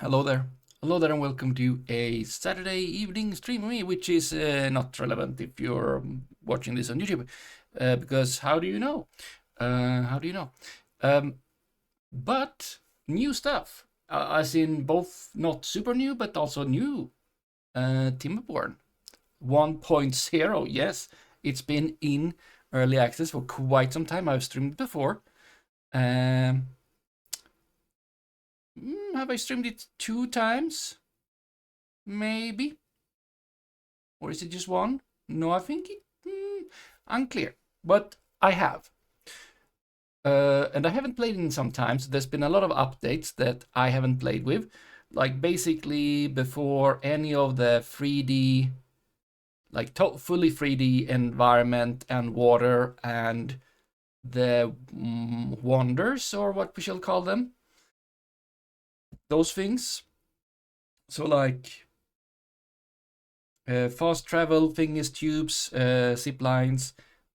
Hello there. Hello there and welcome to a Saturday evening stream of me, which is not relevant if you're watching this on YouTube, because how do you know? How do you know? Um, but new stuff, as in both not super new, but also new. Timberborn 1.0, yes, it's been in early access for quite some time. I've streamed before. Um, have I streamed it 2 times? Maybe. Or is it just one? No, I think unclear. But I have. And I haven't played in some time, so there's been a lot of updates that I haven't played with. Like basically before any of the 3D, like fully 3D environment and water and the wonders, or what we shall call them. Those things. So like fast travel, fingers, tubes, zip lines,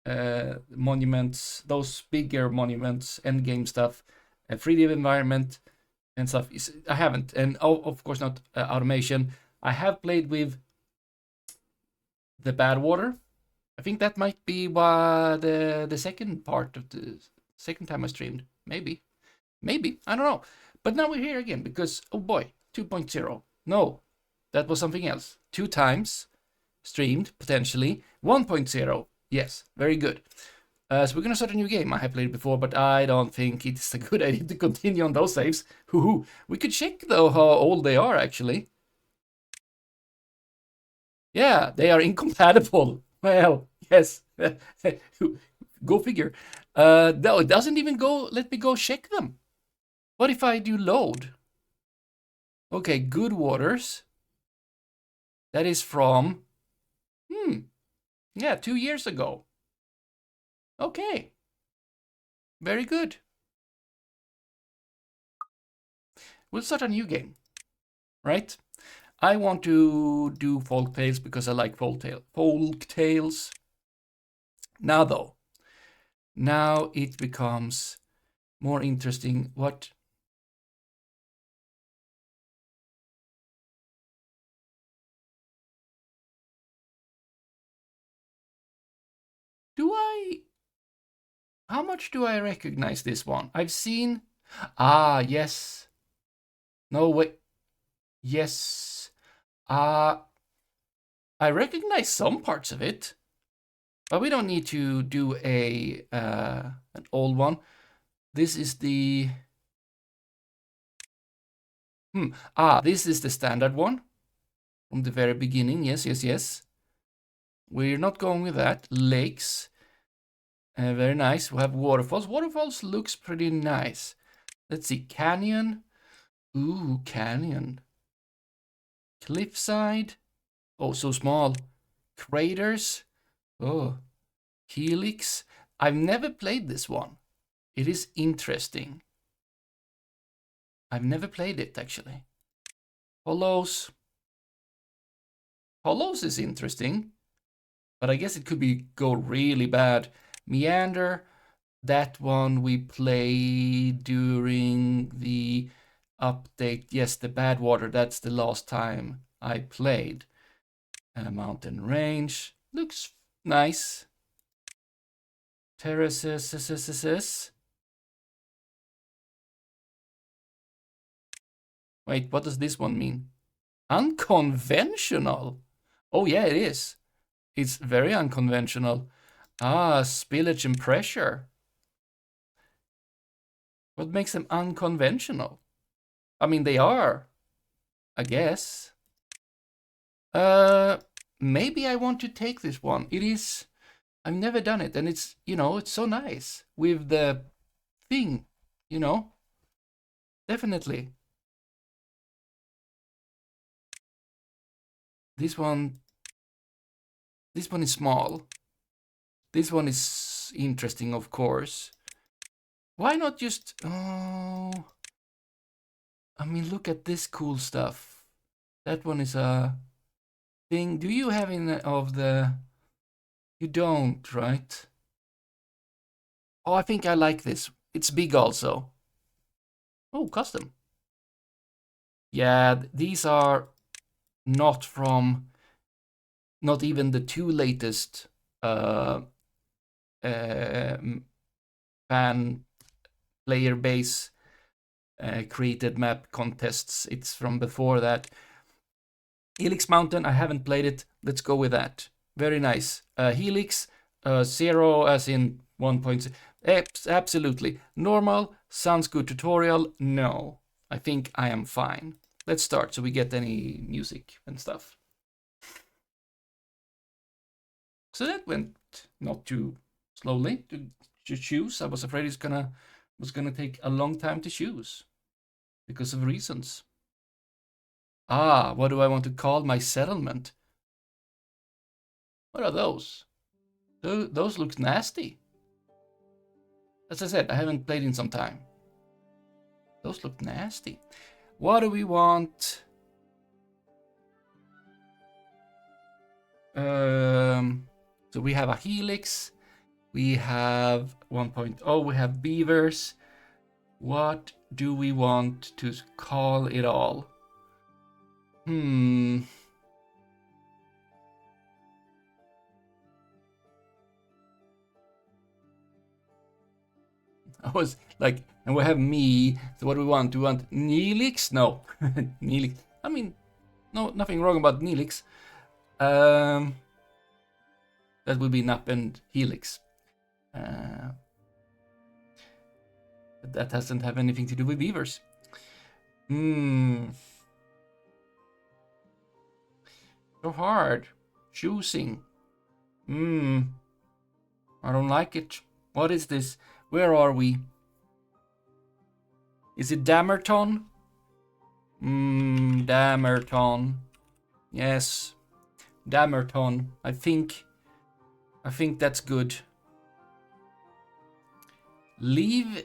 monuments, those bigger monuments, end game stuff, 3D environment and stuff. I haven't, and of course not automation. I have played with the bad water. I think that might be the second part of the second time I streamed. Maybe I don't know. But now we're here again because oh boy, 2.0. No, that was something else. 2 times streamed potentially 1.0. Yes, very good. So we're gonna start a new game. I have played it before, but I don't think it's a good idea to continue on those saves. Hoo-hoo. We could check though how old they are actually. Yeah, they are incompatible. Well, yes. Go figure. No, it doesn't even go. Let me go check them. What if I do load? Okay, Good Waters. That is from, yeah, 2 years ago. Okay, very good. We'll start a new game, right? I want to do folk tales because I like folk tales. Now though, now it becomes more interesting. What? Do I? How much do I recognize this one? I've seen. Ah, yes. No, wait. Yes. I recognize some parts of it, but we don't need to do an old one. This is the this is the standard one from the very beginning. Yes. We're not going with that. Lakes, very nice. We have waterfalls. Waterfalls looks pretty nice. Let's see, canyon. Ooh, canyon. Cliffside. Oh, so small. Craters. Oh, helix. I've never played this one. It is interesting. I've never played it actually. Hollows. Hollows is interesting, but I guess it could go really bad. Meander. That one we played during the update. Yes, the bad water. That's the last time I played. Mountain range. Looks nice. Terraces. Wait, what does this one mean? Unconventional. Oh yeah, it is. It's very unconventional. Ah, spillage and pressure. What makes them unconventional? I mean, they are, I guess. Maybe I want to take this one. It is, I've never done it, and it's so nice with the thing, you know? Definitely. This one, this one is small. This one is interesting, of course. Why not just, oh, I mean, look at this cool stuff. That one is a thing. Do you have of the, you don't, right? Oh, I think I like this. It's big also. Oh, custom. Yeah, these are not from, not even the two latest uh, fan player base created map contests. It's from before that. Helix Mountain, I haven't played it. Let's go with that. Very nice. Helix, 0 as in 1.0. Absolutely. Normal, sounds good. Tutorial, no. I think I am fine. Let's start so we get any music and stuff. So that went not too slowly to choose. I was afraid it's was gonna take a long time to choose because of reasons. Ah, what do I want to call my settlement? What are those? Those look nasty. As I said, I haven't played in some time. Those look nasty. What do we want? So we have a Helix. We have 1.0. We have beavers. What do we want to call it all? I was like, and we have me. So what do we want? Do we want Neelix? No, Neelix. I mean, no, nothing wrong about Neelix. That would be Nap and Helix. But that doesn't have anything to do with beavers. So hard. Choosing. I don't like it. What is this? Where are we? Is it Dammerton? Dammerton. Yes. Dammerton. I think that's good. Leave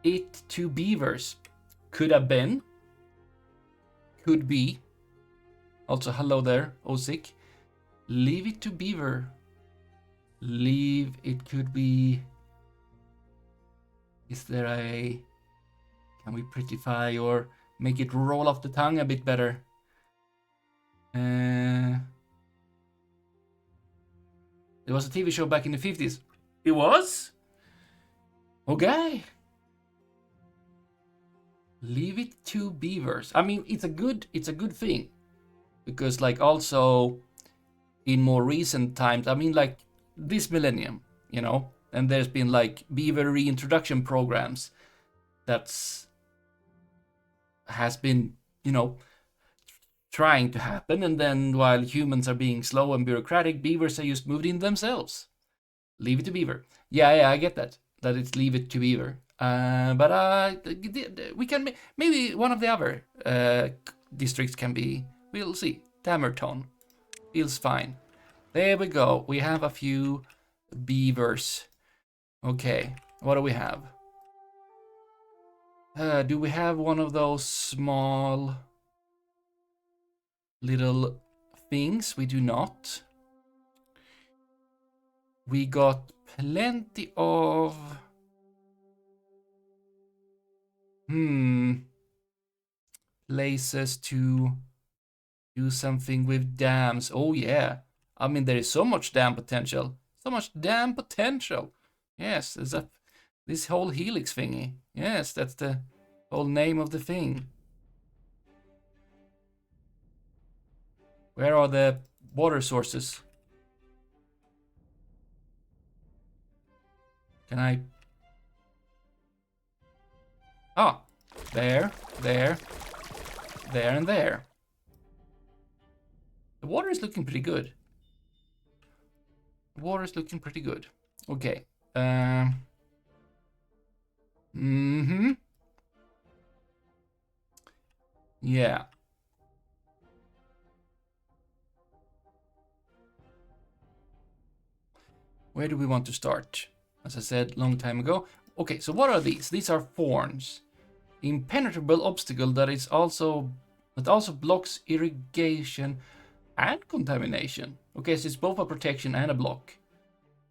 it to beavers. Could have been. Could be. Also, hello there, Osik. Leave it to beaver. Leave it could be. Is there a... Can we prettify or make it roll off the tongue a bit better? There was a TV show back in the 50s. It was? Okay. Leave it to beavers. I mean, it's a good thing. Because like also in more recent times, I mean like this millennium, you know, and there's been like beaver reintroduction programs has been, you know, trying to happen, and then while humans are being slow and bureaucratic, beavers are just moved in themselves. Leave it to beaver. Yeah, I get that it's leave it to beaver. But we can maybe one of the other districts can be. We'll see. Dammerton feels fine. There we go. We have a few beavers. Okay, what do we have? Do we have one of those small little things? We do not. We got plenty of... places to do something with dams. Oh yeah. I mean, there is so much dam potential. So much dam potential. Yes, there's this whole helix thingy. Yes, that's the whole name of the thing. Where are the water sources? Can I... Ah, there, and there. The water is looking pretty good. The water is looking pretty good. Okay. Yeah. Where do we want to start? As I said long time ago. Okay, so what are these? These are thorns. Impenetrable obstacle that also blocks irrigation and contamination. Okay, so it's both a protection and a block.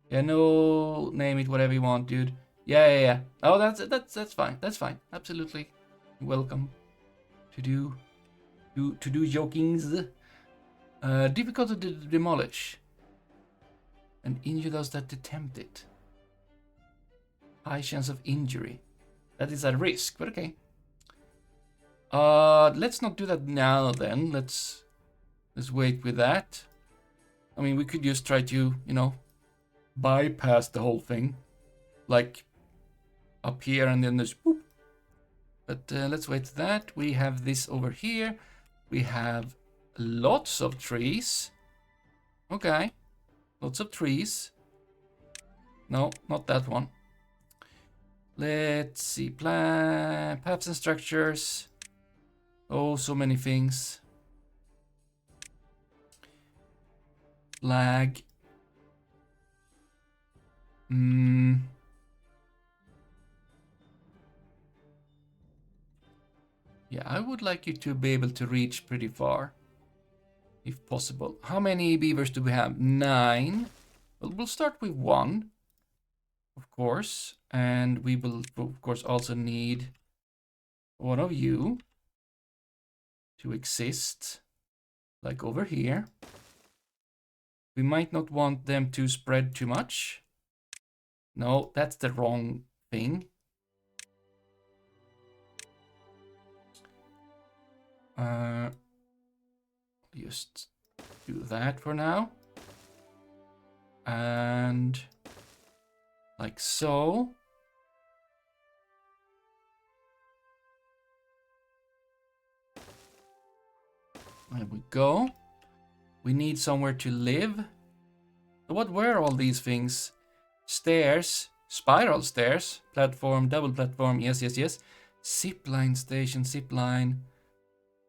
Yeah, no, name it whatever you want, dude. Yeah. Oh, that's fine. That's fine. Absolutely welcome to do jokings. Difficult to demolish. And injure those that attempt it. High chance of injury. That is a risk, but okay. Let's not do that now then. Let's wait with that. I mean, we could just try to, you know, bypass the whole thing. Like up here and then there's boop. But let's wait for that. We have this over here. We have lots of trees. Okay. Lots of trees. No, not that one. Let's see. Paths and structures. Oh, so many things. Flag. Yeah, I would like you to be able to reach pretty far. If possible. How many beavers do we have? 9. Well, we'll start with 1. Of course. And we will, of course, also need one of you to exist. Like over here. We might not want them to spread too much. No, that's the wrong thing. Just do that for now. And like so. There we go. We need somewhere to live. What were all these things? Stairs, spiral stairs, platform, double platform, yes, yes, yes. Zipline station, zipline,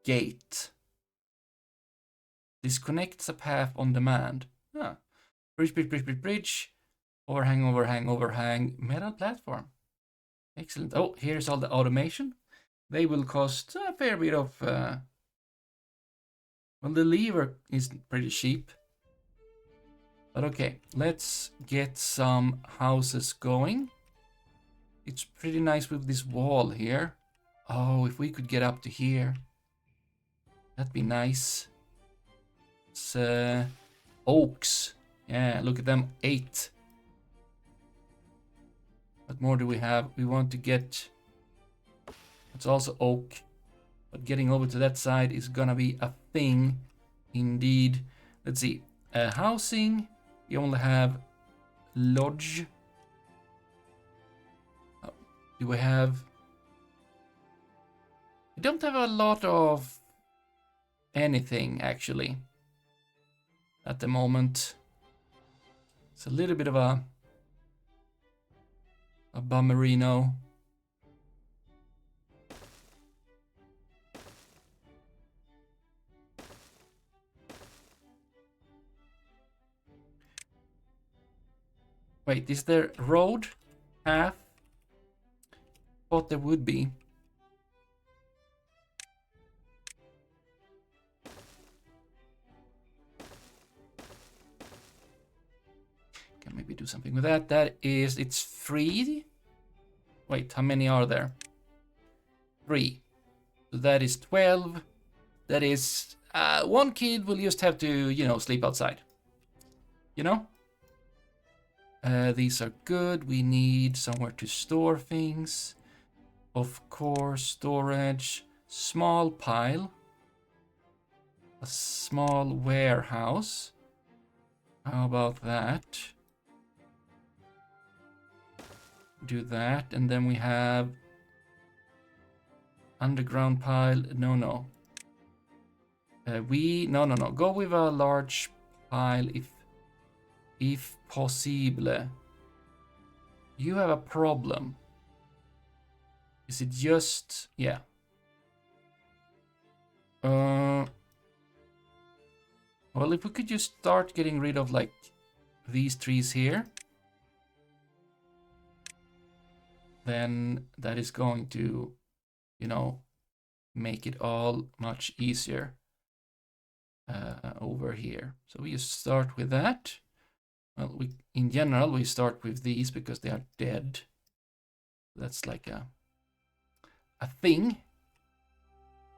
gate. Disconnects a path on demand. Ah. Bridge, bridge, bridge, bridge, bridge. Overhang, overhang, overhang. Metal platform. Excellent. Oh, here's all the automation. They will cost a fair bit of... Well, the lever is pretty cheap. But okay, let's get some houses going. It's pretty nice with this wall here. Oh, if we could get up to here. That'd be nice. It's oaks. Yeah, look at them. 8. What more do we have? We want to get... It's also oak. But getting over to that side is gonna be a thing. Indeed. Let's see. Housing. We only have lodge. Do we have... We don't have a lot of anything, actually. At the moment. It's a little bit of a bummerino. Wait, is there road? Path? Thought there would be. Can maybe do something with that. That is, it's 3. Wait, how many are there? 3. So that is 12. That is, 1 kid will just have to, you know, sleep outside. You know? These are good. We need somewhere to store things. Of course, storage. Small pile. A small warehouse. How about that? Do that. And then we have... Underground pile. No. No. Go with a large pile if possible. You have a problem. Is it just... Yeah. Well, if we could just start getting rid of, like, these trees here. Then that is going to, you know, make it all much easier over here. So we just start with that. Well, in general, we start with these because they are dead. That's like a thing.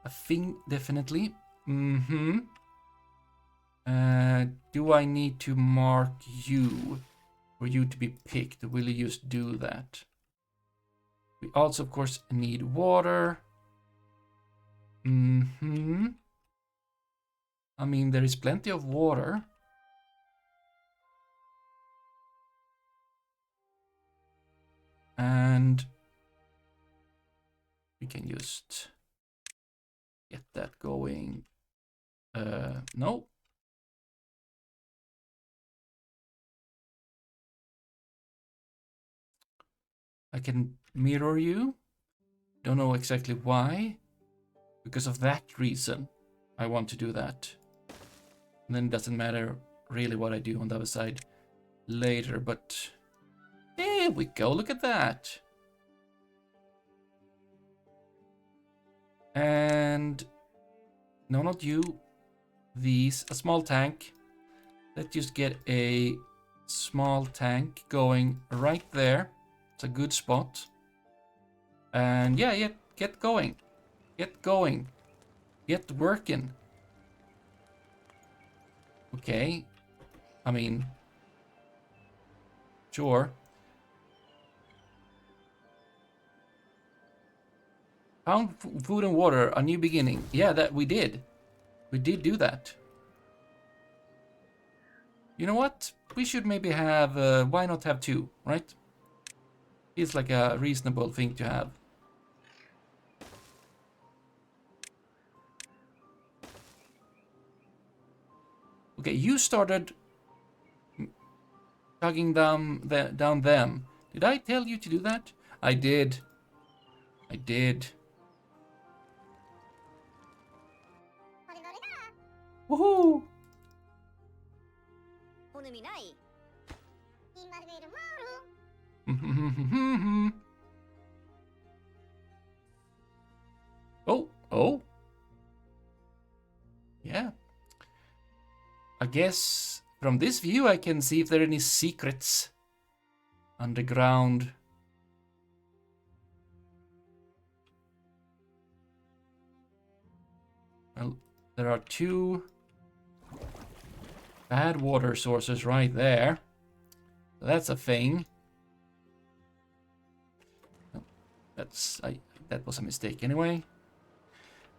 a thing, definitely. Mm-hmm. Do I need to mark you for you to be picked? Will you just do that? We also, of course, need water. Mm-hmm. I mean, there is plenty of water. And we can just get that going. No. I can mirror you. Don't know exactly why. Because of that reason, I want to do that. And then it doesn't matter really what I do on the other side later, but there we go, look at that. And no, not you. These, a small tank. Let's just get a small tank going right there. It's a good spot. And yeah, get going. Get going. Get working. Okay. I mean, sure. Found food and water, a new beginning. Yeah, that we did. We did do that. You know what? We should maybe have, why not have two, right? Feels like a reasonable thing to have. Okay, you started chugging down them. Did I tell you to do that? I did. I did. Woohoo! Oh. Yeah. I guess from this view I can see if there are any secrets underground. Well, there are two bad water sources right there. So that's a thing. Oh, that was a mistake anyway.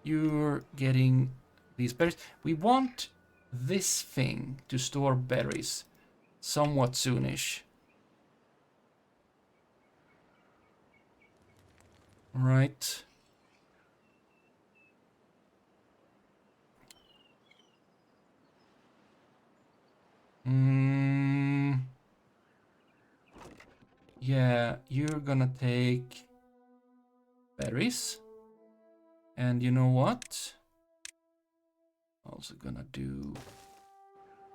You're getting these berries. We want this thing to store berries somewhat soonish. Right. Yeah, you're gonna take berries. And you know what? Also gonna do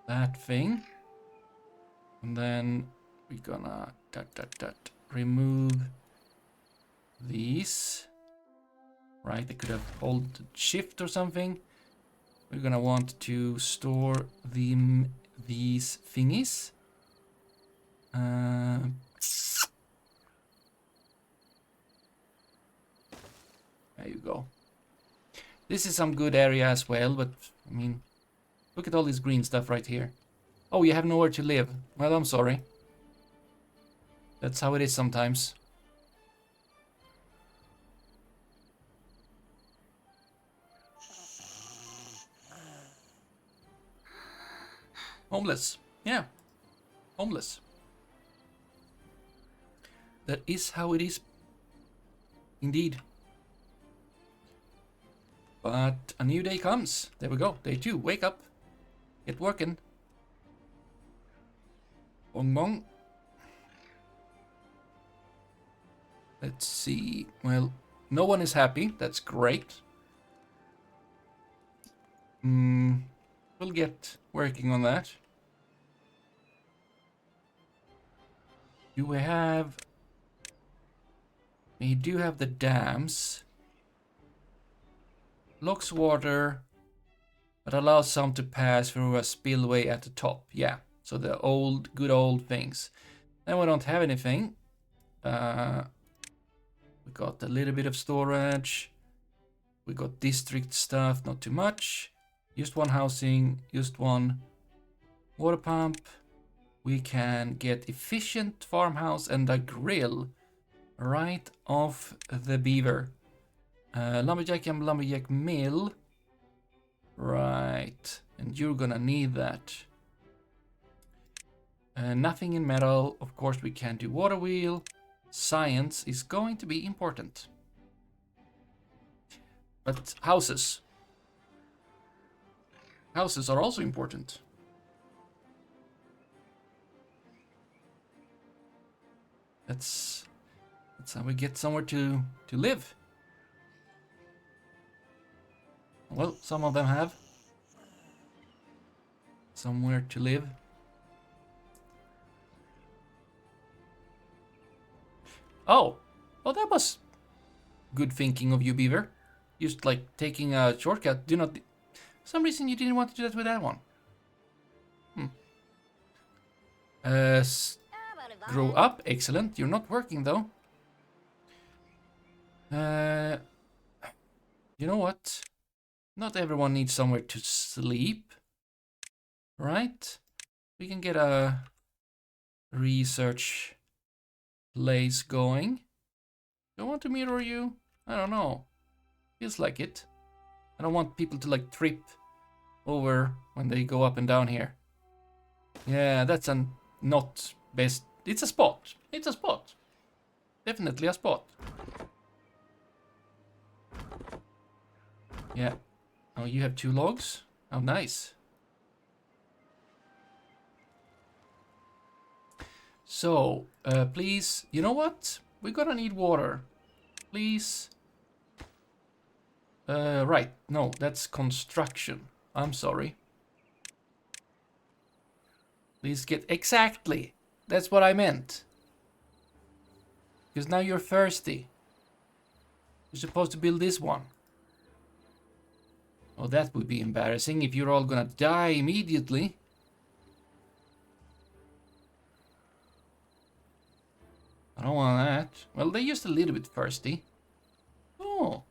that thing. And then we're gonna remove these. Right, they could have hold shift or something. We're gonna want to store these thingies. There you go. This is some good area as well, but I mean, look at all this green stuff right here. Oh, you have nowhere to live. Well, I'm sorry. That's how it is sometimes. Homeless. Yeah. Homeless. That is how it is. Indeed. But a new day comes. There we go. Day 2. Wake up. Get working. Bong bong. Let's see. Well, no one is happy. That's great. We'll get working on that. Do we have... We do have the dams. Locks water, but allows some to pass through a spillway at the top. Yeah, so the old, good old things. Then we don't have anything. We got a little bit of storage. We got district stuff, not too much. Just one housing, just one water pump. We can get efficient farmhouse and a grill right off the beaver. Lumberjack and lumberjack mill. Right, and you're gonna need that. Nothing in metal. Of course, we can do water wheel. Science is going to be important. But houses. Houses are also important. That's how we get somewhere to live. Well, some of them have somewhere to live. Oh, that was good thinking of you, Beaver. Just like taking a shortcut. For some reason you didn't want to do that with that one. Grow up, excellent. You're not working though. You know what? Not everyone needs somewhere to sleep, right? We can get a research place going. Do I want to mirror you? I don't know. Feels like it. I don't want people to like trip over when they go up and down here. Yeah, that's a not best. It's a spot. It's a spot. Definitely a spot. Yeah. Oh, you have 2 logs? Oh, nice. So, please, you know what? We're gonna need water. Please. Right. No, that's construction. I'm sorry. Please get... Exactly! That's what I meant. Because now you're thirsty. You're supposed to build this one. Oh, that would be embarrassing if you're all gonna die immediately. I don't want that. Well, they're just a little bit thirsty. Oh,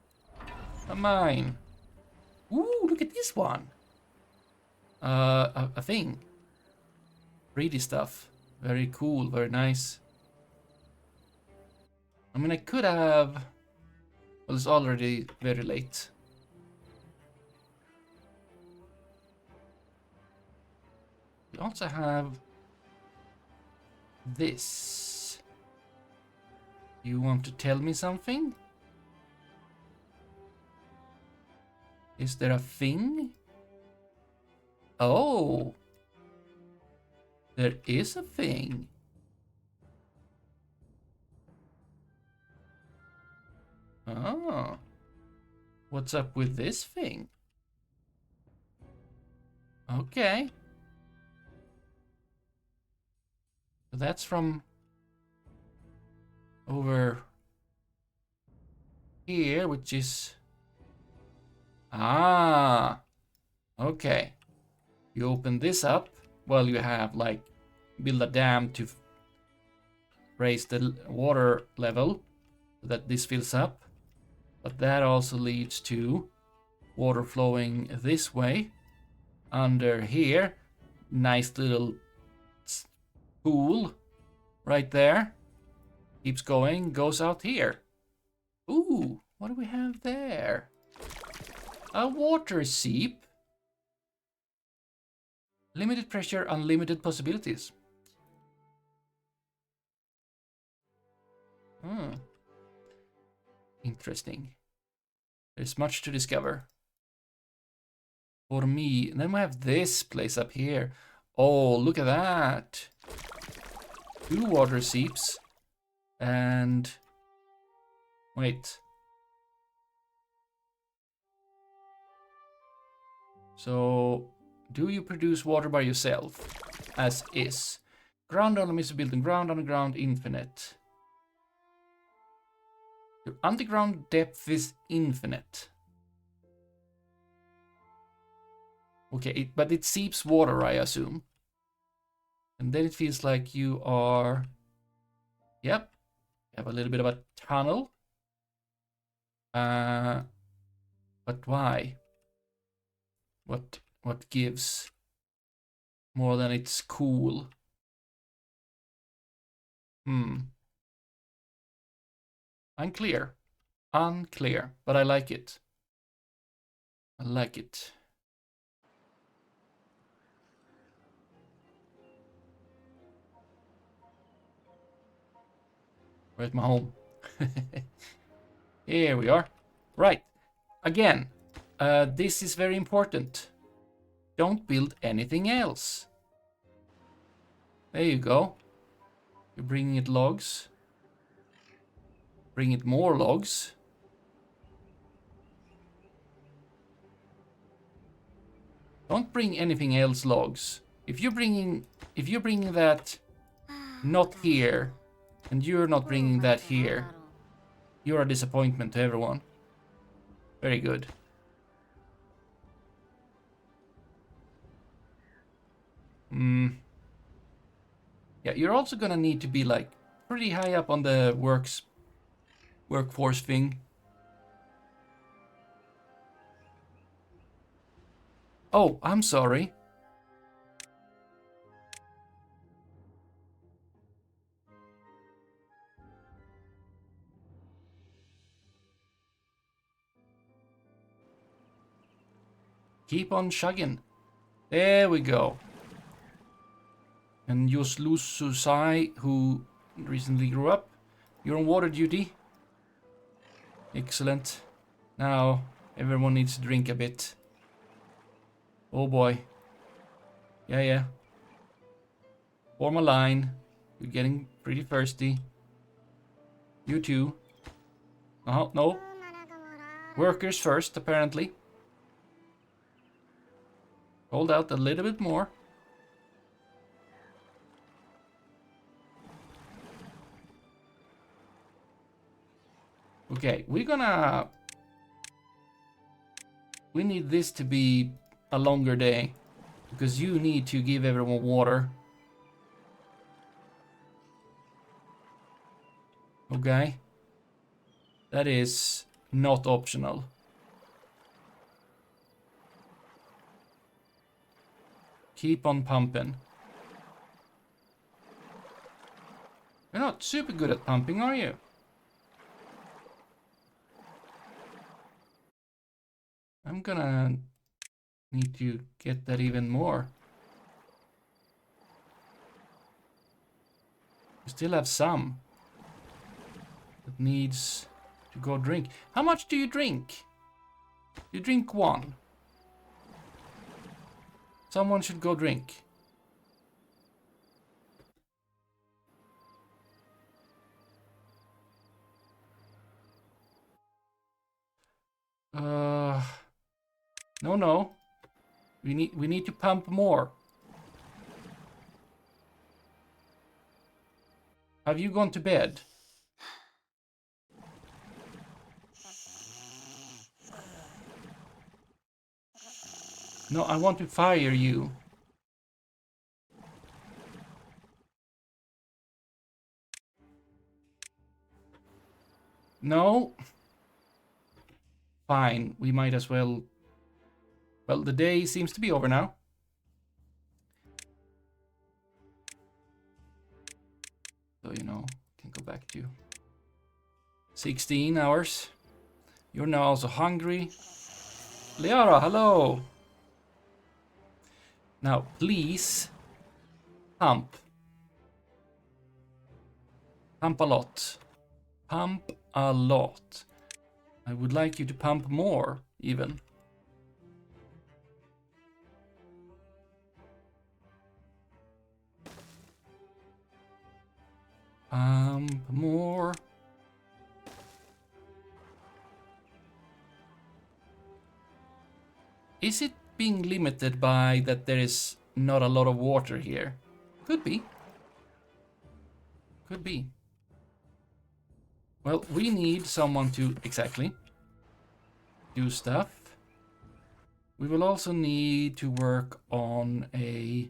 a mine. Ooh, look at this one. A thing. Pretty stuff. Very cool, very nice. I mean, I could have... Well, it's already very late. We also have this. You want to tell me something? Is there a thing? Oh, there is a thing. Oh, what's up with this thing? Okay. So that's from over here, which is... Ah, okay. You open this up. Well, you have like build a dam to raise the water level so that this fills up. But that also leads to water flowing this way. Under here, nice little pool right there. Keeps going, goes out here. Ooh, what do we have there? A water seep. Limited pressure, unlimited possibilities. Interesting. There's much to discover. For me, and then we have this place up here. Oh, look at that. 2 water seeps. And... Wait. So, do you produce water by yourself? As is. Ground enemies built in ground, underground, infinite. Your underground depth is infinite. Okay, but it seeps water, I assume. And then it feels like you are... Yep. You have a little bit of a tunnel. But why? What gives more than it's cool? Unclear. Unclear, but I like it. I like it. Where's my home? Here we are. Right. Again, this is very important. Don't build anything else. There you go. You're bringing it logs. Bring it more logs. Don't bring anything else logs. If you're bringing that not here, and you're not bringing that here, you're a disappointment to everyone. Very good. Yeah, you're also gonna need to be like pretty high up on the workforce thing. Oh, I'm sorry. Keep on chugging. There we go. And Yoslu Susai, who recently grew up. You're on water duty. Excellent. Now, everyone needs to drink a bit. Oh boy. Yeah. Form a line. You're getting pretty thirsty. You too. Oh, no. Workers first, apparently. Hold out a little bit more. Okay, we need this to be a longer day. Because you need to give everyone water. Okay. That is not optional. Keep on pumping. You're not super good at pumping, are you? I'm gonna need to get that even more. We still have some that needs to go drink. How much do you drink? You drink one. Someone should go drink. No. We need to pump more. Have you gone to bed? No, I want to fire you. No. Fine, we might as well. Well, the day seems to be over now. So, you know, can go back to 16 hours. You're now also hungry. Liara, hello. Now, please pump. Pump a lot. Pump a lot. I would like you to pump more, even. Pump more. Is it being limited by that there is not a lot of water here? Could be. Could be. Well, we need someone to exactly do stuff. We will also need to work on a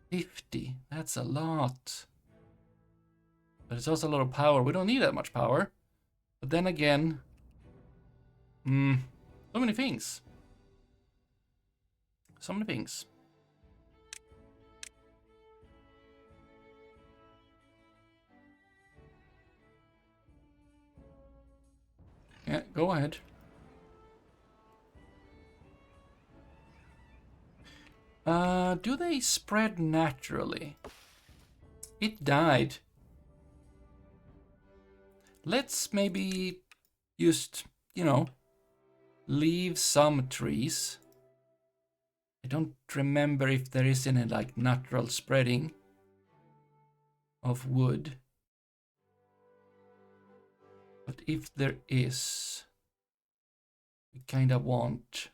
50. That's a lot. But it's also a lot of power. We don't need that much power. But then again, So many things. So many things. Yeah, go ahead. Do they spread naturally? It died. Let's maybe just, you know, leave some trees. I don't remember if there is any like natural spreading of wood. But if there is, we kind of want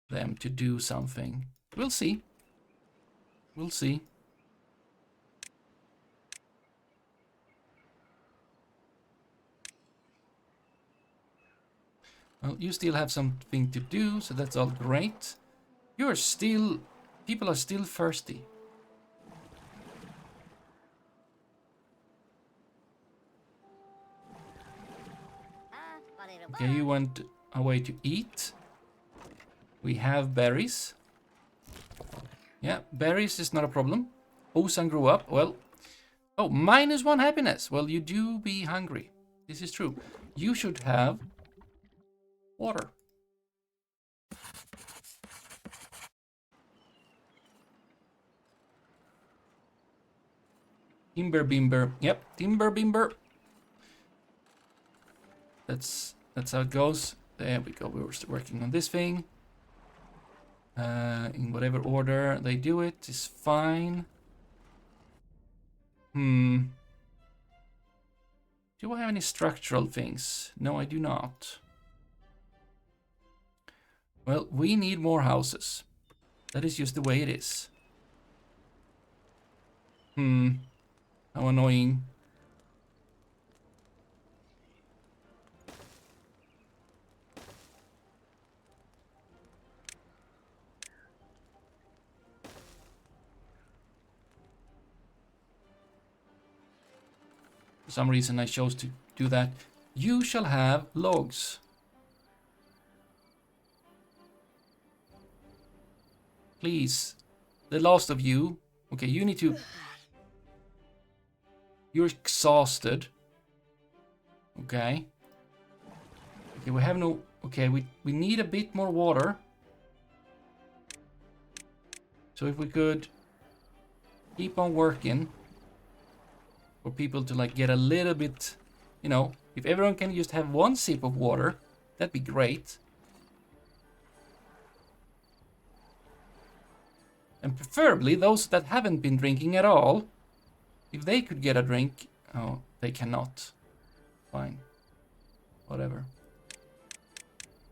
them to do something. We'll see. We'll see. Well, you still have something to do, so that's all great. You're still... People are still thirsty. Okay, you went away to eat. We have berries. Yeah, berries is not a problem. Osan grew up. Well, oh, -1 happiness. Well, you do be hungry. This is true. You should have water. Timber. Yep, Timber. That's how it goes. There we go. We were still working on this thing. In whatever order they do it is fine. Do I have any structural things? No, I do not. Well, we need more houses. That is just the way it is. How annoying. For some reason I chose to do that. You shall have logs. Please. The last of you. Okay, you need to... You're exhausted. Okay. Okay, we have no... Okay, we need a bit more water. So if we could keep on working for people to like get a little bit, you know, if everyone can just have one sip of water, that'd be great. And preferably those that haven't been drinking at all, if they could get a drink. Oh, they cannot. Fine. Whatever.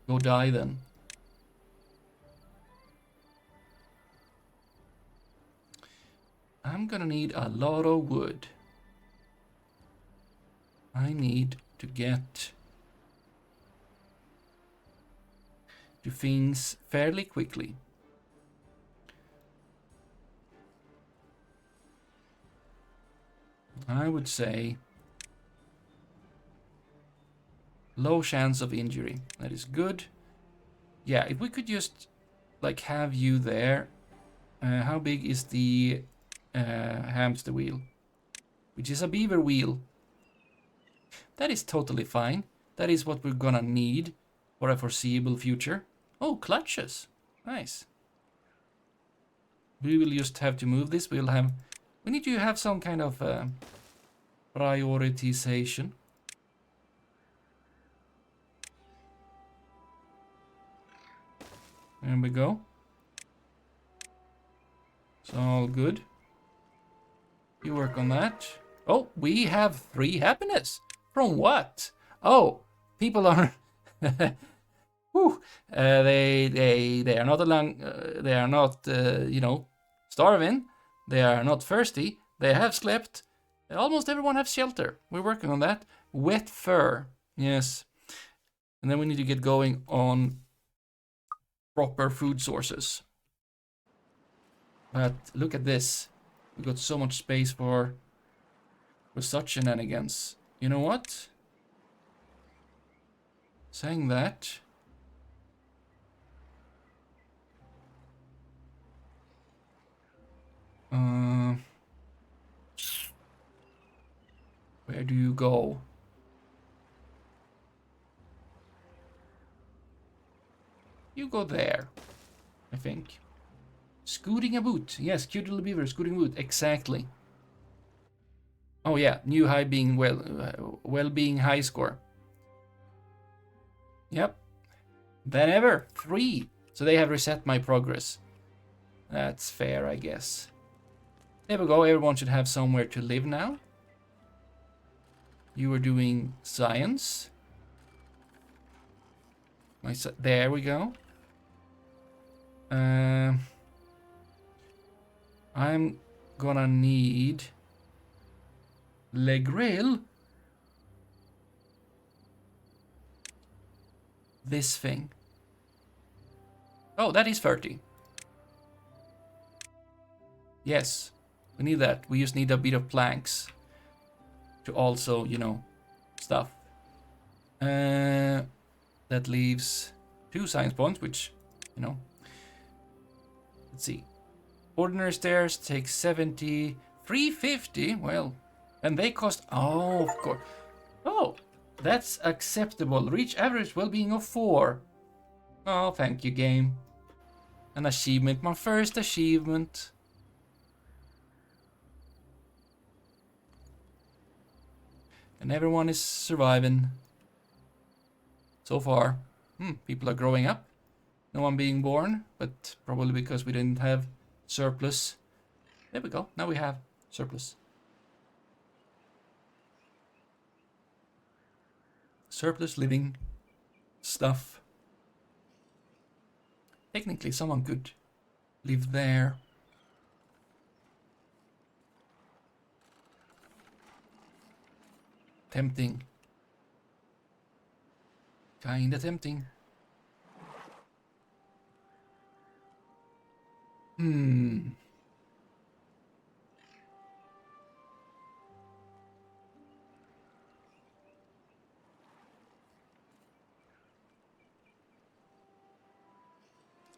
Go die then. I'm gonna need a lot of wood. I need to get to things fairly quickly. I would say low chance of injury. That is good. Yeah, if we could just like have you there. How big is the hamster wheel? Which is a beaver wheel. That is totally fine. That is what we're gonna need for a foreseeable future. Oh, clutches. Nice. We will just have to move this. We need to have some kind of prioritization. There we go. It's all good. You work on that. Oh, we have 3 happiness. From what? Oh, people are... Whew. They are not along. They are not, you know, starving. They are not thirsty. They have slept. Almost everyone has shelter. We're working on that. Wet fur. Yes. And then we need to get going on proper food sources. But look at this. We got so much space for such shenanigans. You know what? Saying that, where do you go? You go there, I think. Scooting a boot. Yes, cute little beaver, scooting a boot. Exactly. Oh yeah, new high being well-being high score. Yep. Than ever. 3. So they have reset my progress. That's fair, I guess. There we go. Everyone should have somewhere to live now. You are doing science. There we go. I'm gonna need Le Grill. This thing. Oh, that is 30. Yes, we need that. We just need a bit of planks to also, you know, stuff. That leaves 2 science points, which, you know. Let's see. Ordinary stairs take 70. 350? Well, and they cost... Oh, of course. Oh, that's acceptable. Reach average well-being of 4. Oh, thank you, game. An achievement. My first achievement. And everyone is surviving. So far. People are growing up. No one being born, but probably because we didn't have surplus. There we go. Now we have surplus. Surplus living stuff. Technically, someone could live there. Tempting. Kinda tempting.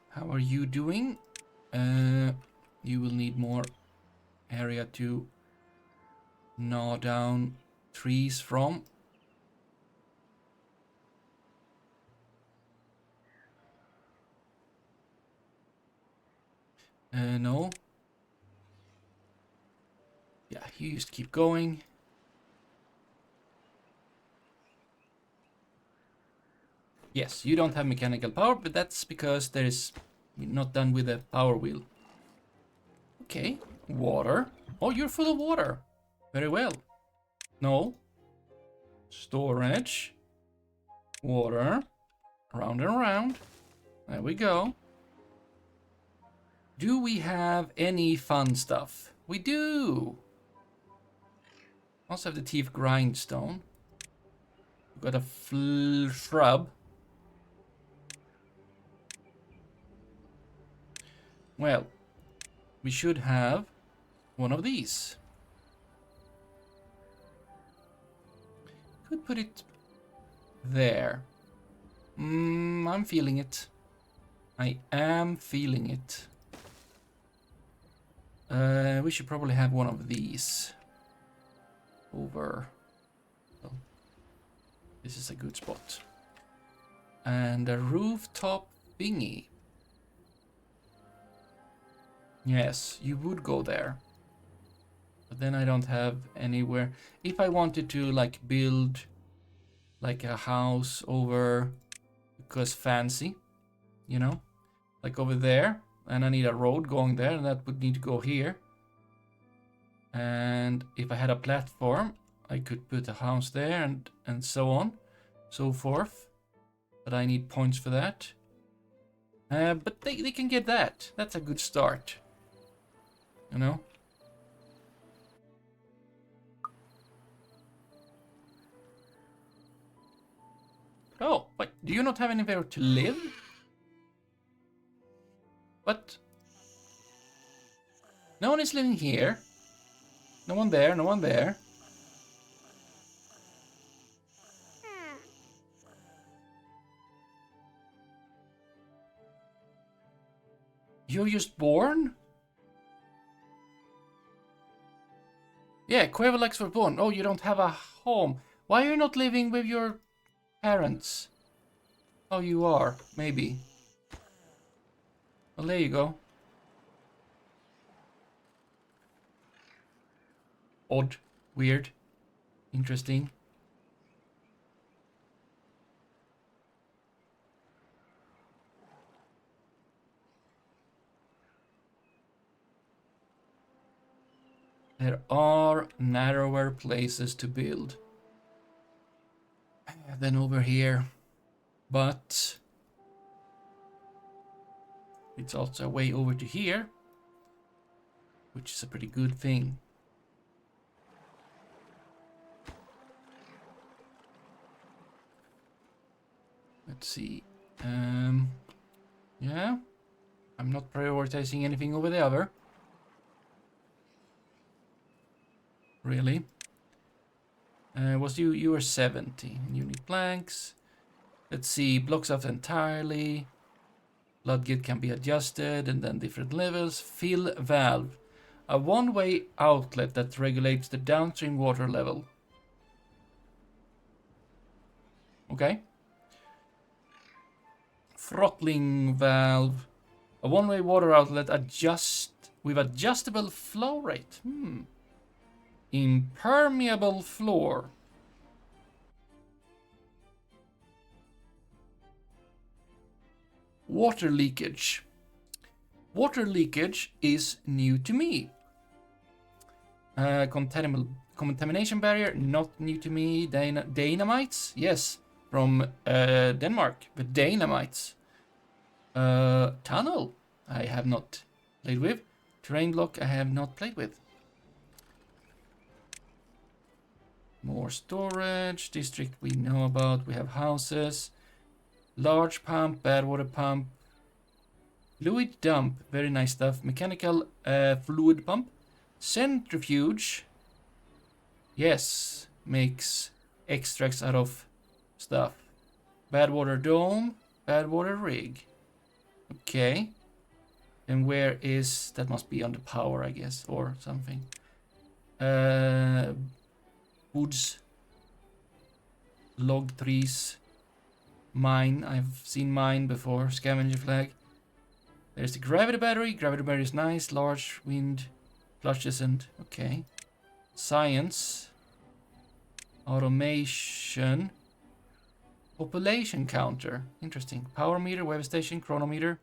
How are you doing? You will need more area to gnaw down trees from. No. Yeah, you just keep going. Yes, you don't have mechanical power, but that's because there is not done with the power wheel. Okay, water. Oh, you're full of water. Very well. No. Storage. Water. Round and around. There we go. Do we have any fun stuff? We do. Also have the teeth grindstone. We've got a shrub. Well, we should have one of these. Could put it there. I'm feeling it. I am feeling it. We should probably have one of these over. Well, this is a good spot. And a rooftop thingy. Yes, you would go there. But then I don't have anywhere. If I wanted to like build like a house over, because fancy, you know, like over there, and I need a road going there, and that would need to go here. And if I had a platform, I could put a house there and so on, so forth. But I need points for that. But they can get that. That's a good start. You know? Oh, wait, do you not have anywhere to live? What? No one is living here. No one there, no one there. You're just born? Yeah, Quavelax were born. Oh, you don't have a home. Why are you not living with your parents? Oh, you are. Maybe. Well, there you go. Odd. Weird. Interesting. There are narrower places to build than over here. But it's also a way over to here, which is a pretty good thing. Let's see. Yeah, I'm not prioritizing anything over the other. Really. Was you were 70. You need planks. Let's see. Blocks out entirely. Floodgate can be adjusted, and then different levels. Fill valve. A one-way outlet that regulates the downstream water level. Okay. Throttling valve. A one-way water outlet with adjustable flow rate. Impermeable floor. Water leakage. Water leakage is new to me. Contamination barrier, not new to me. Dynamites, yes, from Denmark. The dynamites. Tunnel, I have not played with. Terrain block, I have not played with. More storage. District we know about. We have houses. Large pump, bad water pump. Fluid dump, very nice stuff. Mechanical fluid pump. Centrifuge. Yes, makes extracts out of stuff. Bad water dome. Bad water rig. Okay. And where is... That must be under power, I guess. Or something. Woods. Log trees. Mine. I've seen mine before. Scavenger flag. There's the gravity battery. Gravity battery is nice. Large wind flushes and... Okay. Science. Automation. Population counter. Interesting. Power meter, weather station, chronometer.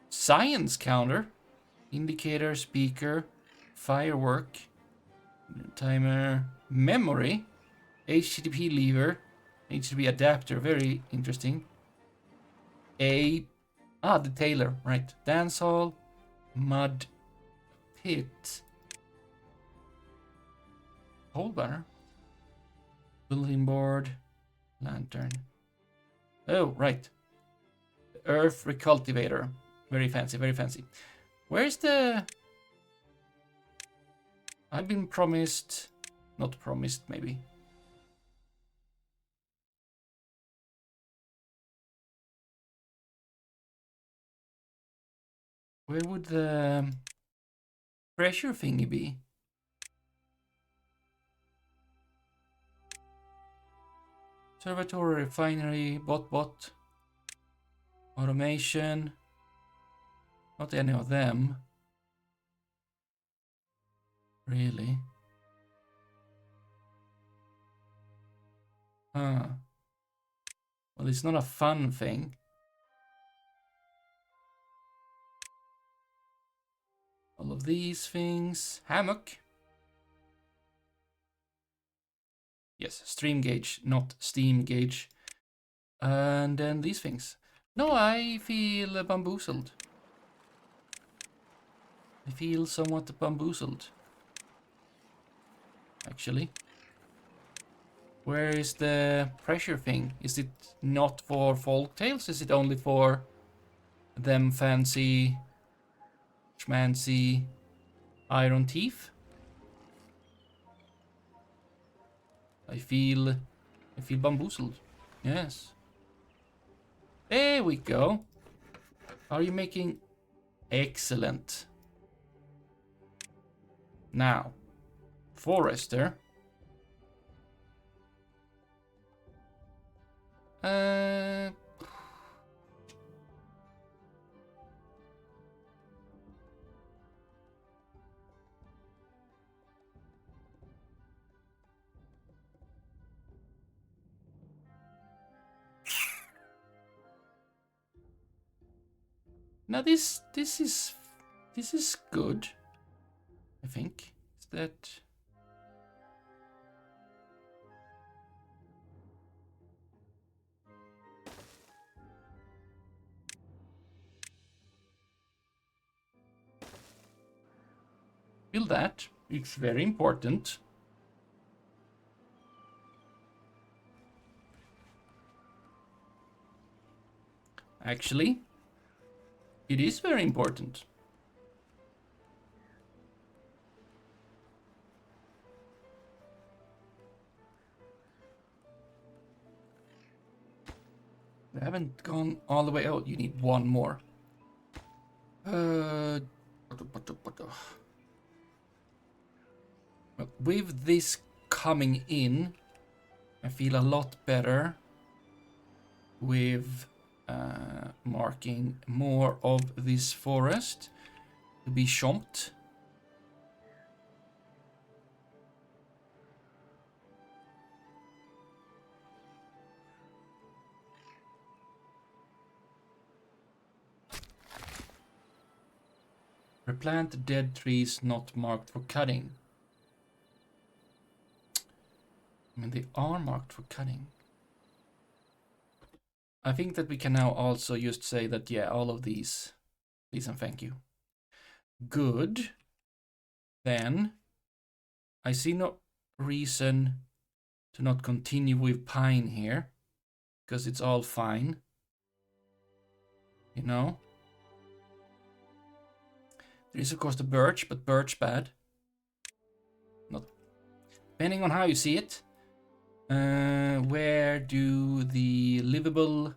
Science counter. Indicator, speaker. Firework. Timer. Memory. HTTP lever. HTTP adapter. Very interesting. Detailer. Right. Dance hall. Mud pit. Pole banner. Bulletin board. Lantern. Oh, right. Earth recultivator. Very fancy, very fancy. Where's the... I've been promised... Not promised, maybe. Where would the pressure thingy be? Observatory, refinery, bot. Automation. Not any of them. Really? Huh. Well, it's not a fun thing. All of these things. Hammock. Yes, stream gauge, not steam gauge. And then these things. No, I feel bamboozled. I feel somewhat bamboozled. Actually. Where is the pressure thing? Is it not for folk tales? Is it only for them fancy, schmancy iron teeth? I feel bamboozled. Yes. There we go. Are you making... Excellent. Now, forester. Uh... Now this is good, I think. Is that... Build that. It's very important. Actually, it is very important. We haven't gone all the way out. You need one more. Well, with this coming in, I feel a lot better with marking more of this forest to be chomped. Replant dead trees not marked for cutting. I mean, they are marked for cutting. I think that we can now also just say that, yeah, all of these, please and thank you. Good. Then, I see no reason to not continue with pine here, because it's all fine. You know? There is, of course, the birch, but birch bad. Not depending on how you see it. Where do the livable...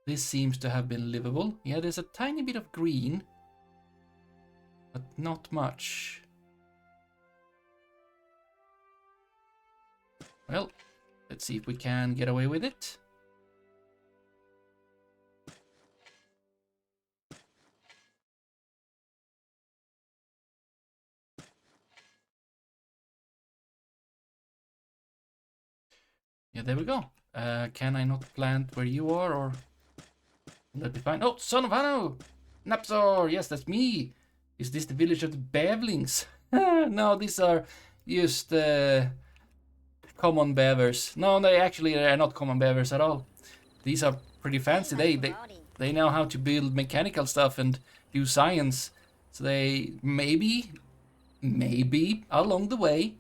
This seems to have been livable. Yeah, there's a tiny bit of green, but not much. Well, let's see if we can get away with it. Yeah, there we go. Can I not plant where you are, or will that be fine? Oh, son of Hanno! Napsor! Yes, that's me! Is this the village of the Bevlings? No, these are just common beavers. No, they actually are not common beavers at all. These are pretty fancy. They know how to build mechanical stuff and do science. So they maybe along the way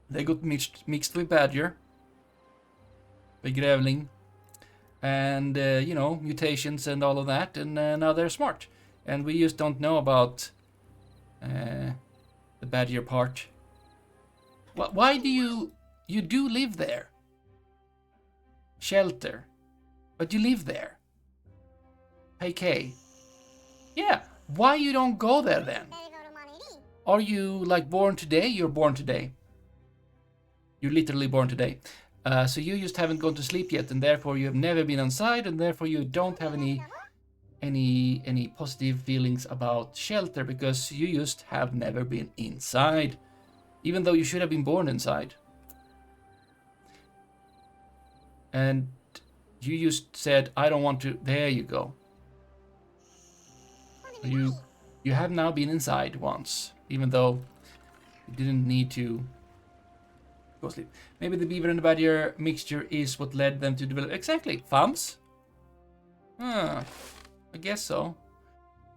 they got mixed with badger, with grävling, and you know, mutations and all of that, and now they're smart. And we just don't know about the badger part. Why do you do live there? Shelter, but you live there. K. Yeah, why you don't go there then? Are you like born today? You're born today. You're literally born today. So you just haven't gone to sleep yet, and therefore you have never been inside, and therefore you don't have any positive feelings about shelter, because you just have never been inside, even though you should have been born inside. And you just said, I don't want to. There you go. You have now been inside once, even though you didn't need to go sleep. Maybe the beaver and the badger mixture is what led them to develop. Exactly. Thumbs? I guess so.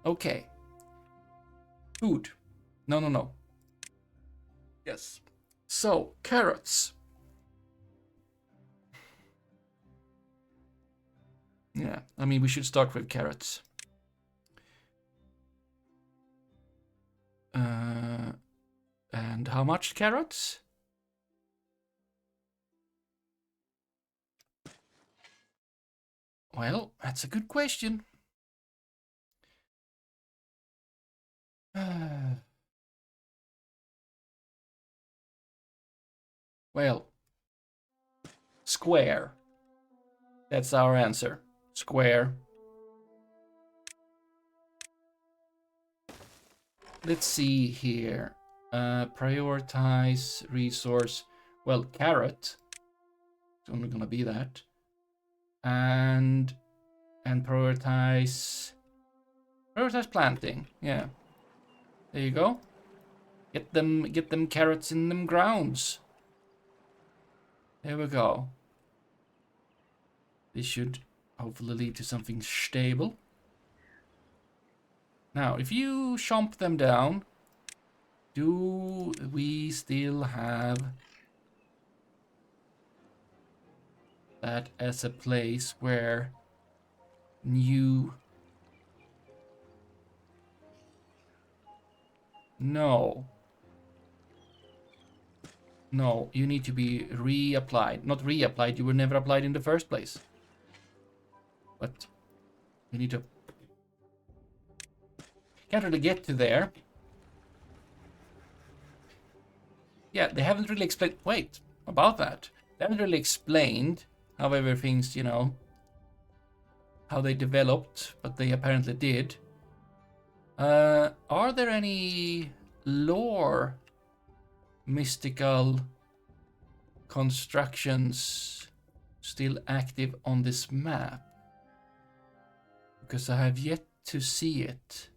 Okay. Food. No. Yes. So, carrots. Yeah, I mean, we should start with carrots. And how much carrots? Well, that's a good question. Well, square. That's our answer. Square. Let's see here. Prioritize resource. Well, carrot. It's only gonna be that. And prioritize planting. Yeah. There you go. Get them carrots in them grounds. There we go. This should hopefully lead to something stable. Now, if you chomp them down, do we still have that as a place where new... No. No, you need to be reapplied. Not reapplied, you were never applied in the first place. But we need to... Can't really get to there. Yeah, they haven't really explained... Wait, about that. They haven't really explained how everything's, you know, how they developed, but they apparently did. Are there any lore mystical constructions still active on this map? Because I have yet to see it.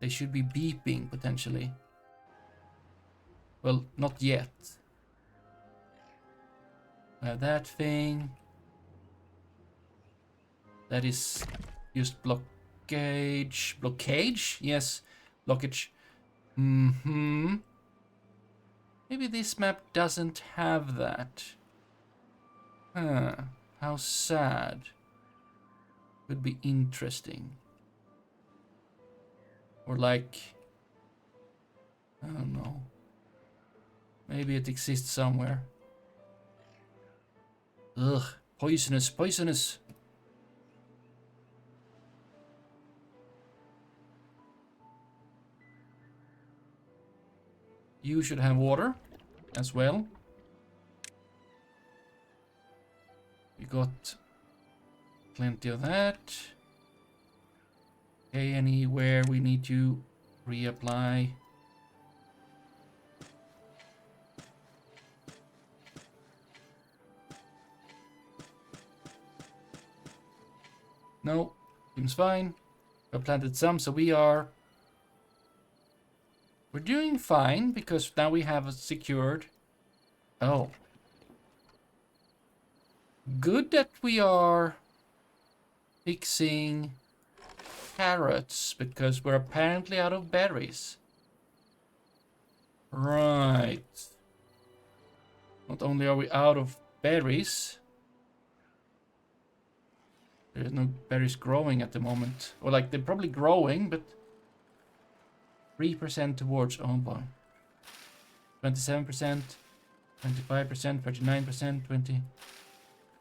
They should be beeping potentially. Well, not yet. I have that thing. That is just blockage. Blockage? Yes, blockage. Maybe this map doesn't have that. Huh. How sad. Would be interesting. Or like... I don't know. Maybe it exists somewhere. Ugh. Poisonous, poisonous. You should have water as well. We got plenty of that. Okay, anywhere we need to reapply. No, seems fine. I planted some, so we're doing fine because now we have secured. Oh. Good that we are fixing carrots because we're apparently out of berries. Right. Not only are we out of berries, there's no berries growing at the moment. Or like they're probably growing, but 3% towards, oh boy. 27%, 25%, 39%, 20,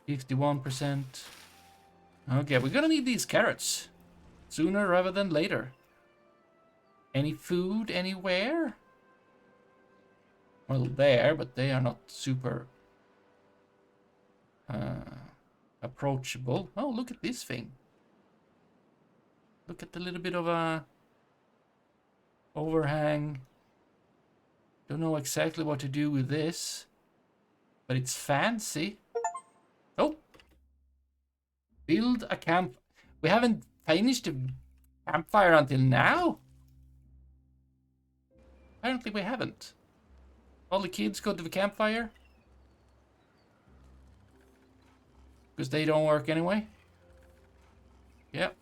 51%. Okay, we're gonna need these carrots sooner rather than later. Any food anywhere? Well, there, but they are not super approachable. Oh, look at this thing. Look at the little bit of a overhang. Don't know exactly what to do with this, but it's fancy. Oh, build a camp. We haven't finished the campfire until now. Apparently we haven't. All the kids go to the campfire because they don't work anyway. Yep.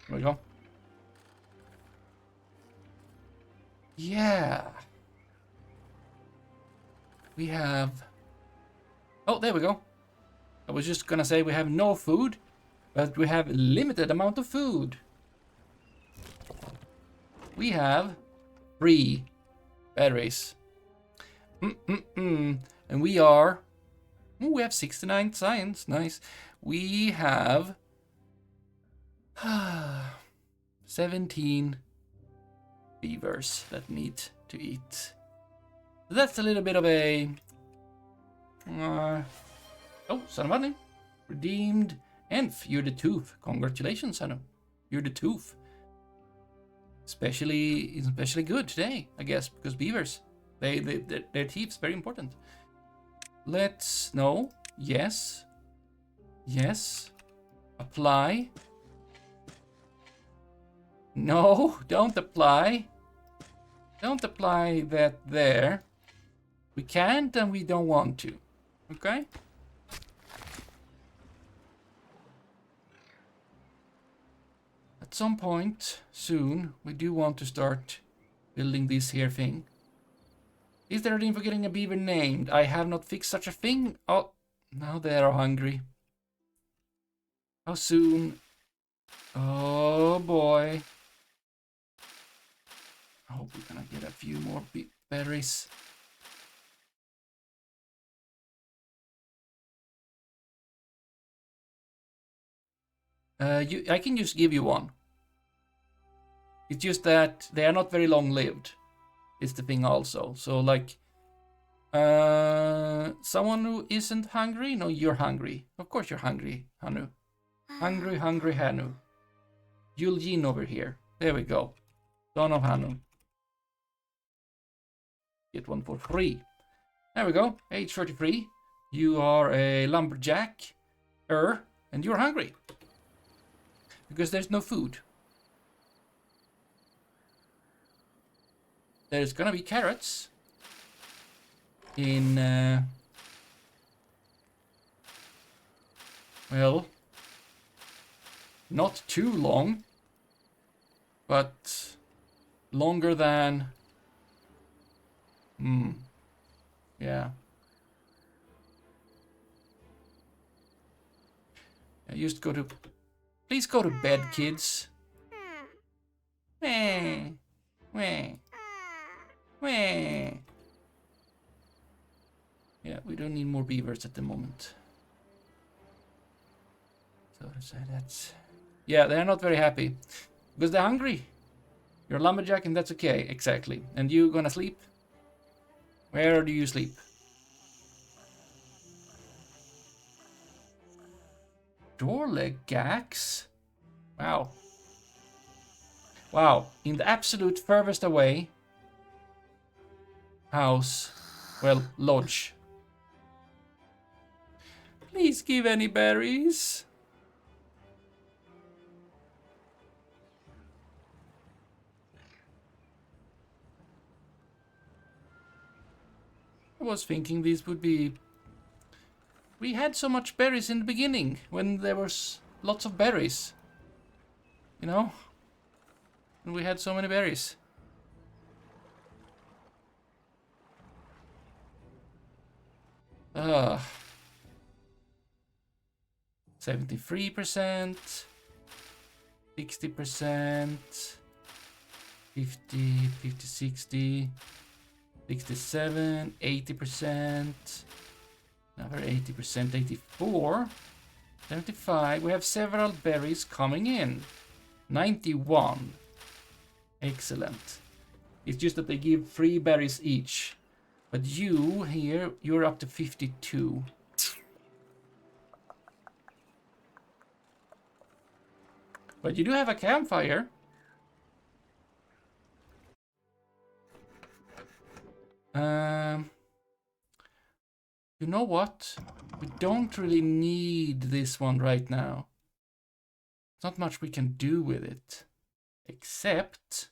There we go. Yeah. We have... Oh, there we go. I was just gonna say we have no food, But we have a limited amount of food. We have 3 berries. And we are... Ooh, we have 69 science. Nice. We have... 17 beavers that need to eat. So that's a little bit of a... oh, son of money. Redeemed. Enf, you're the tooth. Congratulations, son. You're the tooth. Especially good today, I guess, because beavers, their teeth's very important. Let's no, yes, apply. No, don't apply. Don't apply that there. We can't and we don't want to. Okay? At some point soon, we do want to start building this here thing. Is there a reason for getting a beaver named? I have not fixed such a thing. Oh, now they are hungry. How soon? Oh boy. I hope we're gonna get a few more berries. I can just give you one. It's just that they are not very long-lived. Is the thing also. So like, someone who isn't hungry? No, you're hungry. Of course you're hungry, Hanu. Hungry Hanu. Yul'jin over here. There we go. Son of Hanu. Get one for free. There we go. Age 33. You are a lumberjack. And you're hungry. Because there's no food. There's gonna be carrots in, well, not too long, but longer than, yeah. Just go to, please go to bed, kids. Meh, meh. Yeah, we don't need more beavers at the moment. So that's... Yeah, they're not very happy. Because they're hungry. You're a lumberjack and that's okay, exactly. And you gonna sleep? Where do you sleep? Dorlegax? Wow. Wow, in the absolute furthest away house, well, lodge. Please give any berries. I was thinking these would be... We had so much berries in the beginning, when there was lots of berries. You know? And we had so many berries. 73%, 60%, 50, 50, 60, 67, 80%, another 80%, 84, 75. We have several berries coming in. 91. Excellent. It's just that they give 3 berries each. But you here, you're up to 52. But you do have a campfire. You know what? We don't really need this one right now. There's not much we can do with it. Except...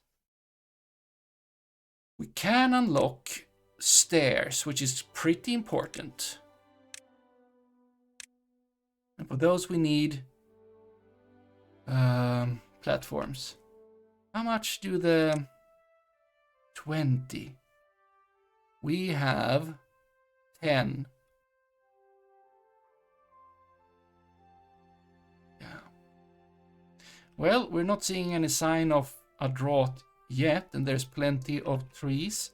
we can unlock stairs, which is pretty important. And for those we need platforms. How much do the 20? We have 10. Yeah. Well, we're not seeing any sign of a drought yet, and there's plenty of trees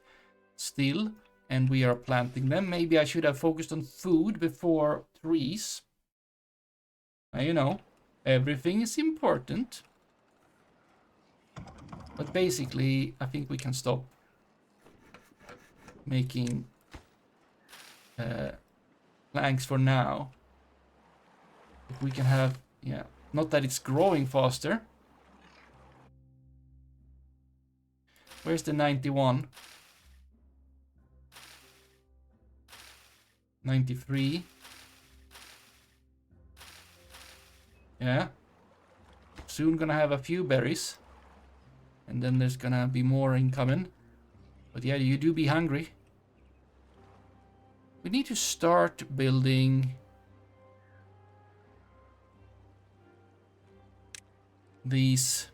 still, and we are planting them. Maybe I should have focused on food before trees. You know, everything is important. But basically, I think we can stop making planks for now. If we can have, yeah, not that it's growing faster. Where's the 91? 93. Yeah. Soon gonna have a few berries. And then there's gonna be more incoming. But yeah, you do be hungry. We need to start building these.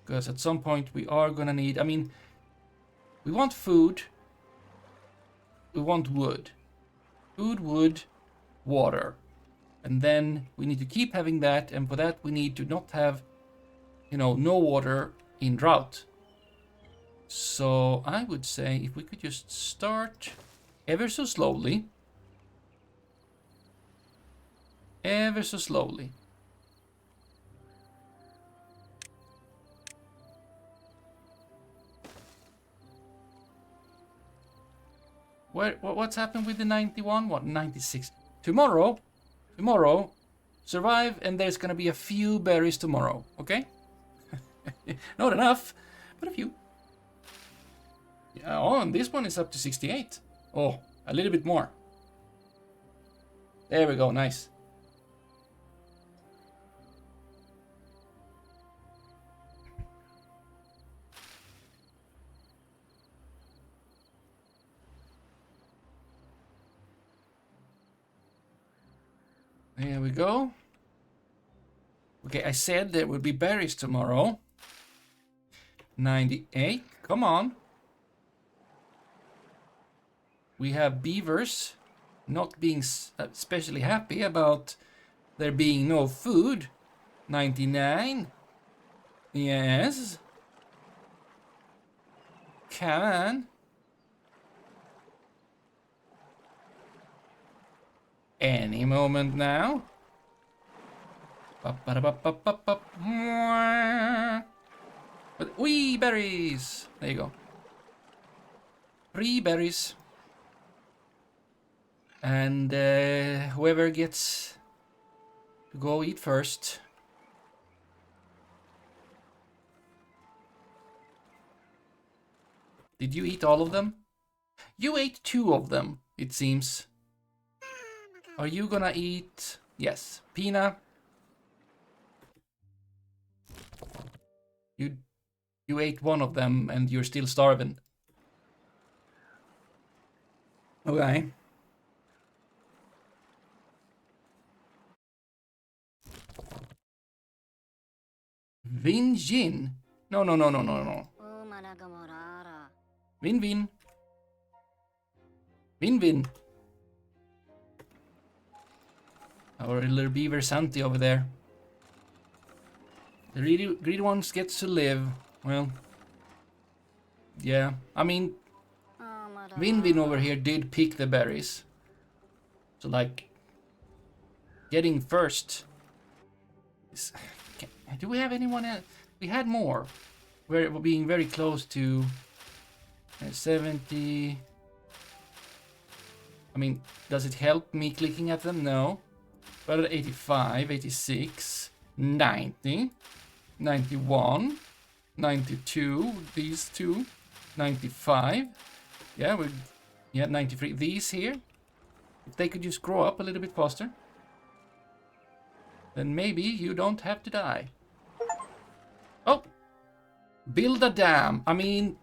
Because at some point we are gonna need, I mean, we want food. We want wood. Food, wood, water. And then we need to keep having that, and for that we need to not have, you know, no water in drought. So I would say if we could just start ever so slowly. Ever so slowly. What's happened with the 91? What, 96? Tomorrow, survive, and there's gonna be a few berries tomorrow, okay? Not enough, but a few. Yeah, oh, and this one is up to 68. Oh, a little bit more. There we go, nice. There we go. Okay, I said there would be berries tomorrow. 98, come on. We have beavers not being especially happy about there being no food. 99. Yes. Come on. Any moment now. But wee berries. There you go. 3 berries. And whoever gets to go eat first. Did you eat all of them? You ate 2 of them, it seems. Are you gonna eat? Yes. Pina. You ate 1 of them and you're still starving. Okay. Vin Jin. No. Vin. Vin. Our little beaver Santi over there. The really greedy ones gets to live. Well, yeah. I mean, Vin over here did pick the berries. So, like, getting first is... Do we have anyone else? We had more. We're being very close to 70. I mean, does it help me clicking at them? No. But 85, 86, 90, 91, 92, these 2, 95. Yeah, we had 93. These here, if they could just grow up a little bit faster, then maybe you don't have to die. Oh! Build a dam. I mean...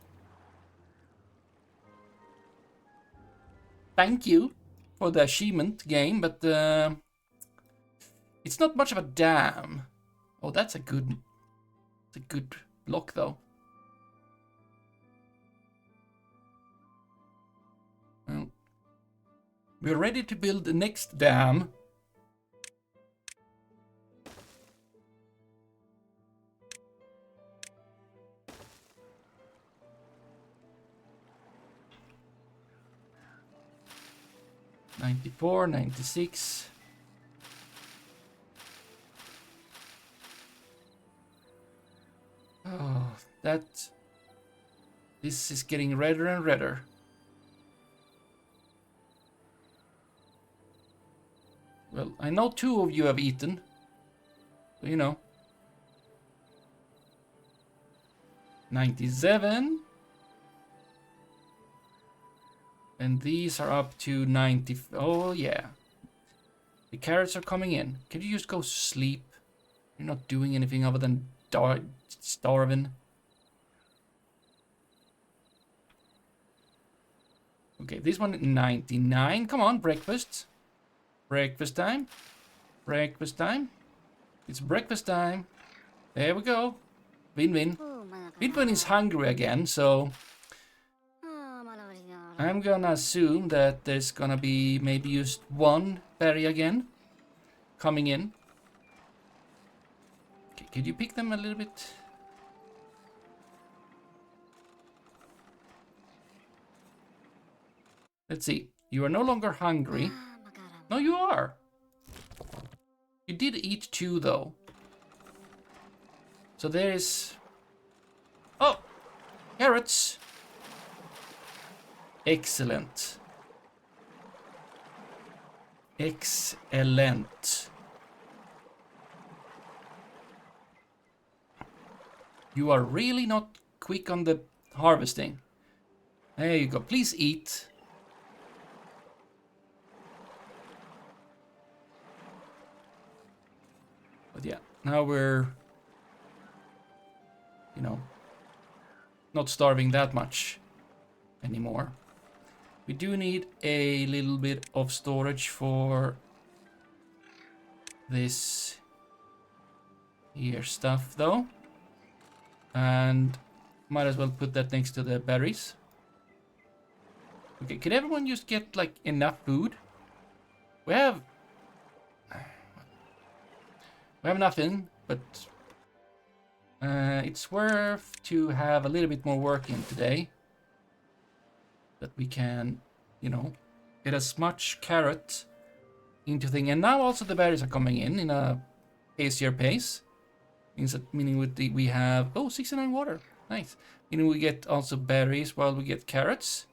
Thank you for the achievement game, but it's not much of a dam. Oh, that's a good block though. Well, we're ready to build the next dam. 94, 96. Oh, this is getting redder and redder. Well, I know 2 of you have eaten. So, you know. 97. And these are up to 90. Oh, yeah. The carrots are coming in. Can you just go sleep? You're not doing anything other than starving. Okay, this one 99. Come on, breakfast. Breakfast time. Breakfast time. It's breakfast time. There we go. Win-win. Win-win is hungry again, so I'm gonna assume that there's gonna be maybe just 1 berry again coming in. Okay, could you pick them a little bit? Let's see. You are no longer hungry. No, you are. You did eat 2, though. So there is... Oh! Carrots! Excellent. Excellent. You are really not quick on the harvesting. There you go. Please eat. But yeah, now we're, you know, not starving that much anymore. We do need a little bit of storage for this here stuff, though. And might as well put that next to the berries. Okay, can everyone just get, like, enough food? We have nothing, but it's worth to have a little bit more work in today. That we can, you know, get as much carrot into thing. And now also the berries are coming in a pacier pace. Meaning we have 69 water. Nice. Meaning we get also berries while we get carrots.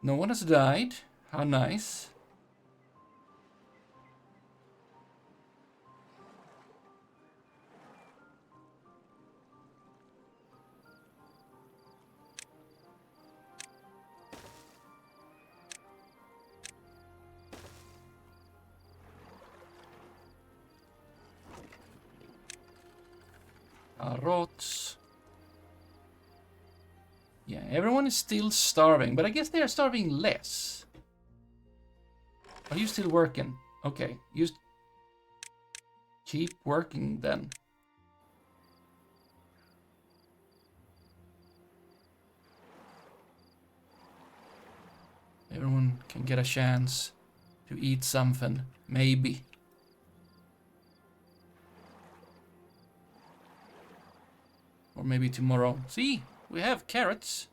No one has died. How nice. Carrots. Yeah, everyone is still starving, but I guess they are starving less. Are you still working? Okay, just keep working then. Everyone can get a chance to eat something, maybe. Or maybe tomorrow. See, we have carrots.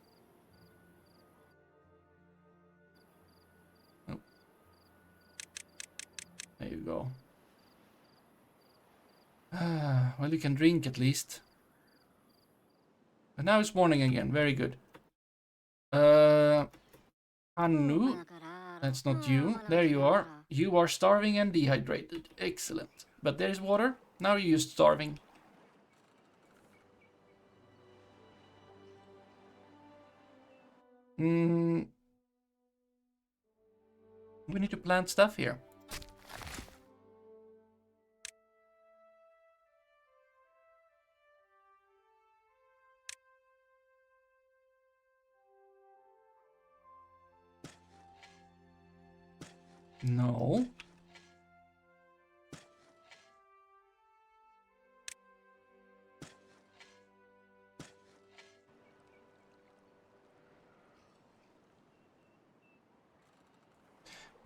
Oh. There you go. Well, you can drink at least. But now it's morning again. Very good. Anu, that's not you. There you are. You are starving and dehydrated. Excellent. But there's water. Now you're just starving. We need to plant stuff here. No.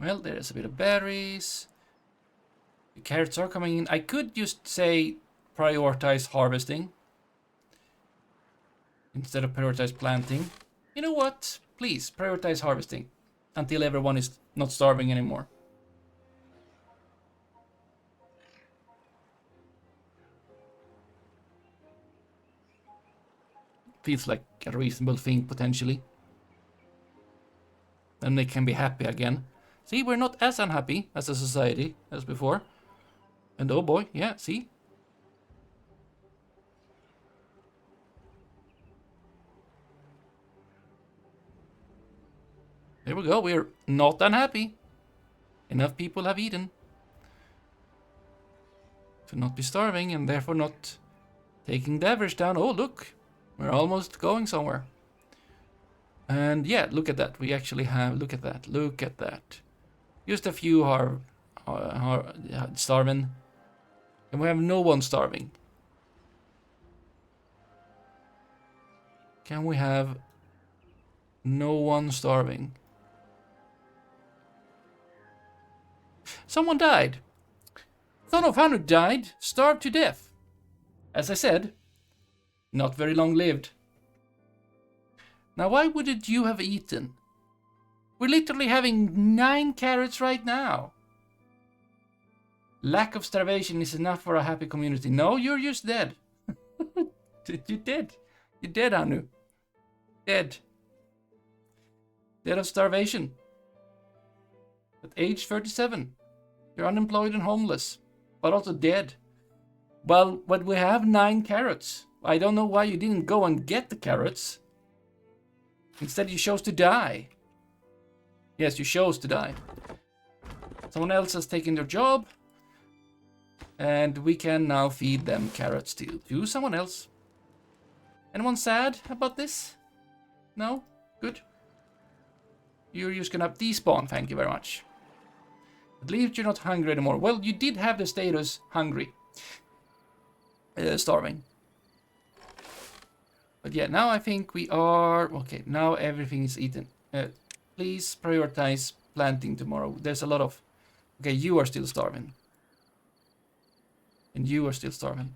Well, there's a bit of berries. The carrots are coming in. I could just say prioritize harvesting instead of prioritize planting. You know what? Please prioritize harvesting. until everyone is not starving anymore. Feels like a reasonable thing, potentially. Then they can be happy again. See, we're not as unhappy as a society as before. And oh boy, yeah, see? There we go, we're not unhappy. Enough people have eaten to not be starving and therefore not taking the average down. Oh, look, we're almost going somewhere. And yeah, look at that. We actually have, look at that, look at that. Just a few are starving. And we have no one starving. Can we have no one starving? Someone died. Son of Hanu died, starved to death. As I said, not very long lived. Now why wouldn't you have eaten? We're literally having 9 carrots right now. Lack of starvation is enough for a happy community. No, you're just dead. You're dead. You're dead, Anu. Dead. Dead of starvation. At age 37. You're unemployed and homeless. But also dead. Well, but we have 9 carrots. I don't know why you didn't go and get the carrots. Instead you chose to die. Yes, you chose to die. Someone else has taken their job. And we can now feed them carrots to someone else. Anyone sad about this? No? Good. You're just gonna despawn, thank you very much. At least you're not hungry anymore. Well, you did have the status hungry. Starving. But yeah, now I think we are... Okay, now everything is eaten. Please prioritize planting tomorrow. There's a lot of... Okay, you are still starving. And you are still starving.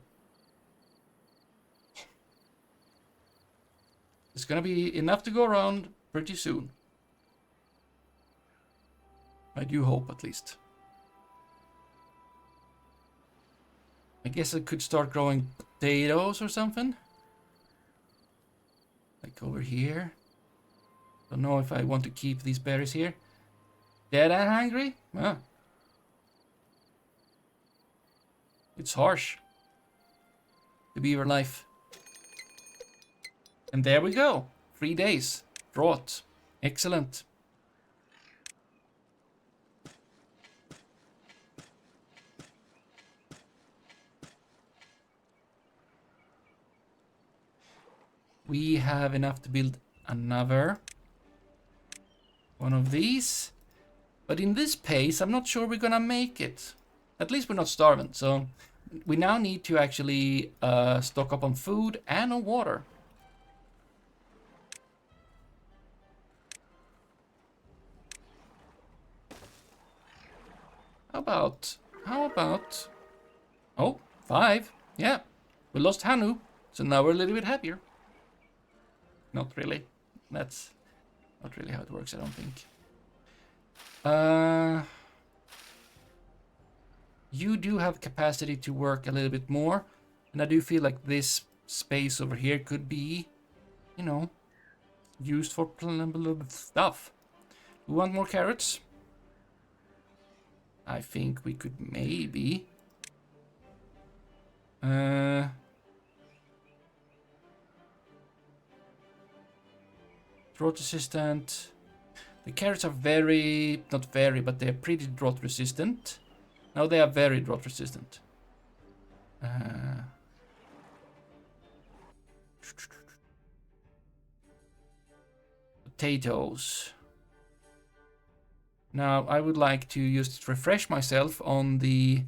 It's gonna be enough to go around pretty soon. I do hope, at least. I guess I could start growing potatoes or something. Like over here. Don't know if I want to keep these berries here. Dead and hungry? Ah. It's harsh. The beaver life. And there we go. 3 days. Drought. Excellent. We have enough to build another one of these. But in this pace, I'm not sure we're gonna make it. At least we're not starving. So we now need to actually stock up on food and on water. How about... Oh, 5. Yeah, we lost Hanu. So now we're a little bit happier. Not really. That's not really how it works, I don't think. You do have capacity to work a little bit more. And I do feel like this space over here could be, you know, used for stuff. We want more carrots. I think we could maybe... drought resistant. The carrots are very, not very, but they're pretty drought resistant. Now they are very drought resistant. Potatoes. Now I would like to just refresh myself on the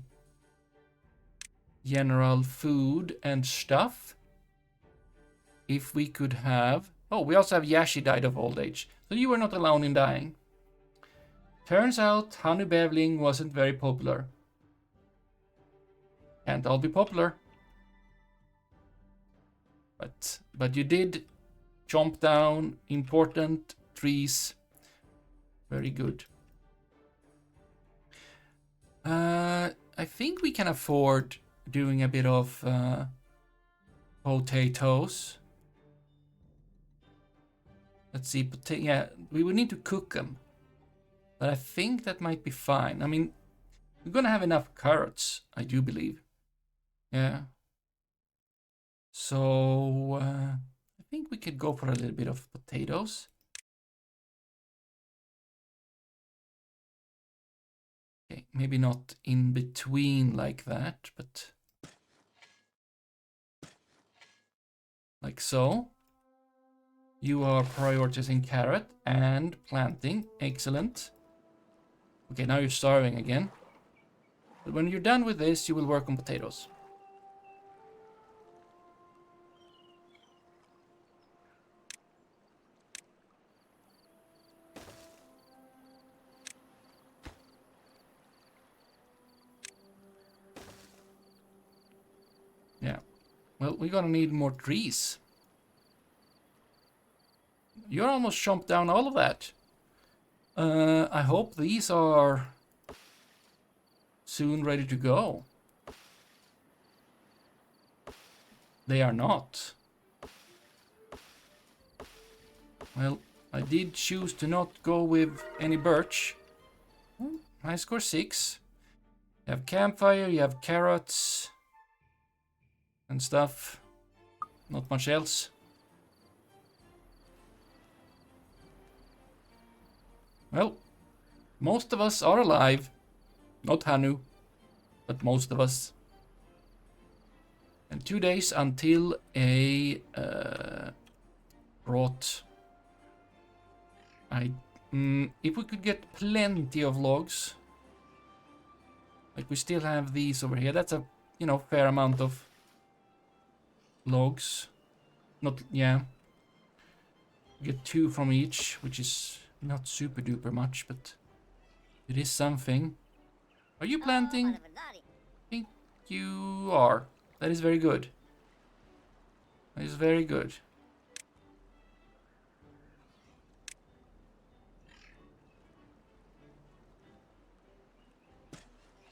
general food and stuff. If we could have... Oh, we also have Yashi died of old age. So you were not alone in dying. Turns out Honey Beveling wasn't very popular. Can't all be popular. But you did chomp down important trees Very good. I think we can afford doing a bit of potatoes. Let's see, yeah, we would need to cook them. But I think that might be fine. I mean, we're gonna have enough carrots, I do believe. Yeah. So, I think we could go for a little bit of potatoes. Okay, maybe not in between like that, but like so. You are prioritizing carrot and planting. Excellent. Okay, now you're starving again. But when you're done with this, you will work on potatoes. Yeah. Well, we're gonna need more trees. You're almost chomped down all of that. I hope these are soon ready to go. They are not. Well, I did choose to not go with any birch. I score 6. You have campfire, you have carrots and stuff. Not much else. Well, most of us are alive. Not Hanu, but most of us. And 2 days until a rot. If we could get plenty of logs, like we still have these over here. That's a fair amount of logs. Not yeah. Get 2 from each, which is not super duper much, but it is something. Are you planting? I think you are. That is very good. That is very good.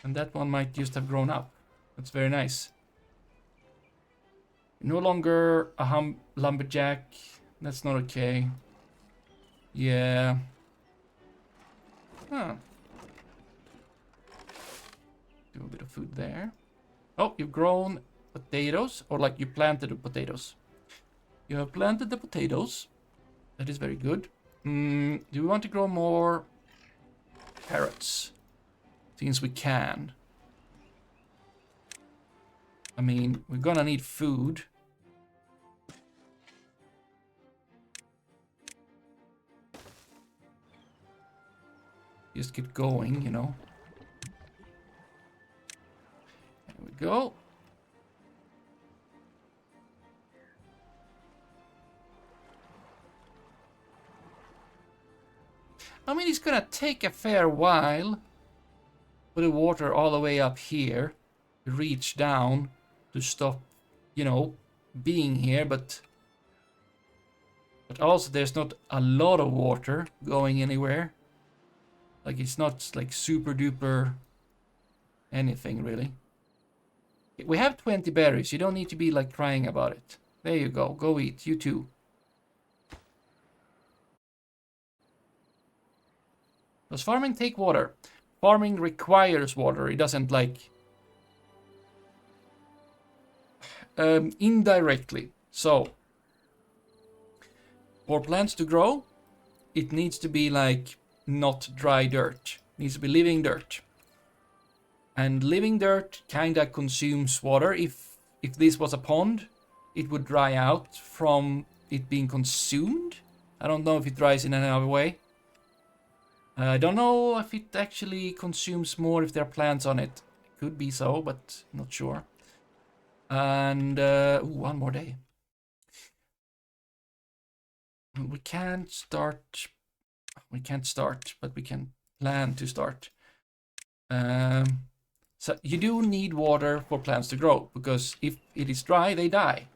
And that one might just have grown up. That's very nice. No longer a lumberjack. That's not okay. Yeah. Huh. Do a bit of food there. Oh, you've grown potatoes, or like you planted the potatoes. You have planted the potatoes. That is very good. Do we want to grow more carrots? Since we can. I mean, we're gonna need food. Just get going, you know. There we go. I mean, it's gonna take a fair while for the water all the way up here to reach down to stop, being here, but also there's not a lot of water going anywhere. Like, it's not like super duper anything really. We have 20 berries. You don't need to be like crying about it. There you go. Go eat. You too. Does farming take water? Farming requires water. It doesn't like... indirectly. So, for plants to grow, it needs to be like not dry dirt. It needs to be living dirt. And living dirt kinda consumes water. If this was a pond, it would dry out from it being consumed. I don't know if it dries in another way. I don't know if it actually consumes more if there are plants on it. Could be so, but not sure. And one more day. We can't start. We can't start, but we can plan to start. So you do need water for plants to grow, because if it is dry, they die.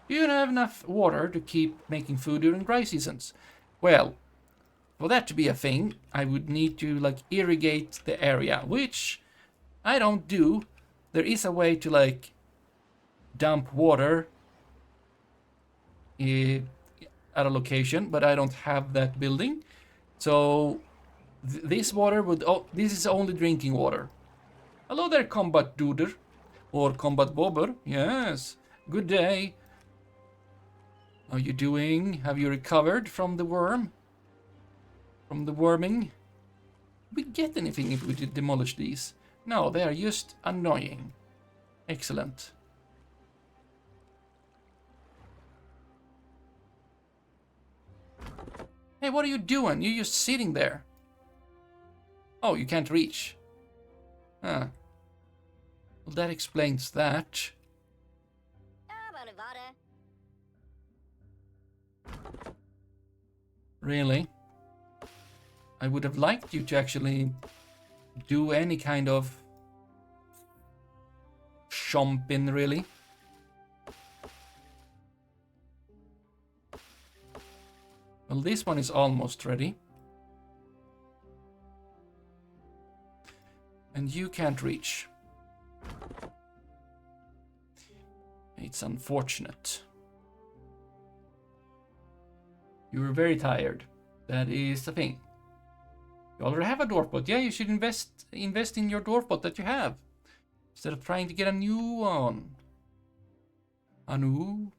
You don't have enough water to keep making food during dry seasons. Well, for that to be a thing, I would need to like irrigate the area, which I don't do. There is a way to like dump water at a location, but I don't have that building. So this water would, oh, this is only drinking water. Hello there, combat duder, or combat bobber. Yes, good day. How are you doing? Have you recovered from the worm? From the worming? Did we get anything if we did demolish these? No, they are just annoying. Excellent. Hey, what are you doing? You're just sitting there. Oh, you can't reach. Huh. Well, that explains that. Really? I would have liked you to actually do any kind of chomping, really. Well, this one is almost ready. And you can't reach. It's unfortunate. You were very tired. That is the thing. You already have a dwarf bot. Yeah, you should invest in your dwarf bot that you have. Instead of trying to get a new one. A new?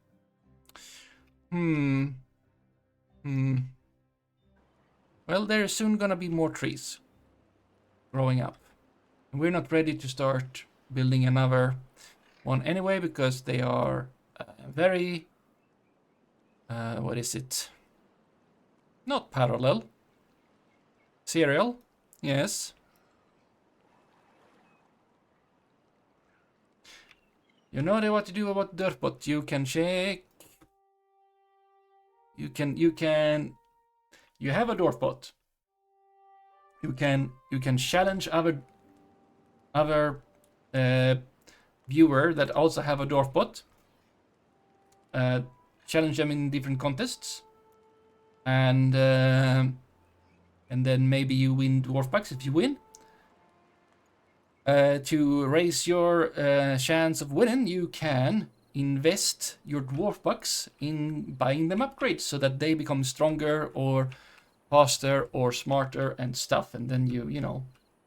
Well, there's soon gonna be more trees growing up. And we're not ready to start building another one anyway, because they are very... what is it? Not parallel. Serial? Yes. You know what to do about Dirtbot. You can check. You have a Dwarfbot. You can challenge other viewer that also have a Dwarfbot. Challenge them in different contests. And then maybe you win dwarf bucks if you win. To raise your chance of winning, you can invest your dwarf bucks in buying them upgrades so that they become stronger or faster or smarter and stuff. And then you know,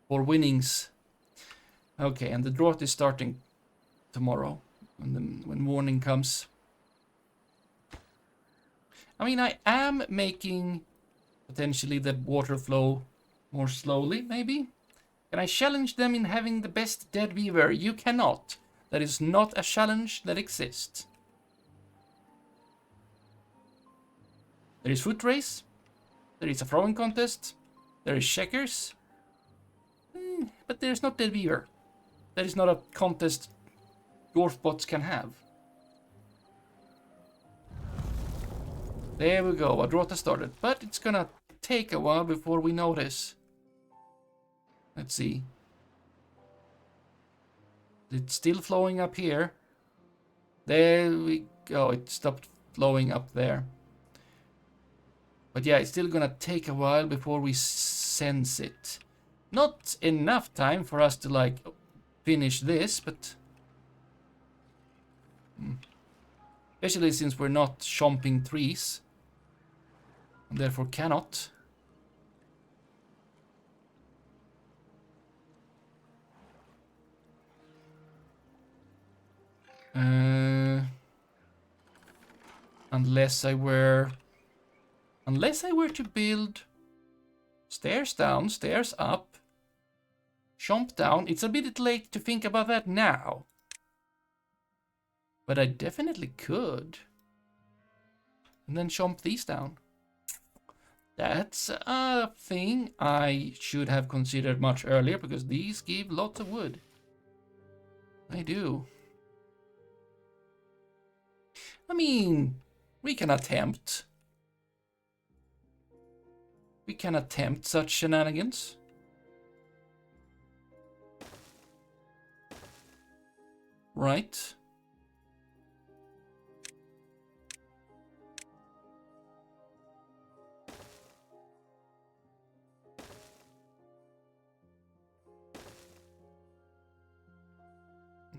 for winnings. Okay, and the drought is starting tomorrow when morning comes. I mean, I am making potentially the water flow more slowly, maybe? Can I challenge them in having the best dead beaver? You cannot. That is not a challenge that exists. There is foot race. There is a throwing contest. There is checkers. But there's not dead beaver. That is not a contest dwarf bots can have. There we go, a drought has started, but it's gonna take a while before we notice. Let's see. It's still flowing up here. There we go, it stopped flowing up there. But yeah, it's still gonna take a while before we sense it. Not enough time for us to like finish this, but... especially since we're not chomping trees. And therefore cannot. Unless I were to build stairs down, stairs up, chomp down. It's a bit late to think about that now. But I definitely could. And then chomp these down. That's a thing I should have considered much earlier, because these give lots of wood. They do. I mean, we can attempt. We can attempt such shenanigans. Right?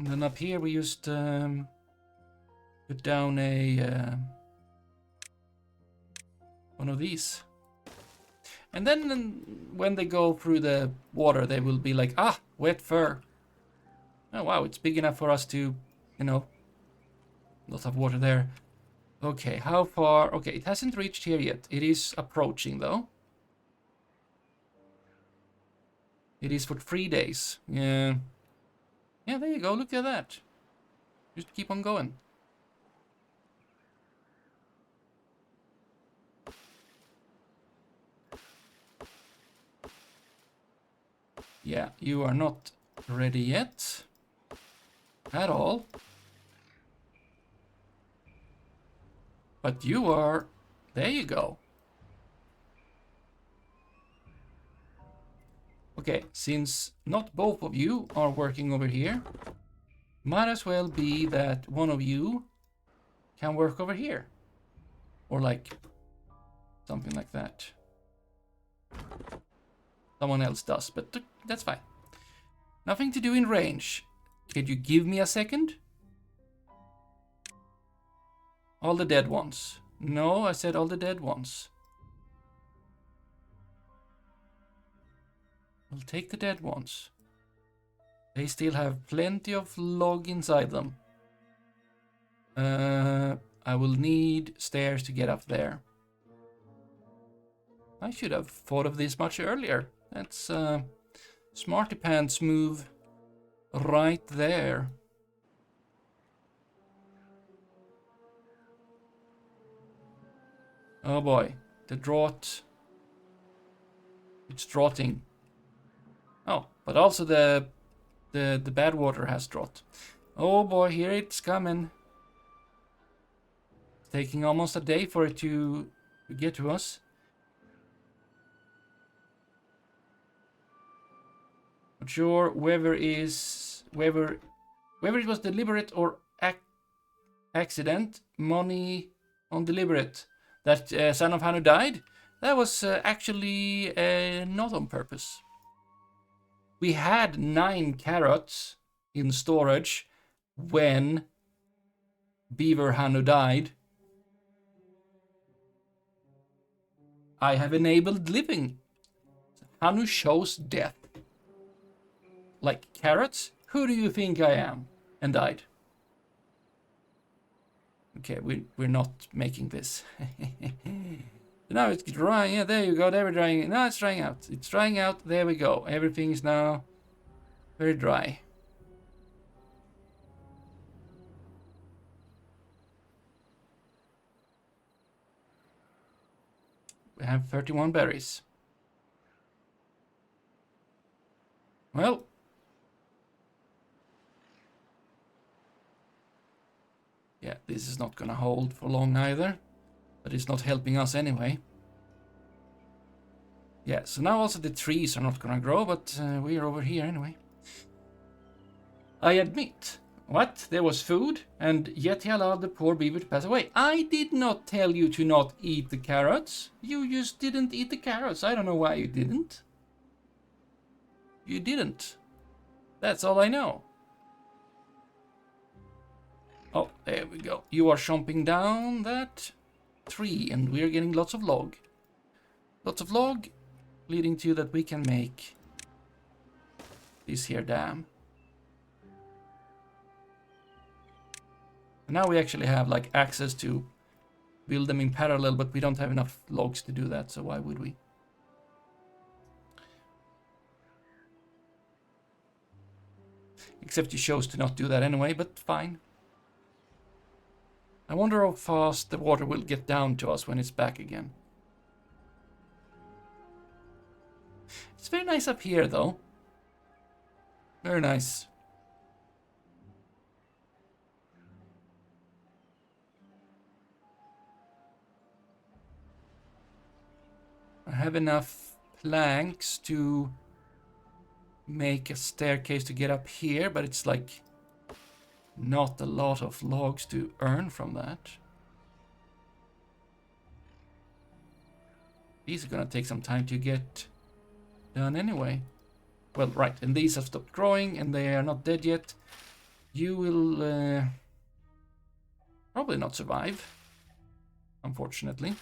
And then up here we just put down a one of these. And then when they go through the water, they will be like, ah, wet fur. Oh, wow, it's big enough for us to, you know, lots of water there. Okay, how far? Okay, it hasn't reached here yet. It is approaching, though. It is for 3 days. Yeah. Yeah, there you go. Look at that. Just keep on going. Yeah, you are not ready yet. At all. But you are. There you go. Okay, since not both of you are working over here, might as well be that one of you can work over here. Or like something like that. Someone else does, but that's fine. Nothing to do in range. Could you give me a second? All the dead ones. No, I said all the dead ones. I'll take the dead ones. They still have plenty of log inside them. I will need stairs to get up there. I should have thought of this much earlier. That's smarty pants move right there. Oh boy, the drought. It's droughting. Oh, but also the bad water has drought. Oh boy, here it's coming. It's taking almost a day for it to get to us. Not sure whether it was deliberate or accident. Money on deliberate. That son of Hanu died. That was actually not on purpose. We had 9 carrots in storage when Beaver Hanu died. I have enabled living. Hanu shows death. Like carrots? Who do you think I am? And died. Okay, we're not making this. Now it's drying. Yeah, there you go. There we're drying. Now it's drying out. It's drying out. There we go. Everything is now very dry. We have 31 berries. Well. Yeah, this is not gonna hold for long either. But it's not helping us anyway. Yeah, so now also the trees are not gonna grow, but we are over here anyway. I admit. What? There was food, and yet he allowed the poor beaver to pass away. I did not tell you to not eat the carrots. You just didn't eat the carrots. I don't know why you didn't. You didn't. That's all I know. Oh, there we go. You are chomping down that tree, and we are getting lots of log. Lots of log, leading to that we can make this here dam. And now we actually have like access to build them in parallel, but we don't have enough logs to do that, so why would we? Except you chose to not do that anyway, but fine. I wonder how fast the water will get down to us when it's back again. It's very nice up here, though. Very nice. I have enough planks to make a staircase to get up here, but it's like not a lot of logs to earn from that. These are gonna take some time to get done anyway. Well, right, and these have stopped growing and they are not dead yet. You will probably not survive, unfortunately.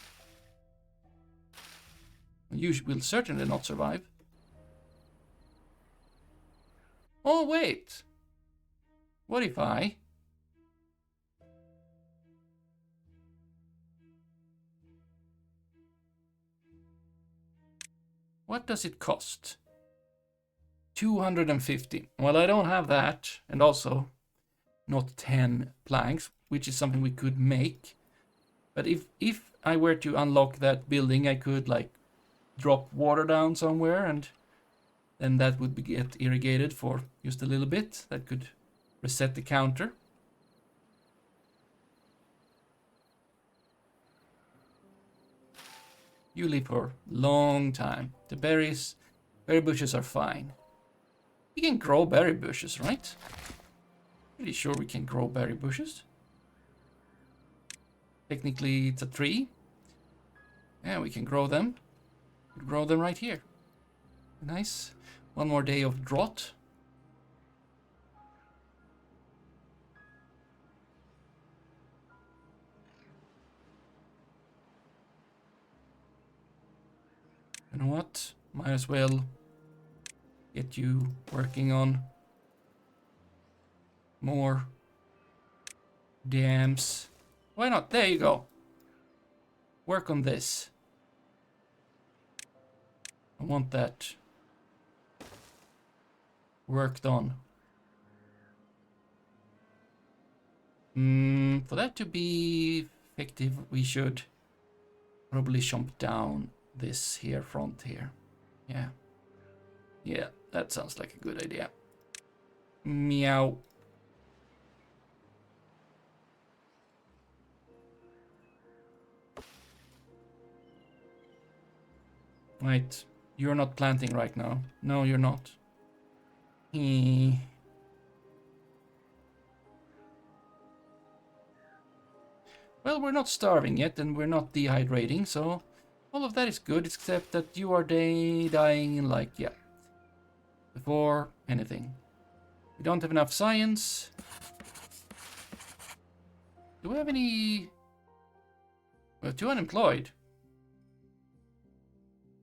You will certainly not survive. Oh, wait. What if I... What does it cost? 250. Well, I don't have that. And also, not 10 planks, which is something we could make. But if I were to unlock that building, I could, like, drop water down somewhere, and then that would get irrigated for just a little bit. That could reset the counter. You live for a long time. The berry bushes are fine. We can grow berry bushes, right? Pretty sure we can grow berry bushes. Technically, it's a tree. Yeah, we can grow them. We grow them right here. Nice. One more day of drought. You know what? Might as well get you working on more dams. Why not? There you go. Work on this. I want that worked on. For that to be effective, we should probably chomp down this here, front here. Yeah. Yeah, that sounds like a good idea. Meow. Right. You're not planting right now. No, you're not. Well, we're not starving yet, and we're not dehydrating, so all of that is good, except that you are dying in, like, yeah, before anything. We don't have enough science. Do we have any... We have 2 unemployed.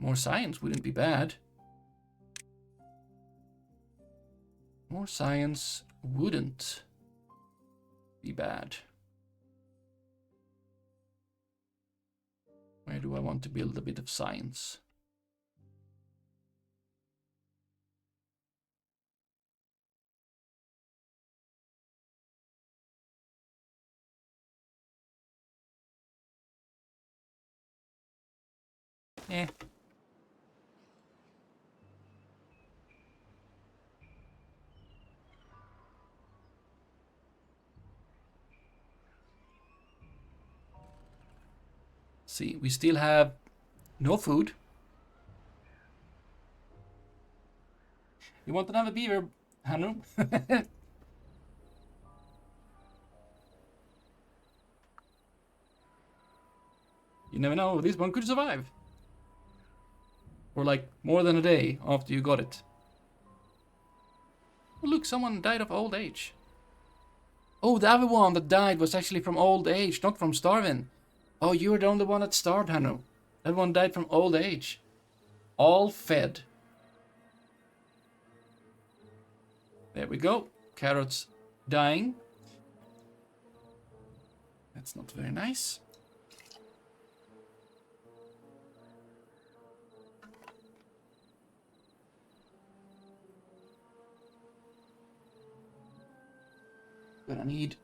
More science wouldn't be bad. More science wouldn't be bad. Where do I want to build a bit of science? Eh. See, we still have no food. You want another beaver, Hanu? You never know, this one could survive. For like more than a day after you got it. Oh, look, someone died of old age. Oh, the other one that died was actually from old age, not from starving. Oh, you were the only one that starved, Hanu. That one died from old age. All fed. There we go. Carrots dying. That's not very nice. Gonna need...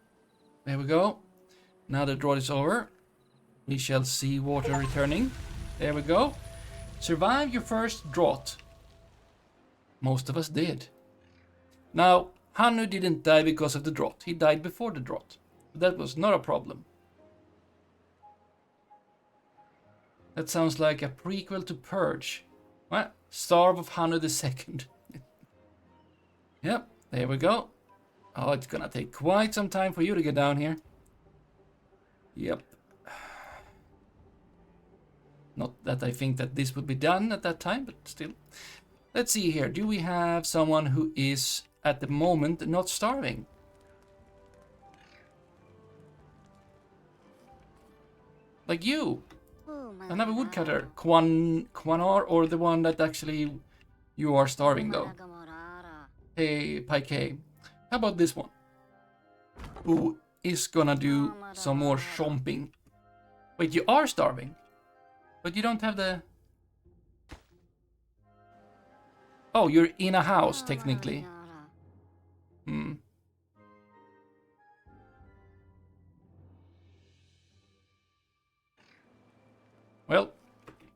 There we go. Now the drought is over. We shall see water returning. There we go. Survive your first drought. Most of us did. Now, Hanu didn't die because of the drought. He died before the drought. That was not a problem. That sounds like a prequel to Purge. Well, Starve of Hanu II. Yep, there we go. Oh, it's gonna take quite some time for you to get down here. Yep. Not that I think that this would be done at that time, but still. Let's see here. Do we have someone who is, at the moment, not starving? Like you. Another woodcutter. Quanar, or the one that actually you are starving though. Hey, Pike. How about this one? Who is gonna do some more chomping? Wait, you are starving? But you don't have the... Oh, you're in a house, technically. Hmm. Well,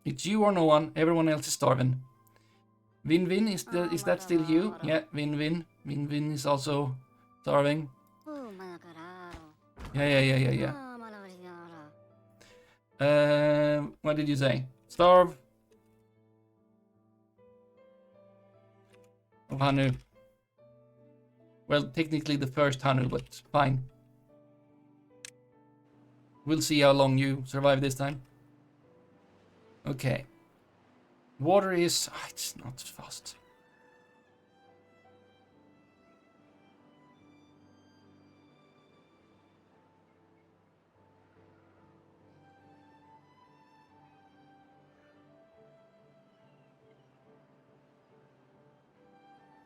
it's you or no one. Everyone else is starving. Win-Win, is that still you? Yeah, Win-Win. Win-Win is also starving. Yeah. What did you say? Starve. Of Hanu. Well, technically the first Hanu, but fine. We'll see how long you survive this time. Okay. Water is... Oh, it's not fast.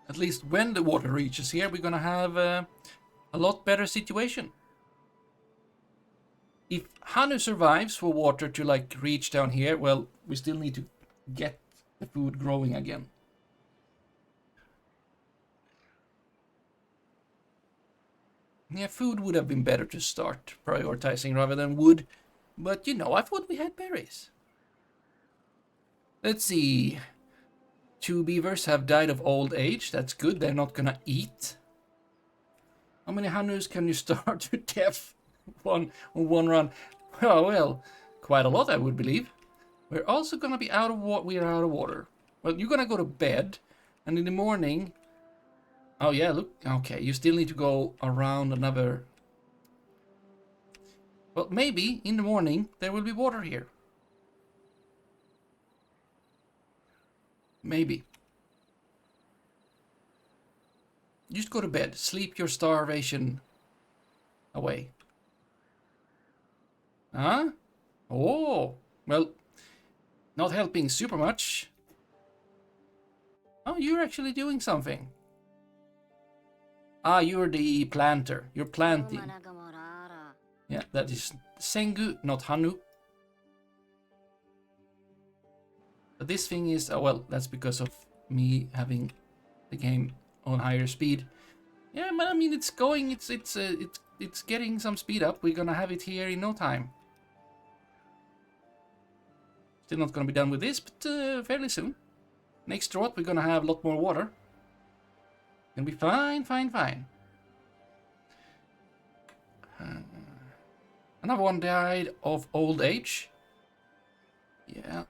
At least when the water reaches here, we're gonna have a lot better situation. If Hanu survives for water to like reach down here, well, we still need to get the food growing again. Yeah, food would have been better to start prioritizing rather than wood. But you know, I thought we had berries. Let's see. 2 beavers have died of old age. That's good. They're not gonna eat. How many Hanus can you starve to death on one run? Oh, well, quite a lot, I would believe. We're also gonna be out of water. We're out of water. Well, you're gonna go to bed, and in the morning... Oh, yeah, look. Okay, you still need to go around another... Well, maybe in the morning there will be water here. Maybe. Just go to bed. Sleep your starvation away. Huh? Oh, well, not helping super much. Oh, you're actually doing something. Ah, you're the planter. You're planting. Yeah, that is Sengu, not Hanu. But this thing is... Oh, well, that's because of me having the game on higher speed. Yeah, but I mean, it's going... It's getting some speed up. We're gonna have it here in no time. Still not gonna be done with this, but fairly soon. Next drought, we're gonna have a lot more water. Gonna be fine. Another one died of old age. Yeah.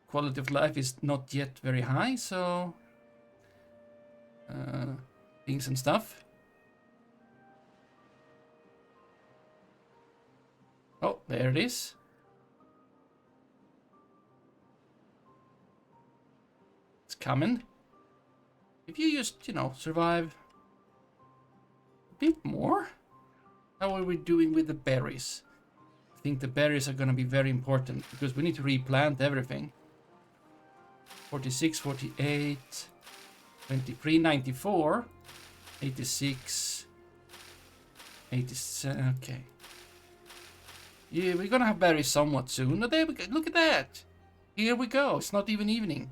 Quality of life is not yet very high, so... things and stuff. Oh, there it is. It's coming. If you just, you know, survive a bit more. How are we doing with the berries? I think the berries are going to be very important because we need to replant everything. 46, 48, 23, 94, 86, 87. Okay. Yeah, we're going to have berries somewhat soon. Oh, there we go. Look at that. Here we go. It's not even evening.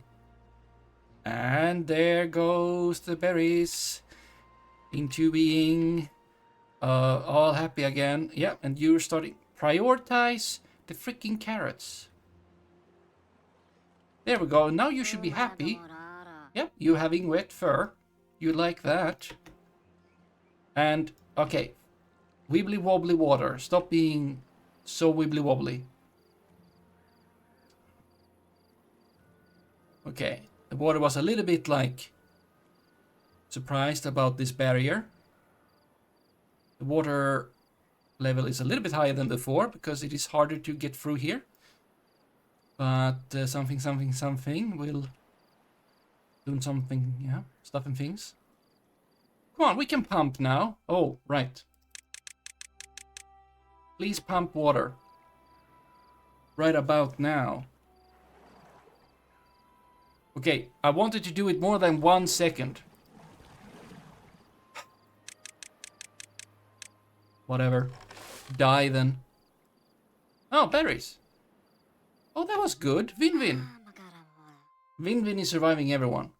And there goes the berries into being. All happy again. Yeah, and you're starting. Prioritize the freaking carrots. There we go. Now you should be happy. Yep, you having wet fur. You like that. And, okay. Wibbly wobbly water. Stop being so wibbly wobbly. Okay. The water was a little bit like surprised about this barrier. The water level is a little bit higher than before because it is harder to get through here. But something will do something, yeah, stuff and things. Come on, we can pump now. Oh, right. Please pump water. right about now. Okay, I wanted to do it more than 1 second. Whatever. Die then. Oh, berries. Oh, that was good. Win-win. Win-win is surviving everyone.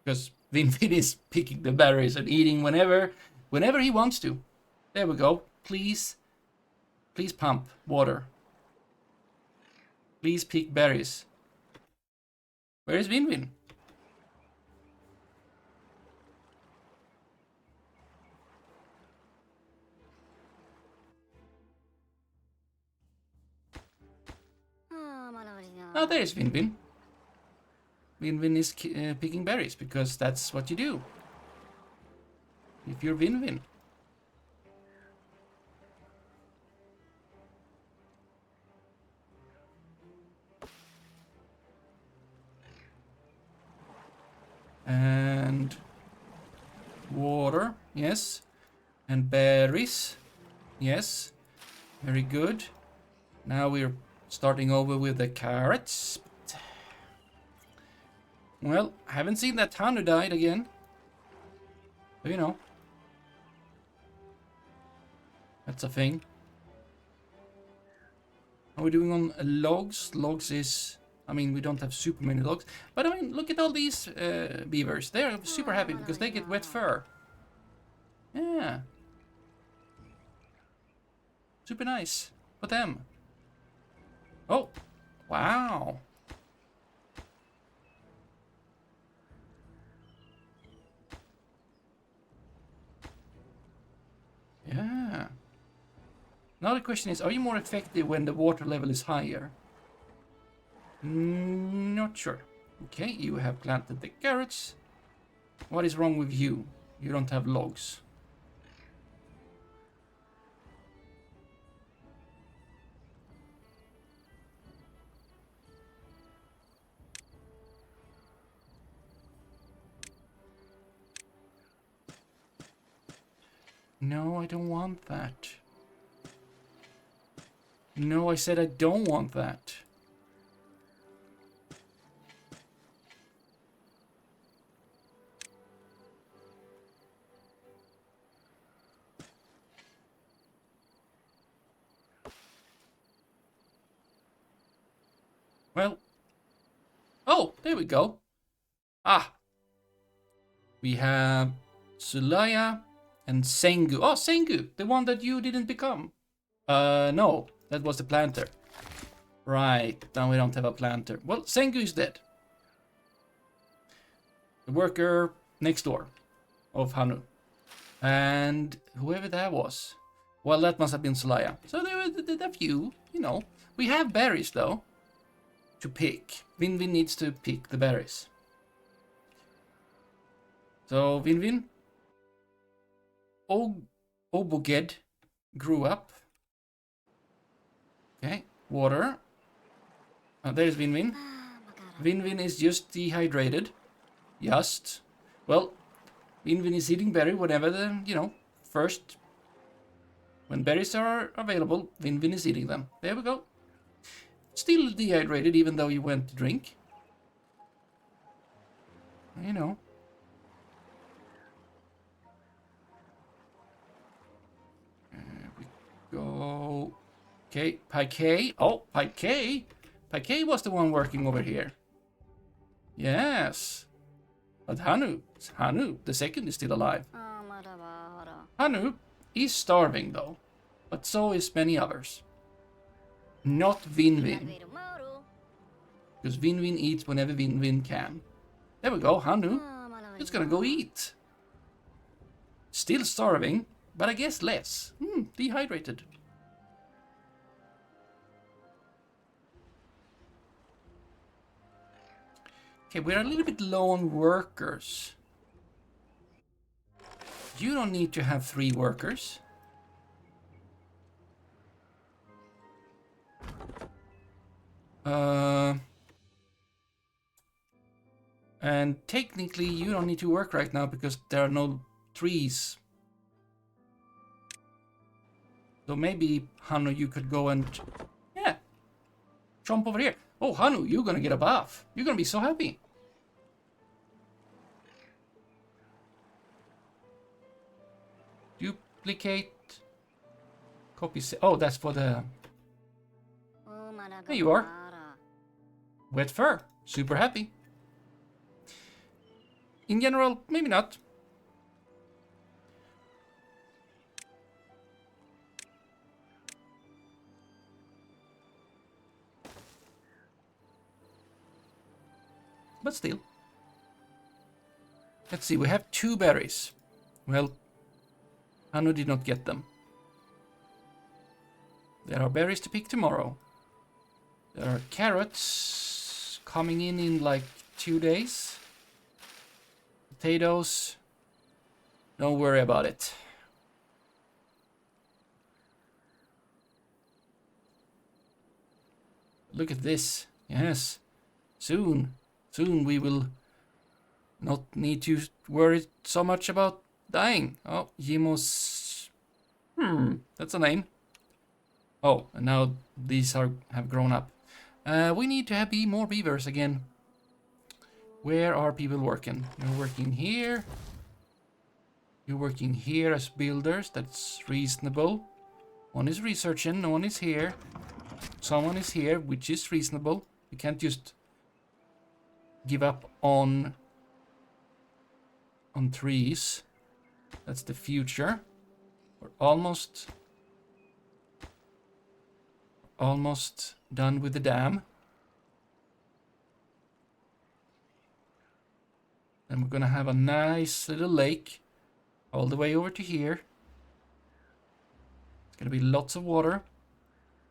Because Win-win is picking the berries and eating whenever he wants to. There we go. Please pump water. Please pick berries. Where is Win-win? Oh, there is Win-win. Win-win is picking berries because that's what you do. If you're Win-win. And water, yes. And berries, yes. Very good. Now we're starting over with the carrots. Well, I haven't seen that Hanu died again. But you know. That's a thing. How are we doing on logs? Logs is... I mean, we don't have super many logs. But I mean, look at all these beavers. They're super happy because they get wet fur. Yeah. Super nice. For them. Oh. Wow. Yeah. Now the question is, are you more effective when the water level is higher? Not sure. Okay, you have planted the carrots. What is wrong with you? You don't have logs. No, I don't want that. No, I said I don't want that. Well. Oh, there we go. Ah. We have Sulaya and Sengu. Oh, Sengu, the one that you didn't become. No, that was the planter. Right, now we don't have a planter. Well, Sengu is dead. The worker next door of Hanu. And whoever that was. Well, that must have been Sulaya. So there were a few, you know. We have berries, though, to pick. Win-Win needs to pick the berries. So, Win-Win. Oboged grew up. Okay, water. There's Win-Win. Win-Win is just dehydrated. Just. Well, Win-Win is eating berry whenever the, you know, first. When berries are available, Win-Win is eating them. There we go. Still dehydrated even though you went to drink. You know. We go. Okay, Pike. Oh, Pike. Pike was the one working over here. Yes. But Hanu, the second is still alive. Hanu is starving though. But so is many others. Not Win-Win. Because Win-Win eats whenever Win-Win can. There we go, Hanu. Just gonna go eat. Still starving, but I guess less. Dehydrated. Okay, we're a little bit low on workers. You don't need to have 3 workers. And technically you don't need to work right now because there are no trees. So maybe, Hanu, you could go and... Yeah. Jump over here. Oh, Hanu, you're gonna get a bath. You're gonna be so happy. Duplicate. Copy. Oh, that's for the... There you are. Wet fur. Super happy. In general, maybe not. But still. Let's see, we have 2 berries. Well, Hanu did not get them. There are berries to pick tomorrow. There are carrots coming in like 2 days. Potatoes. Don't worry about it. Look at this. Yes. Soon we will not need to worry so much about dying. Oh, Yimos. That's a name. Oh, and now these have grown up. We need to have more beavers again. Where are people working? You're working here. You're working here as builders. That's reasonable. One is researching. No one is here. Someone is here, which is reasonable. You can't just give up on trees. That's the future. We're almost done with the dam. And we're gonna have a nice little lake all the way over to here. It's gonna be lots of water.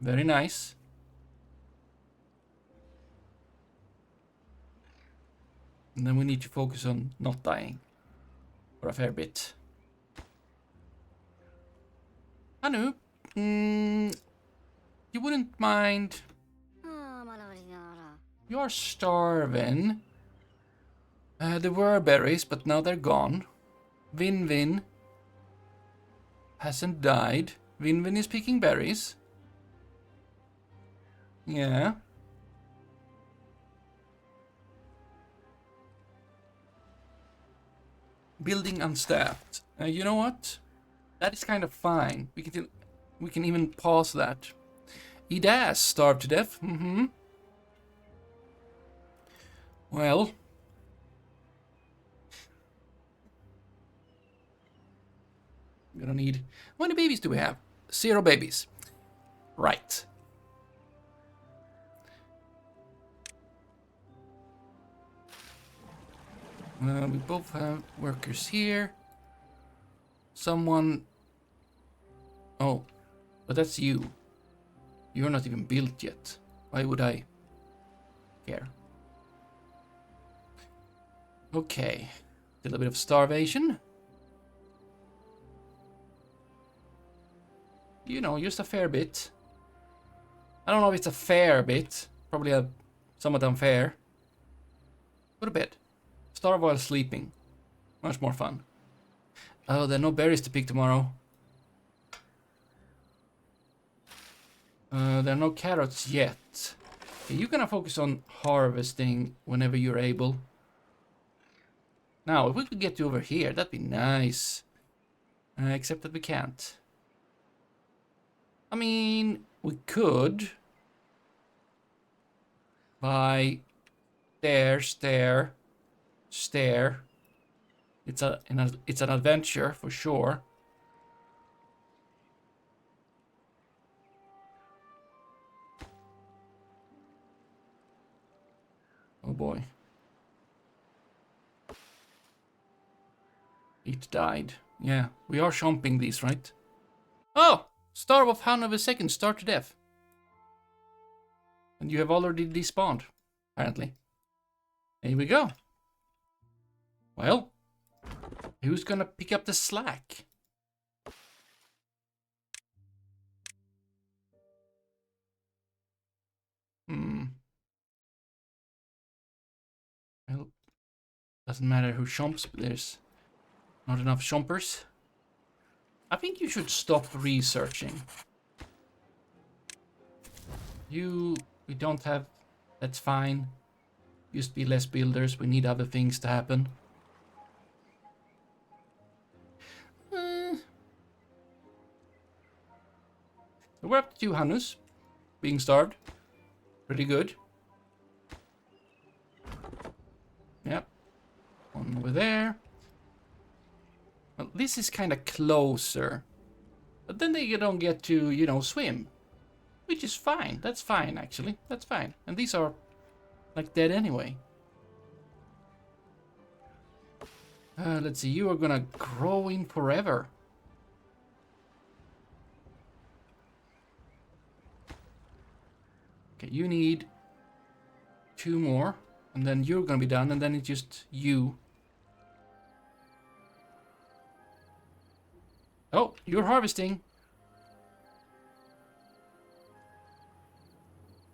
Very nice. And then we need to focus on not dying for a fair bit. Anu, you wouldn't mind... You're starving. There were berries, but now they're gone. Vin hasn't died. Vin is picking berries. Yeah. Building unstaffed. You know what? That is kind of fine. We can even pause that. Idas starved to death. Well. I'm gonna need... How many babies do we have? 0 babies. Right. We both have workers here. Someone... Oh, but that's you. You're not even built yet. Why would I care? Okay. A little bit of starvation. You know, just a fair bit. I don't know if it's a fair bit. Probably a somewhat unfair. Go to bed. Starve while sleeping. Much more fun. Oh, there are no berries to pick tomorrow. There are no carrots yet. Okay, you're gonna focus on harvesting whenever you're able. Now, if we could get you over here, that'd be nice. Except that we can't. I mean, we could. By stair. It's an adventure for sure. Oh boy. It died. Yeah, we are chomping these, right? Oh! Star of Hanover II, starved to death. And you have already despawned, apparently. Here we go. Well, who's gonna pick up the slack? Well, doesn't matter who chomps, but there's not enough chompers. I think you should stop researching. We don't have... That's fine. Just be less builders. We need other things to happen. We're up to 2 Hanus. Being starved. Pretty good. Yep. One over there. Well, this is kind of closer. But then they don't get to, you know, swim. Which is fine. That's fine, actually. That's fine. And these are, like, dead anyway. Let's see. You are gonna grow in forever. Okay, you need 2 more. And then you're gonna be done. And then it's just you. Oh, you're harvesting.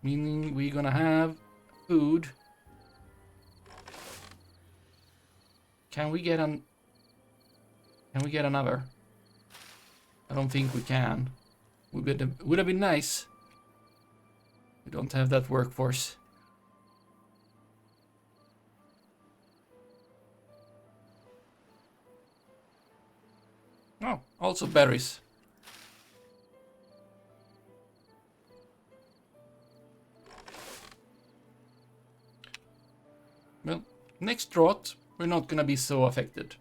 Meaning we're gonna have food. Can we get another? I don't think we can. Would have been nice. We don't have that workforce. Oh, also berries. Well, next drought, we're not gonna be so affected.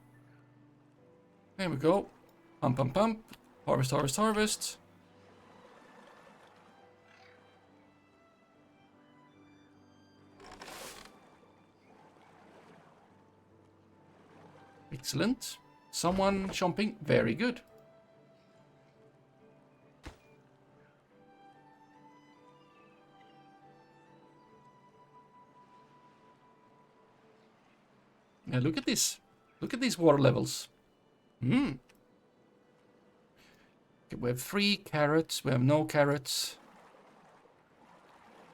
There we go. Pump, pump, pump. Harvest, harvest, harvest. Excellent. Someone chomping. Very good. Yeah, look at this. Look at these water levels. Okay, we have 3 carrots. We have no carrots.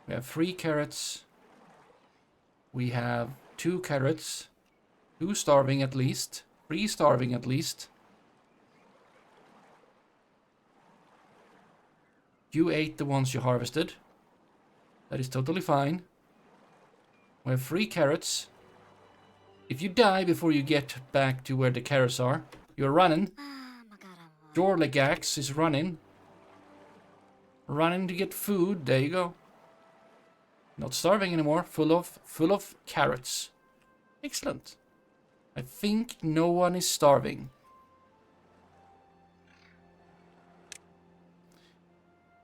We have 3 carrots. We have 2 carrots. 2 starving at least. 3 starving at least. You ate the ones you harvested. That is totally fine. We have 3 carrots. If you die before you get back to where the carrots are, you're running. Jorlegax is running. Running to get food. There you go. Not starving anymore. Full of carrots. Excellent. I think no one is starving.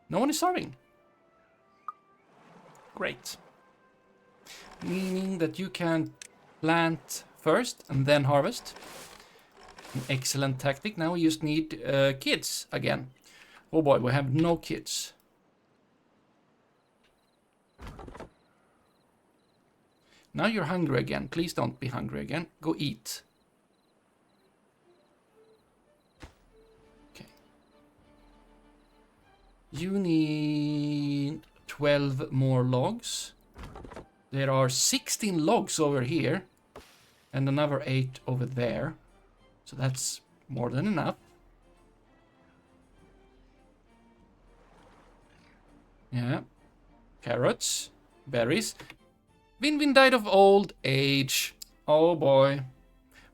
No one is starving. Great. Meaning that you can plant first and then harvest. An excellent tactic. Now we just need kids again. Oh boy, we have no kids. Now you're hungry again. Please don't be hungry again. Go eat. Okay. You need 12 more logs. There are 16 logs over here. And another 8 over there. So that's more than enough. Yeah. Carrots. Berries. Vinvin died of old age. Oh boy.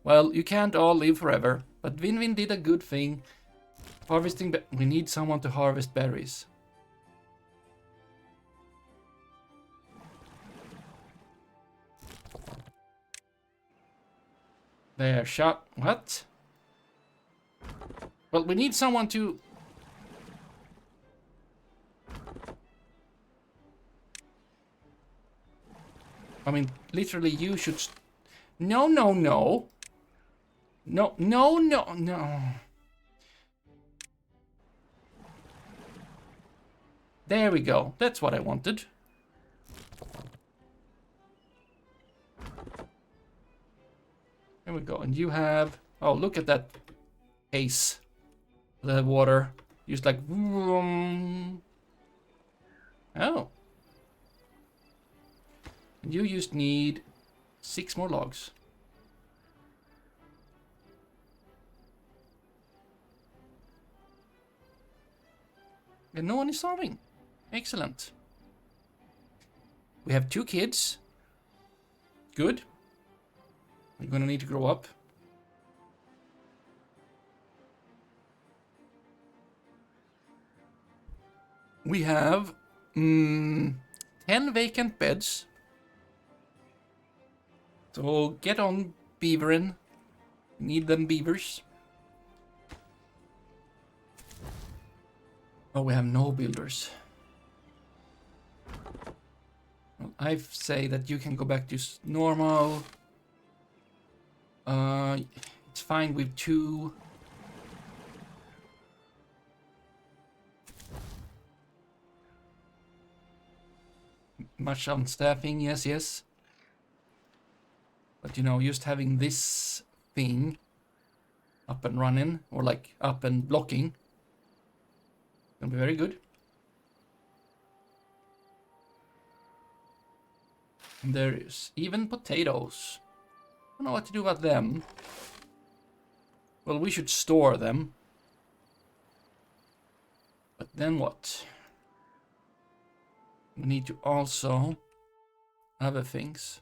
Well, you can't all live forever. But Vinvin did a good thing. Harvesting... We need someone to harvest berries. There, shot. What? Well, we need someone to... I mean, literally, you should... No, no, no. No, no, no, no. There we go. That's what I wanted. There we go. And you have... Oh, look at that pace. The water. Just like... Oh. And you just need 6 more logs. And no one is starving. Excellent. We have 2 kids. Good. We're gonna need to grow up. We have 10 vacant beds. So get on beavering. Need them beavers. Oh, we have no builders. Well, I say that you can go back to normal. It's fine with 2. Much on staffing, yes. But you know, just having this thing up and running, or like up and blocking, gonna be very good. And there is even potatoes. I don't know what to do about them. Well, we should store them. But then what? We need to also other things.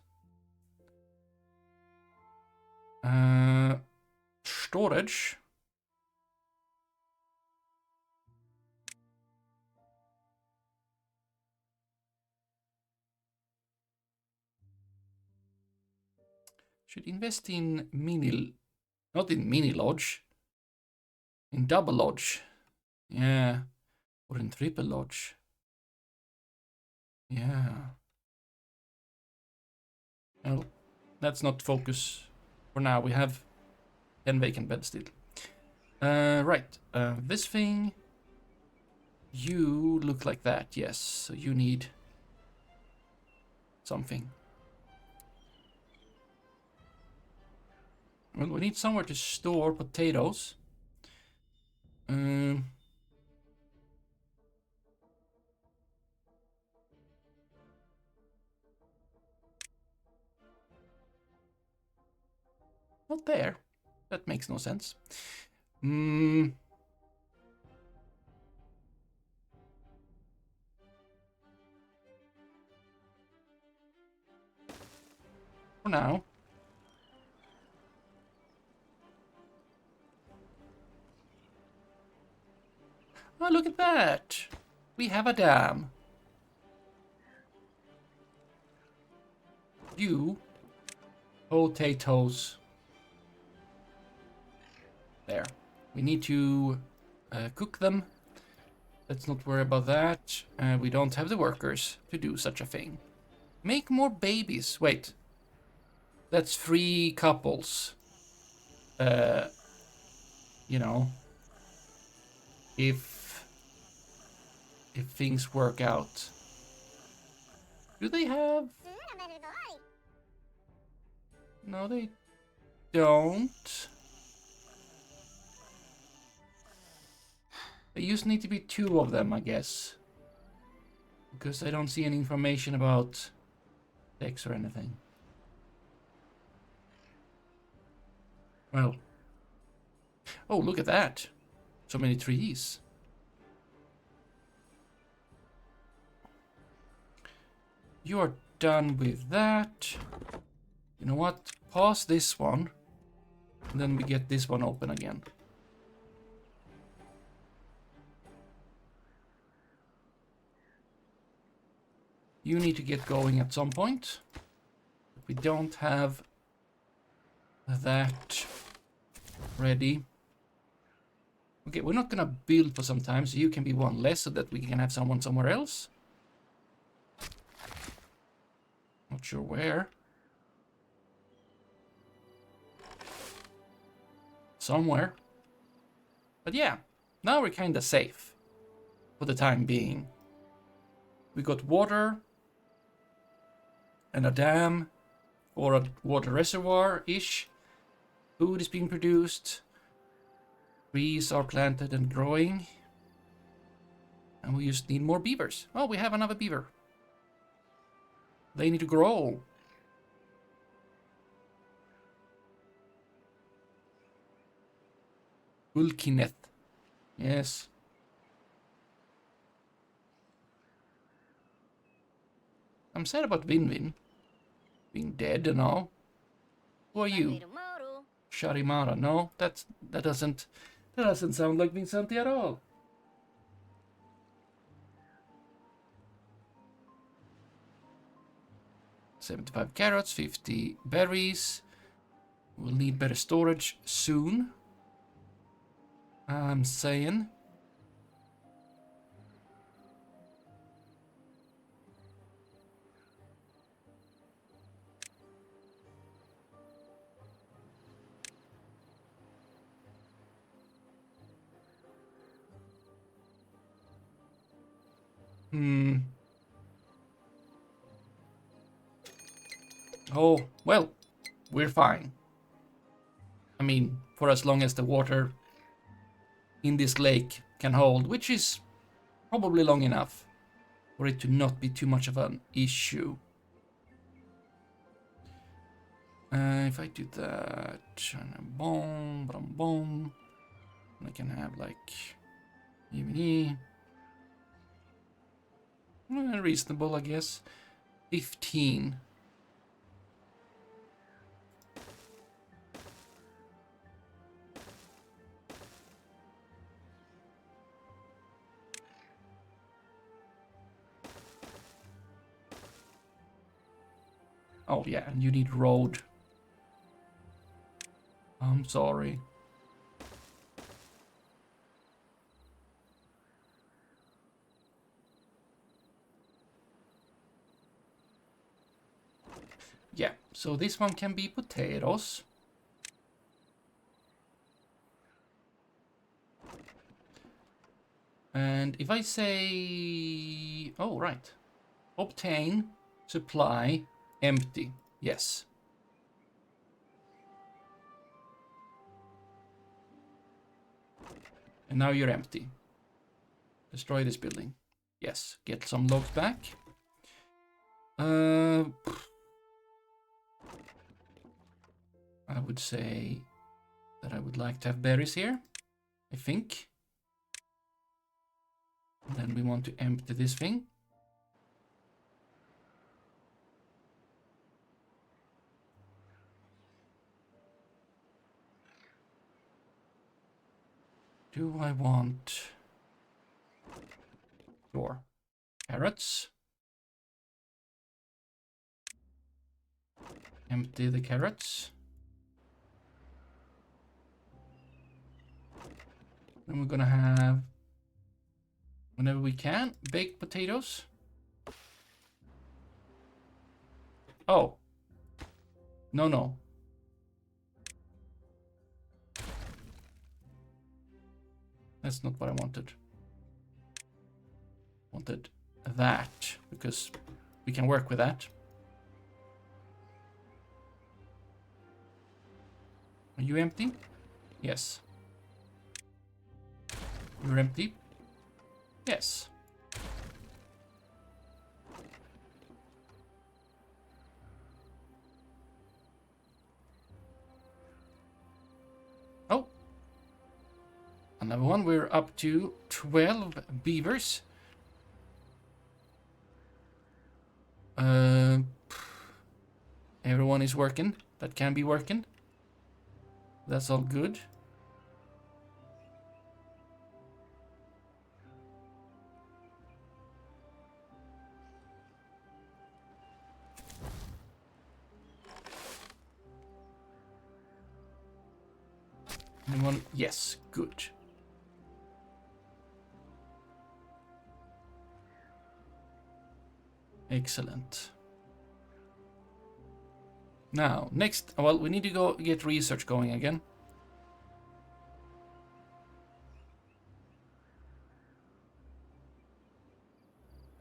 Storage. Should invest in not in mini lodge, in double lodge. Yeah, or in triple lodge. Yeah. Well, let's not focus for now. We have 10 vacant beds still. Right. This thing. You look like that, yes. So you need something. Well, we need somewhere to store potatoes. Not there. That makes no sense. For now. Oh, look at that. We have a dam. You. Potatoes. There. We need to cook them. Let's not worry about that. We don't have the workers to do such a thing. Make more babies. Wait. That's 3 couples. You know. If things work out. Do they have... No, they don't. There just need to be 2 of them, I guess. Because I don't see any information about sex or anything. Well. Oh, look at that. So many trees. You are done with that. You know what? Pause this one. And then we get this one open again. You need to get going at some point. We don't have that ready. Okay, we're not gonna build for some time, so you can be 1 less so that we can have someone somewhere else. Not sure where. Somewhere. But yeah, now we're kinda safe. For the time being. We got water. And a dam. Or a water reservoir-ish. Food is being produced. Trees are planted and growing. And we just need more beavers. Oh, we have another beaver. They need to grow. Ulkineth. Yes. I'm sad about Win-Win being dead and all. Who are you? Sharimara. No, that doesn't sound like Vinsanti at all. $75 carrots, 50 berries. We'll need better storage soon. I'm saying. Oh, well, we're fine. I mean, for as long as the water in this lake can hold, which is probably long enough for it to not be too much of an issue. If I do that, boom, boom, boom, I can have like even reasonable, I guess. 15. Oh yeah, and you need road. I'm sorry. Yeah, so this one can be potatoes. And if I say, oh right, obtain, supply, empty, yes. And now you're empty. Destroy this building. Yes, get some logs back. I would say that I would like to have berries here, I think. And then we want to empty this thing. Do I want... Sure. Carrots. Empty the carrots. Then we're gonna have, whenever we can, baked potatoes. Oh. No, no. That's not what I wanted. Wanted that, because we can work with that. Are you empty? Yes. You're empty? Yes. Oh. Another one. We're up to 12 beavers. Everyone is working. That can be working. That's all good. Anyone? Yes, good. Excellent. Now, next, well, we need to go get research going again.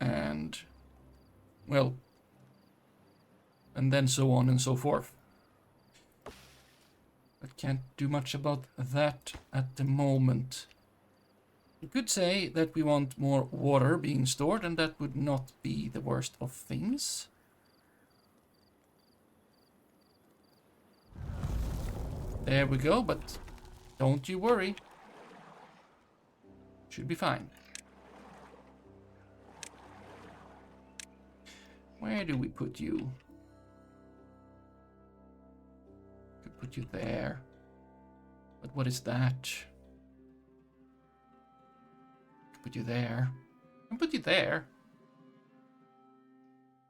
And, well, and then so on and so forth. I can't do much about that at the moment. You could say that we want more water being stored, and that would not be the worst of things. There we go, but don't you worry. Should be fine. Where do we put you? Could put you there. But what is that? Could put you there. And put you there.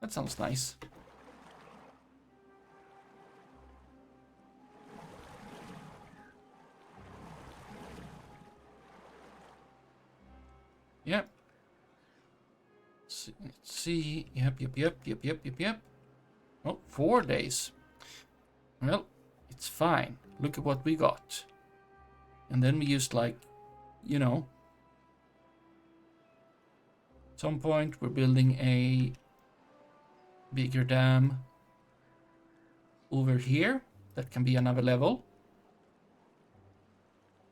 That sounds nice. Yep. Let's see. Yep. Oh, 4 days. Well, it's fine. Look at what we got. And then we used like, you know, at some point we're building a bigger dam over here. That can be another level.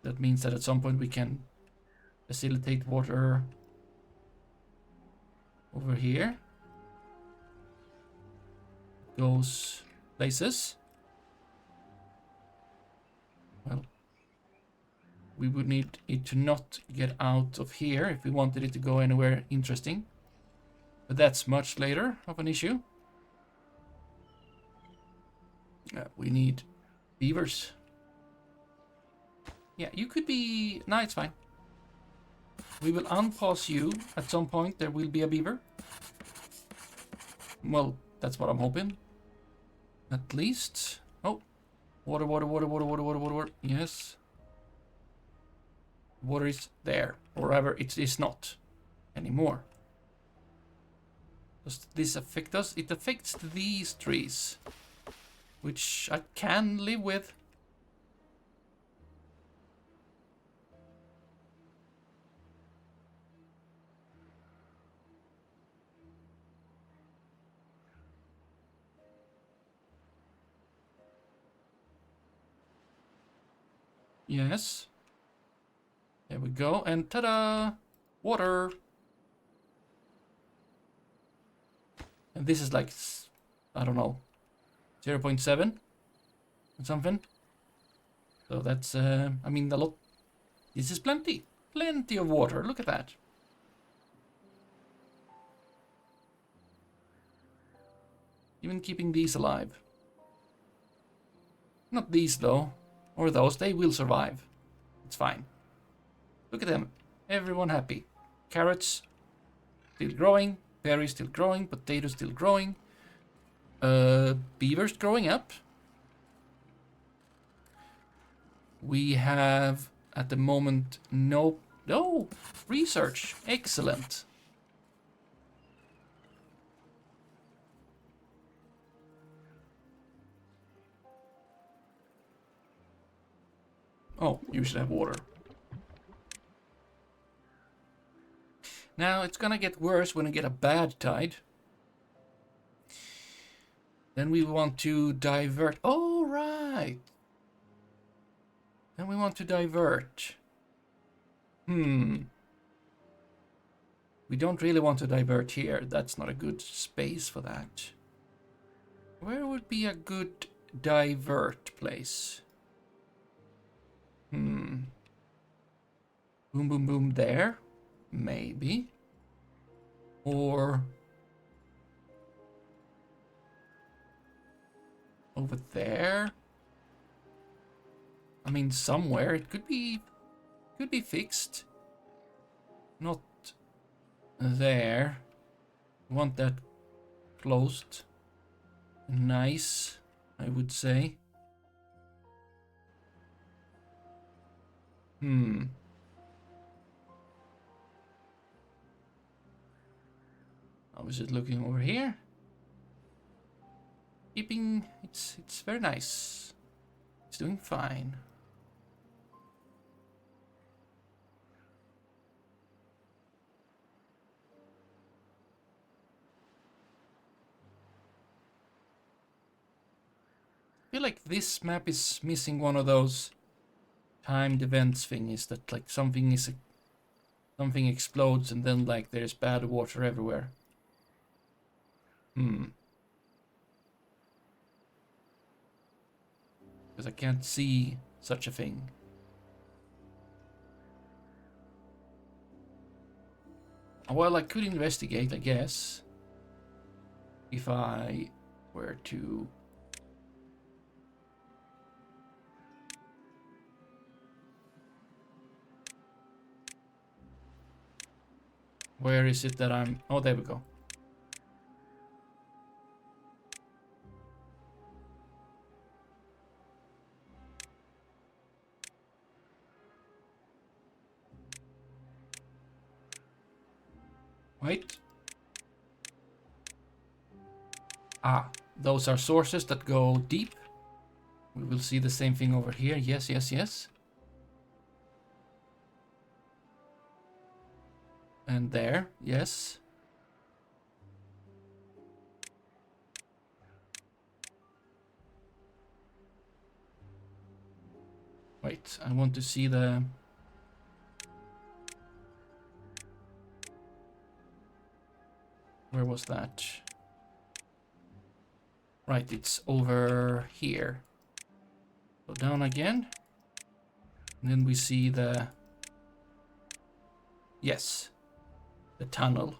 That means that at some point we can facilitate water over here. Those places. Well, we would need it to not get out of here if we wanted it to go anywhere interesting. But that's much later of an issue. We need beavers. Yeah, you could be... No, it's fine. We will unpause you at some point. There will be a beaver. Well, that's what I'm hoping. At least. Oh. Water. Yes. Water is there. Or rather, it is not anymore. Does this affect us? It affects these trees. Which I can live with. Yes. There we go. And ta-da! Water! And this is like, I don't know, 0.7 or something. So that's, I mean, a lot. This is plenty. Plenty of water. Look at that. Even keeping these alive. Not these, though. Or those. They will survive. It's fine. Look at them. Everyone happy. Carrots still growing. Berries still growing. Potatoes still growing. Beavers growing up. We have, at the moment, no research. Excellent. Oh, you should have water. Now, it's gonna get worse when we get a bad tide. Then we want to divert. Oh, right. Then we want to divert. We don't really want to divert here. That's not a good space for that. Where would be a good divert place? Boom, boom, boom there. Maybe. Or over there. I mean, somewhere it could be fixed. Not there. We want that closed. Nice, I would say. How is it looking over here? Keeping, it's very nice. It's doing fine. I feel like this map is missing one of those timed events thingies that like something explodes and then like there's bad water everywhere. Because I can't see such a thing. Well, I could investigate, I guess. if I were to... Where is it that I'm... Oh, there we go. Wait. Ah, those are sources that go deep. We will see the same thing over here. Yes, yes, yes. And there, yes. Wait, I want to see the... Where was that? Right, it's over here. Go down again. And then we see the... Yes. The tunnel.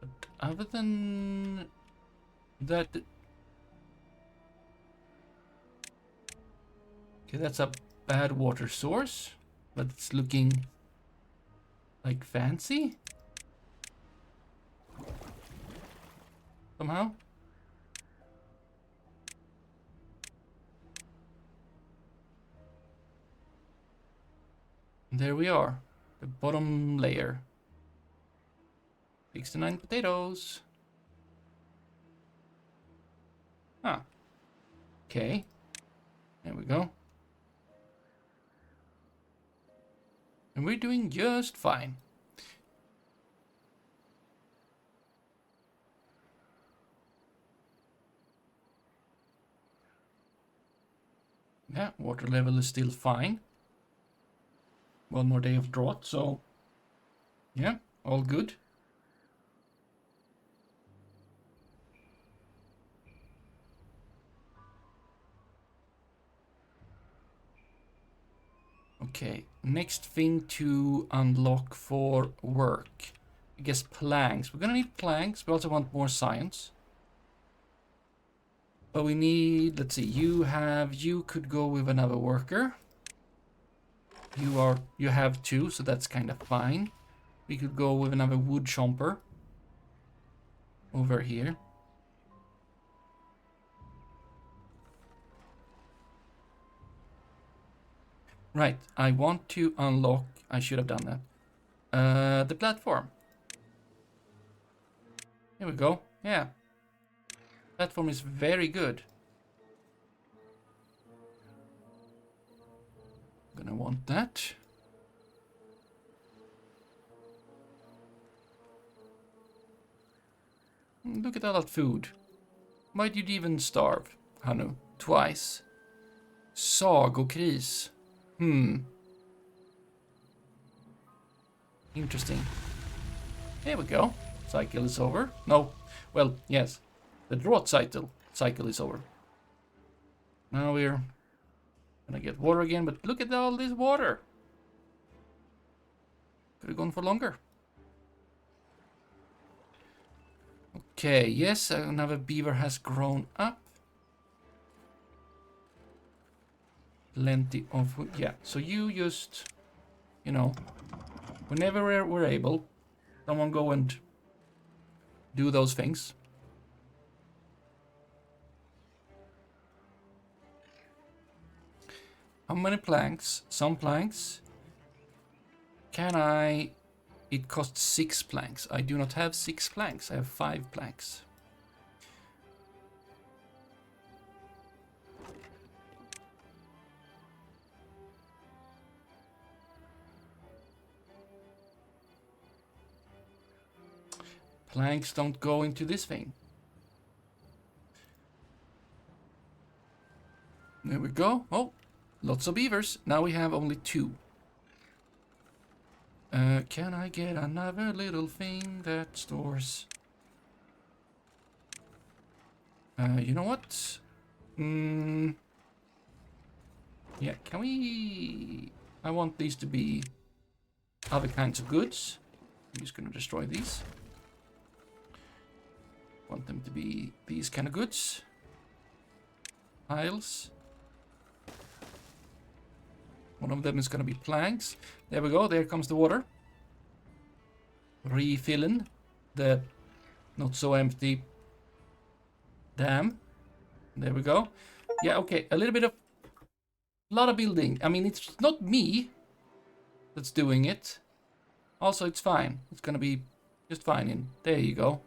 But other than that... Okay, that's a bad water source. But it's looking... like fancy? Somehow? There we are. The bottom layer. 69 potatoes. Ah. Okay. There we go. And we're doing just fine. Yeah, water level is still fine. One more day of drought, so yeah, all good. Okay, next thing to unlock for work. I guess planks. We're gonna need planks. We also want more science. But we need, let's see, you could go with another worker. You have two, so that's kind of fine. We could go with another wood chomper over here. Right, I want to unlock, I should have done that. The platform. Here we go, yeah. Platform is very good. Gonna want that. Look at all that food. Might you even starve, Hanu? Twice. Sagokris. Interesting. There we go. Cycle is over. No. Well, yes. The drought cycle is over. Now we're gonna get water again, but look at all this water. Could have gone for longer. Okay, yes, another beaver has grown up. Plenty of food. Yeah, so you just, you know, whenever we're able, someone go and do those things. How many planks? Some planks. Can I... It costs 6 planks. I do not have 6 planks. I have 5 planks. Planks don't go into this thing. There we go. Oh, lots of beavers. Now we have only 2. Can I get another little thing that stores... you know what? Yeah, can we... I want these to be other kinds of goods. I'm just gonna destroy these. Want them to be these kind of goods. Piles. One of them is gonna be planks. There we go, there comes the water. Refilling the not so empty dam. There we go. Yeah, okay, a lot of building. I mean, it's not me that's doing it. Also, it's fine. It's gonna be just fine. And there you go.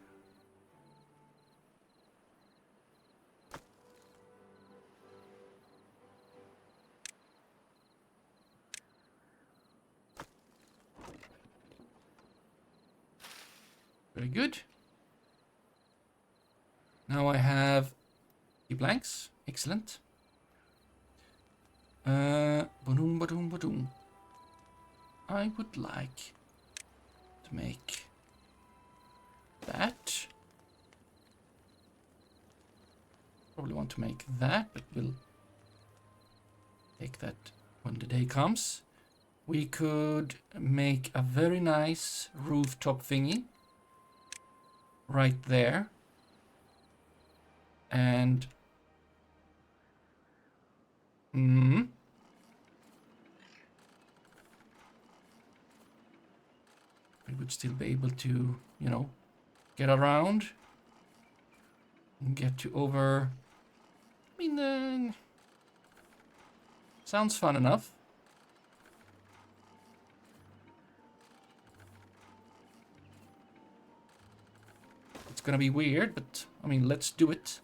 Very good. Now I have blanks. Excellent. Ba-doom, ba-doom, ba-doom. I would like to make that. Probably want to make that, but we'll take that when the day comes. We could make a very nice rooftop thingy right there. And we would still be able to, you know, get around and get to over. I mean, sounds fun enough. It's gonna be weird, but I mean, let's do it.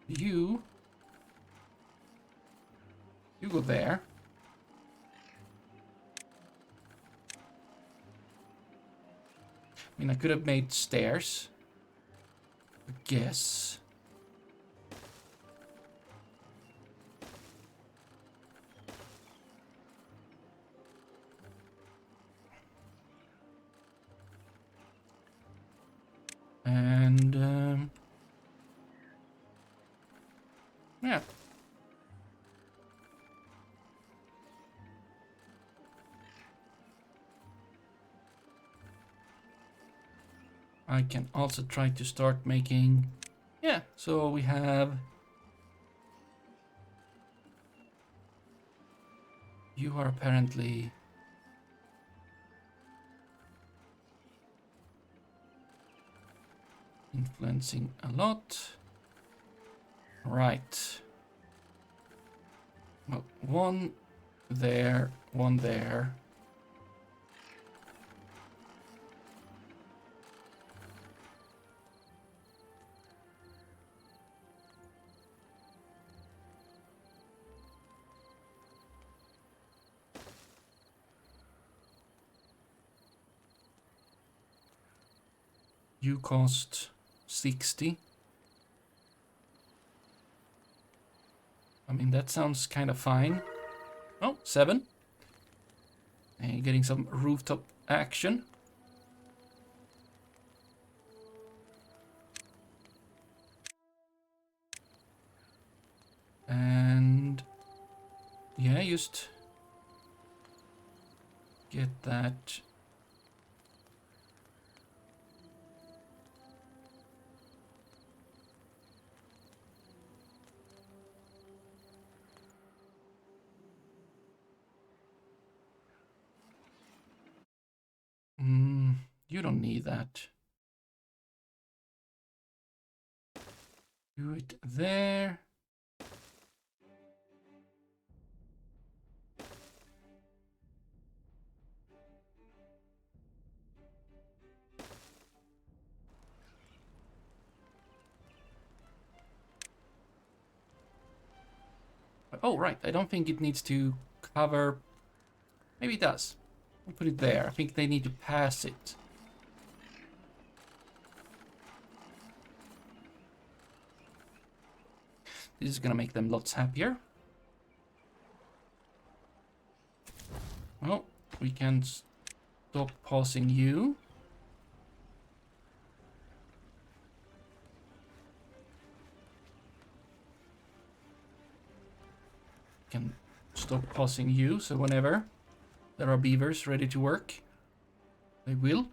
You go there. I mean, I could have made stairs, I guess. And yeah. I can also try to start making, yeah, so we have, you are apparently influencing a lot. Right. Well, one there, one there. You cost 60. I mean, that sounds kind of fine. Oh, 7. And you're getting some rooftop action. And yeah, just get that. You don't need that. Do it there. Oh, right. I don't think it needs to cover. Maybe it does. I'll put it there. I think they need to pass it. This is gonna make them lots happier. Well, we can stop pausing you. Can stop pausing you, so whenever there are beavers ready to work. They will.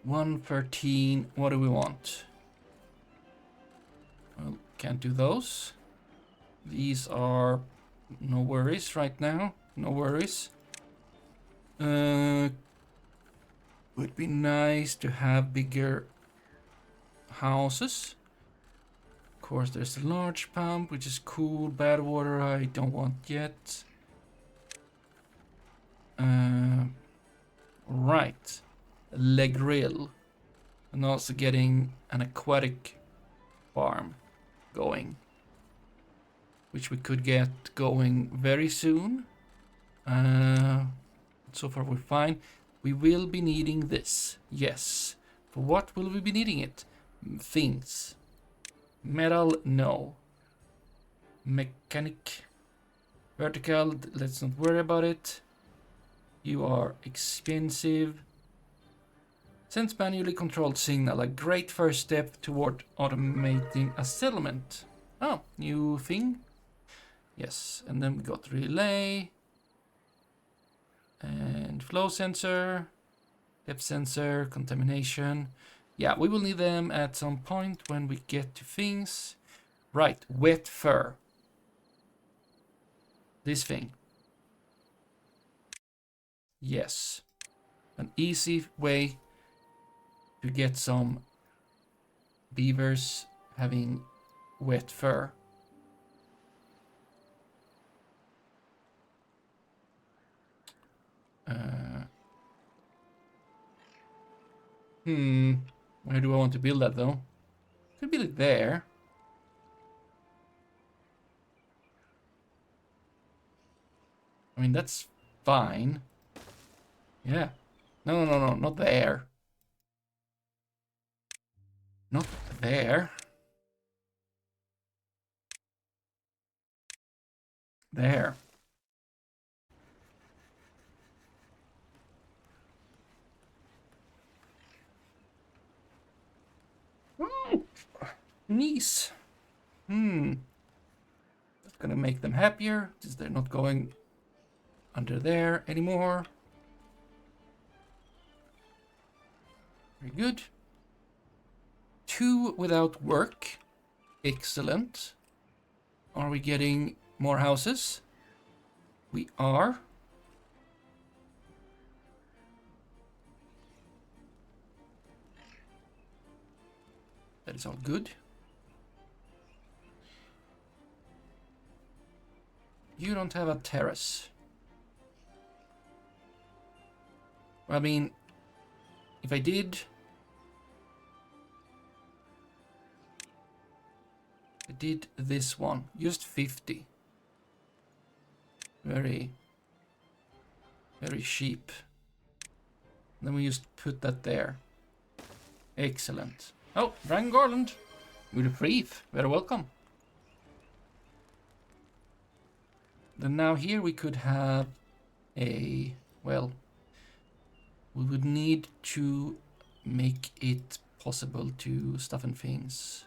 $113. What do we want? Well, can't do those. These are no worries right now. No worries. Would be nice to have bigger houses. Of course, there's a large pump, which is cool. Bad water, I don't want yet. Right. Le grill. And also getting an aquatic farm going, which we could get going very soon. So far we're fine. We will be needing this. Yes. For what will we be needing it? Things. Metal, no. Mechanic. Vertical, let's not worry about it. You are expensive. Sense manually controlled signal, a great first step toward automating a settlement. Oh, new thing. Yes, and then we got relay. And flow sensor. Depth sensor, contamination. Yeah, we will need them at some point when we get to things. Right, wet fur. This thing. Yes. An easy way to get some beavers having wet fur. Where do I want to build that though? Could build it there. I mean, that's fine. Yeah. No, not there. Not there. There. Nice. That's gonna make them happier since they're not going under there anymore. Very good. 2 without work. Excellent. Are we getting more houses? We are. That is all good. You don't have a terrace. I mean, if I did... I did this one. Just 50. Very cheap. Then we just put that there. Excellent. Oh, Dragon Garland. You're the brief. Very welcome. Then now here we could have a... Well, we would need to make it possible to stuff and things.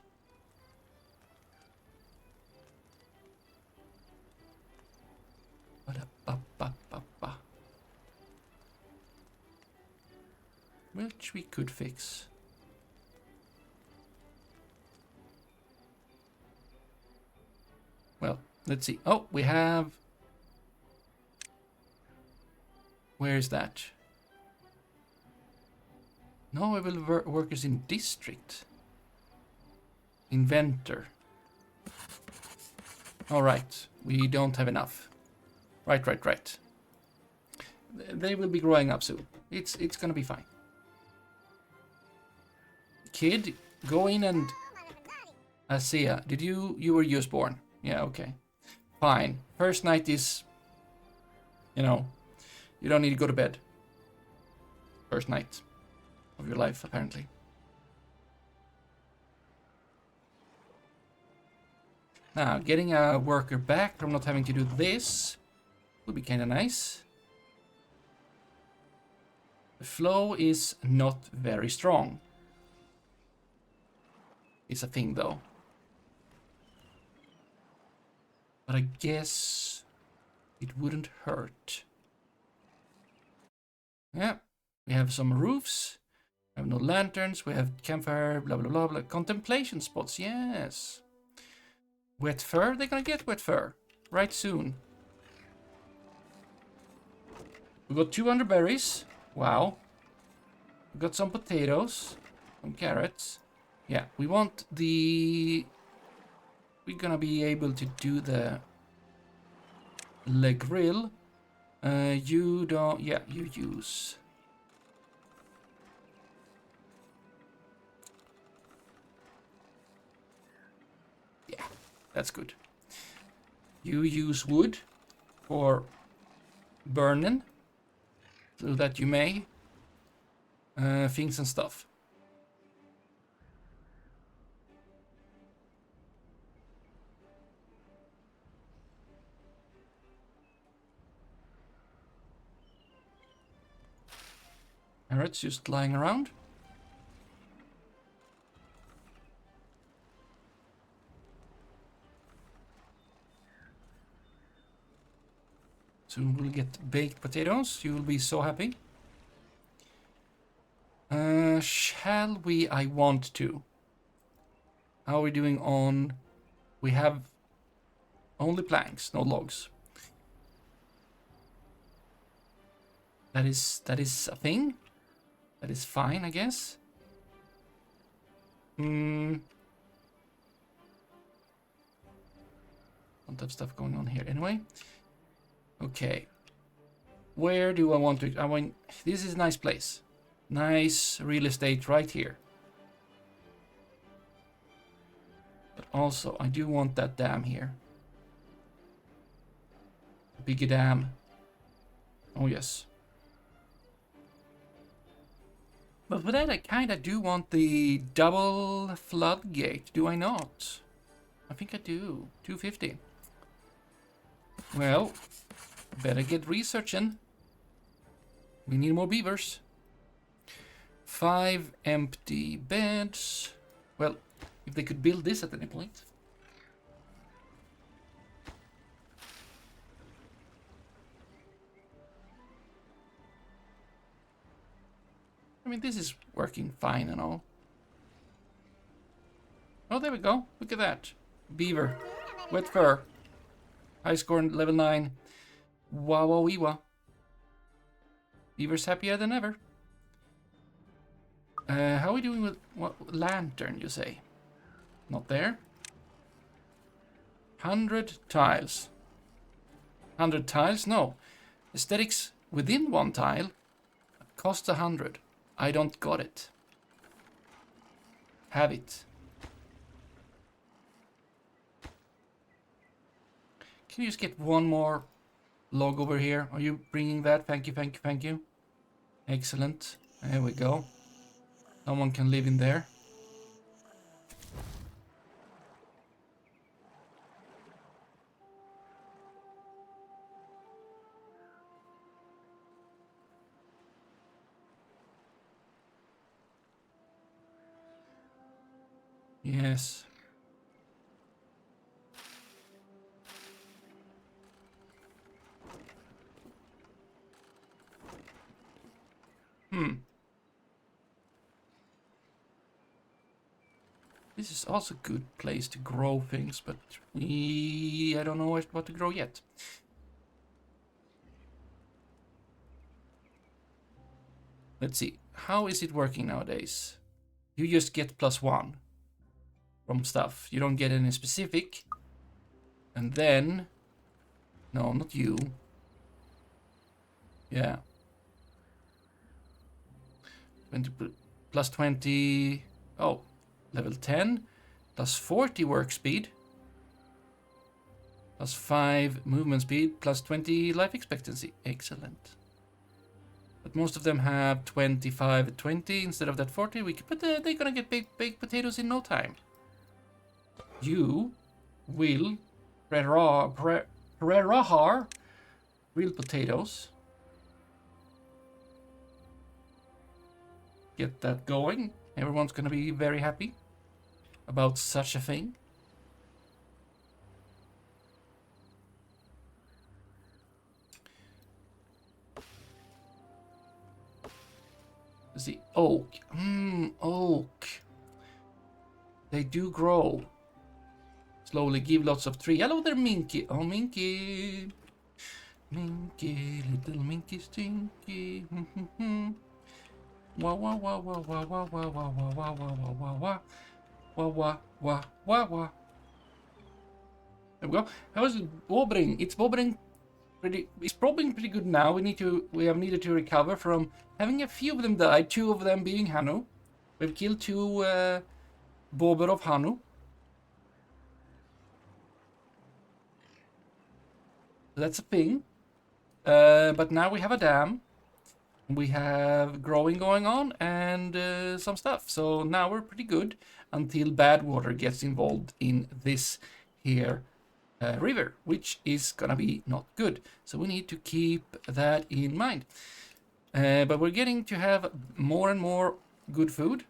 Which we could fix. Well, let's see. Oh, we have... Where is that? No available workers in district. Inventor. All right, we don't have enough. Right. They will be growing up soon. It's gonna be fine. Kid, go in and... Asia, did you were just born? Yeah, okay. Fine. First night is... You know, you don't need to go to bed. First night of your life, apparently. Now, getting a worker back from not having to do this would be kind of nice. The flow is not very strong. is a thing though. But I guess it wouldn't hurt. Yeah, we have some roofs. We have no lanterns. We have campfire, blah, blah, blah, blah. Contemplation spots, yes. Wet fur? They're gonna get wet fur. Right soon. We got 200 berries. Wow. We got some potatoes. Some carrots. Yeah, we want the... We're gonna be able to do the... Le grill. You don't... Yeah, you use... Yeah, that's good. You use wood for burning. So that you may... things and stuff. Carrots just lying around. Soon we'll get baked potatoes. You will be so happy. Shall we? I want to. How are we doing on... We have only planks, no logs. That is a thing. That is fine, I guess. Don't have stuff going on here anyway. Okay. Where do I want to... I want... This is a nice place. Nice real estate right here. But also, I do want that dam here. Bigger dam. Oh, yes. But for that, I kind of do want the double floodgate, do I not? I think I do. 250. Well, better get researching. We need more beavers. 5 empty beds. Well, if they could build this at any point. I mean, this is working fine and all. Oh, there we go. Look at that. Beaver. Wet fur. High score level 9. Wow, wow, wee, wow. Beaver's happier than ever. How are we doing with what lantern, you say? Not there. 100 tiles. 100 tiles? No. Aesthetics within one tile costs 100. I don't got it. Have it. Can you just get one more log over here? Are you bringing that? Thank you, thank you, thank you. Excellent. There we go. Someone can live in there. Yes. This is also a good place to grow things, but I don't know what to grow yet. Let's see. How is it working nowadays? You just get +1 from stuff. You don't get any specific. And then... No, not you. Yeah. 20 +20... Oh, level 10. +40 work speed. +5 movement speed. +20 life expectancy. Excellent. But most of them have 25, 20 instead of that 40. But they're gonna get baked potatoes in no time. You will prerahar real potatoes. Get that going. Everyone's gonna be very happy. about such a thing. The oak. Oak. They do grow. Slowly give lots of tree. Hello there, Minky. Oh, Minky. Minky, little Minky Stinky. Wah wah wah wah wah wah wah wah wah wah wah wah wah wah wah wah wah wah. There we go. How is it bobbering? It's bobbering pretty. It's bobbering pretty good now. We have needed to recover from having a few of them die. 2 of them being Hanu. We've killed 2 bobber of Hanu. That's a thing. But now we have a dam. We have growing going on and some stuff. So now we're pretty good until bad water gets involved in this here river, which is gonna be not good. So we need to keep that in mind. But we're getting to have more and more good food.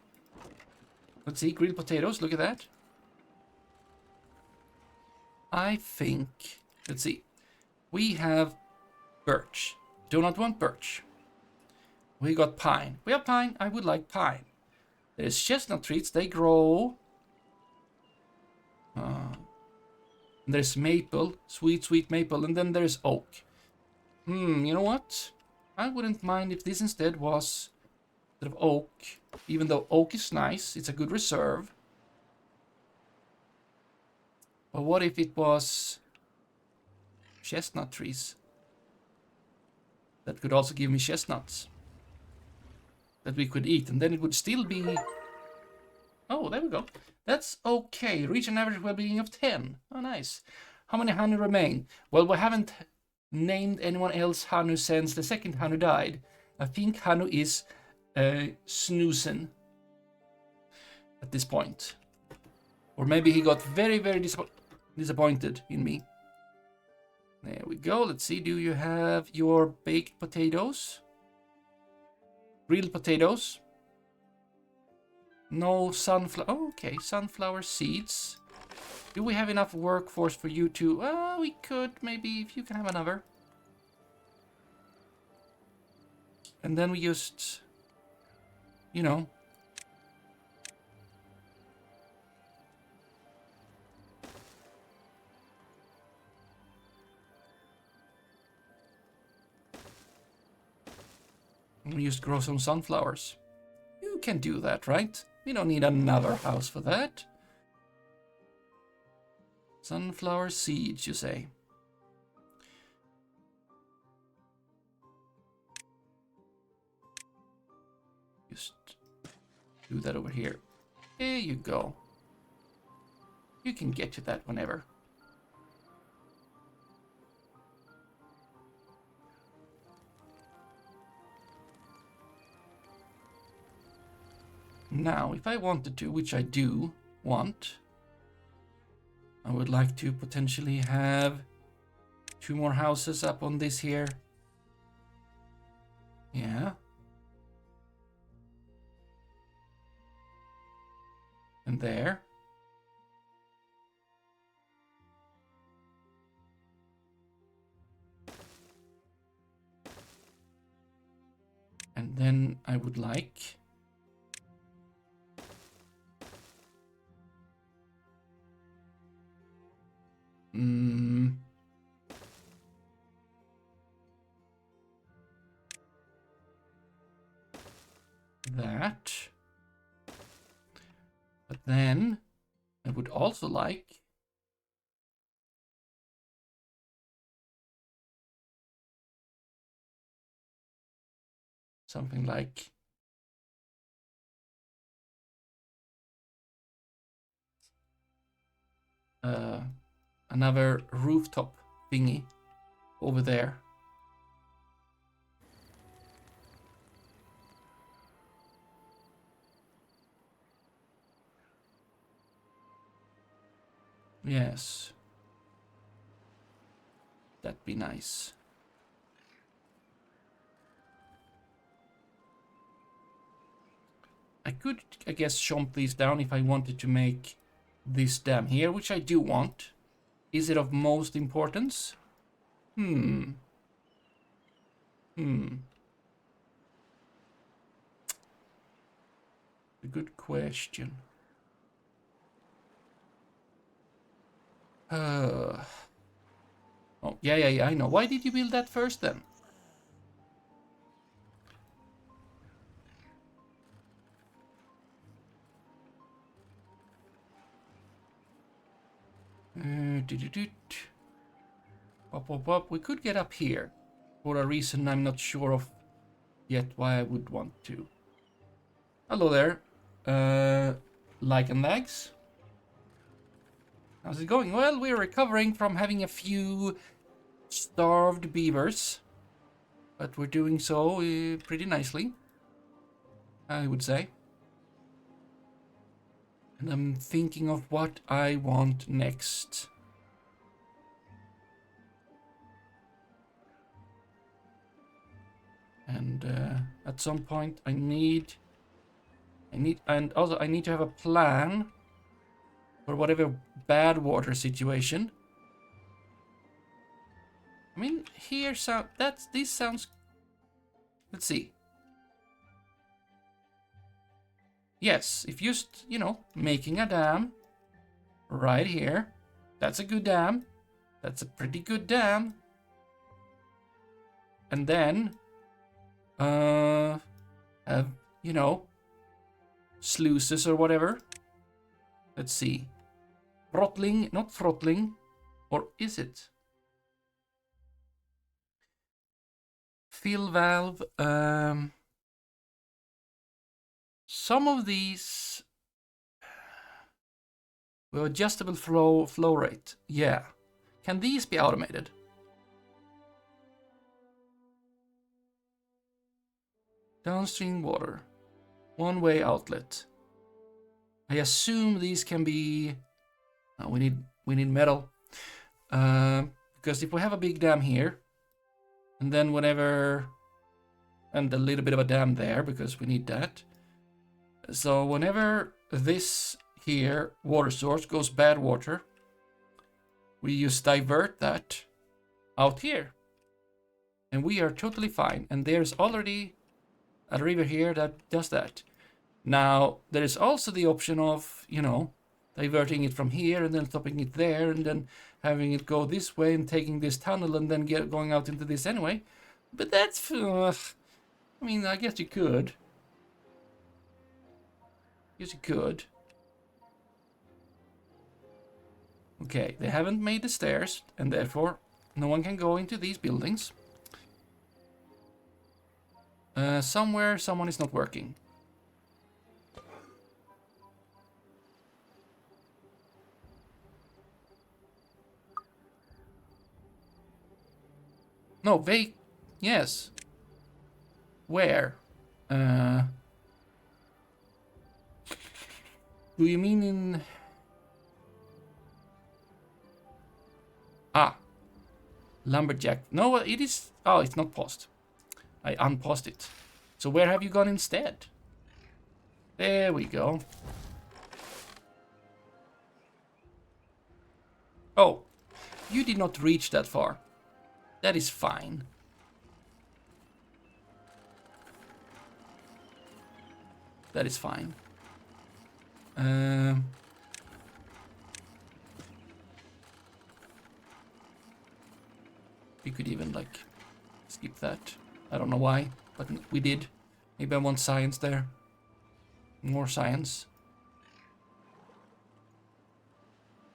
Let's see, grilled potatoes, look at that. I think, let's see, we have birch. Do not want birch. We got pine. We have pine. I would like pine. There's chestnut trees. They grow. There's maple. Sweet, sweet maple. And then there's oak. You know what? I wouldn't mind if this instead was sort of oak. Even though oak is nice. It's a good reserve. But what if it was chestnut trees? That could also give me chestnuts that we could eat, and then it would still be... Oh, there we go. That's okay. Reach an average well-being of 10. Oh, nice. How many Hanu remain? Well, we haven't named anyone else Hanu since the second Hanu died. I think Hanu is Snoosen at this point. Or maybe he got very, very disappointed in me. There we go. Let's see. Do you have your baked potatoes? Grilled potatoes. No sunflower. Oh, okay, sunflower seeds. Do we have enough workforce for you to... we could, maybe, if you can have another. And then we just... You know... We just grow some sunflowers. You can do that, right? We don't need another house for that. Sunflower seeds, you say? Just do that over here. There you go. You can get to that whenever. Now, if I wanted to, which I do want, I would like to potentially have 2 more houses up on this here. Yeah. And there. And then I would like... that. But then I would also like something like another rooftop thingy over there. Yes. That'd be nice. I could, I guess, chomp these down if I wanted to make this dam here, which I do want. Is it of most importance? A good question. Oh, yeah, I know. Why did you build that first then? Pop. We could get up here for a reason I'm not sure of yet why I would want to. Hello there. Like and lags. How's it going? Well, we're recovering from having a few starved beavers, but we're doing so pretty nicely, I would say. And I'm thinking of what I want next. And at some point I need and also I need to have a plan for whatever bad water situation. I mean, here this sounds. Let's see. Yes, if just, making a dam right here. That's a good dam. That's a pretty good dam. And then have, sluices or whatever. Let's see. Throttling, not throttling. Or is it? Fill valve. Some of these with adjustable flow rate. Yeah. Can these be automated? Downstream water. One-way outlet. I assume these can be. We need metal. Because if we have a big dam here, and then whenever, and a little bit of a dam there because we need that. So whenever this here water source goes bad water, we just divert that out here. And we are totally fine. And there's already a river here that does that. Now, there is also the option of, diverting it from here and then stopping it there and then having it go this way and taking this tunnel and then going out into this anyway. But that's, I guess you could. Yes, you could. Okay, they haven't made the stairs, and therefore no one can go into these buildings. Somewhere someone is not working. No, yes. Where? Do you mean in... Lumberjack. No, it is... Oh, it's not paused. I unpaused it. So where have you gone instead? There we go. Oh, you did not reach that far. That is fine. That is fine. We could even, skip that. I don't know why, but we did. Maybe I want science there. More science.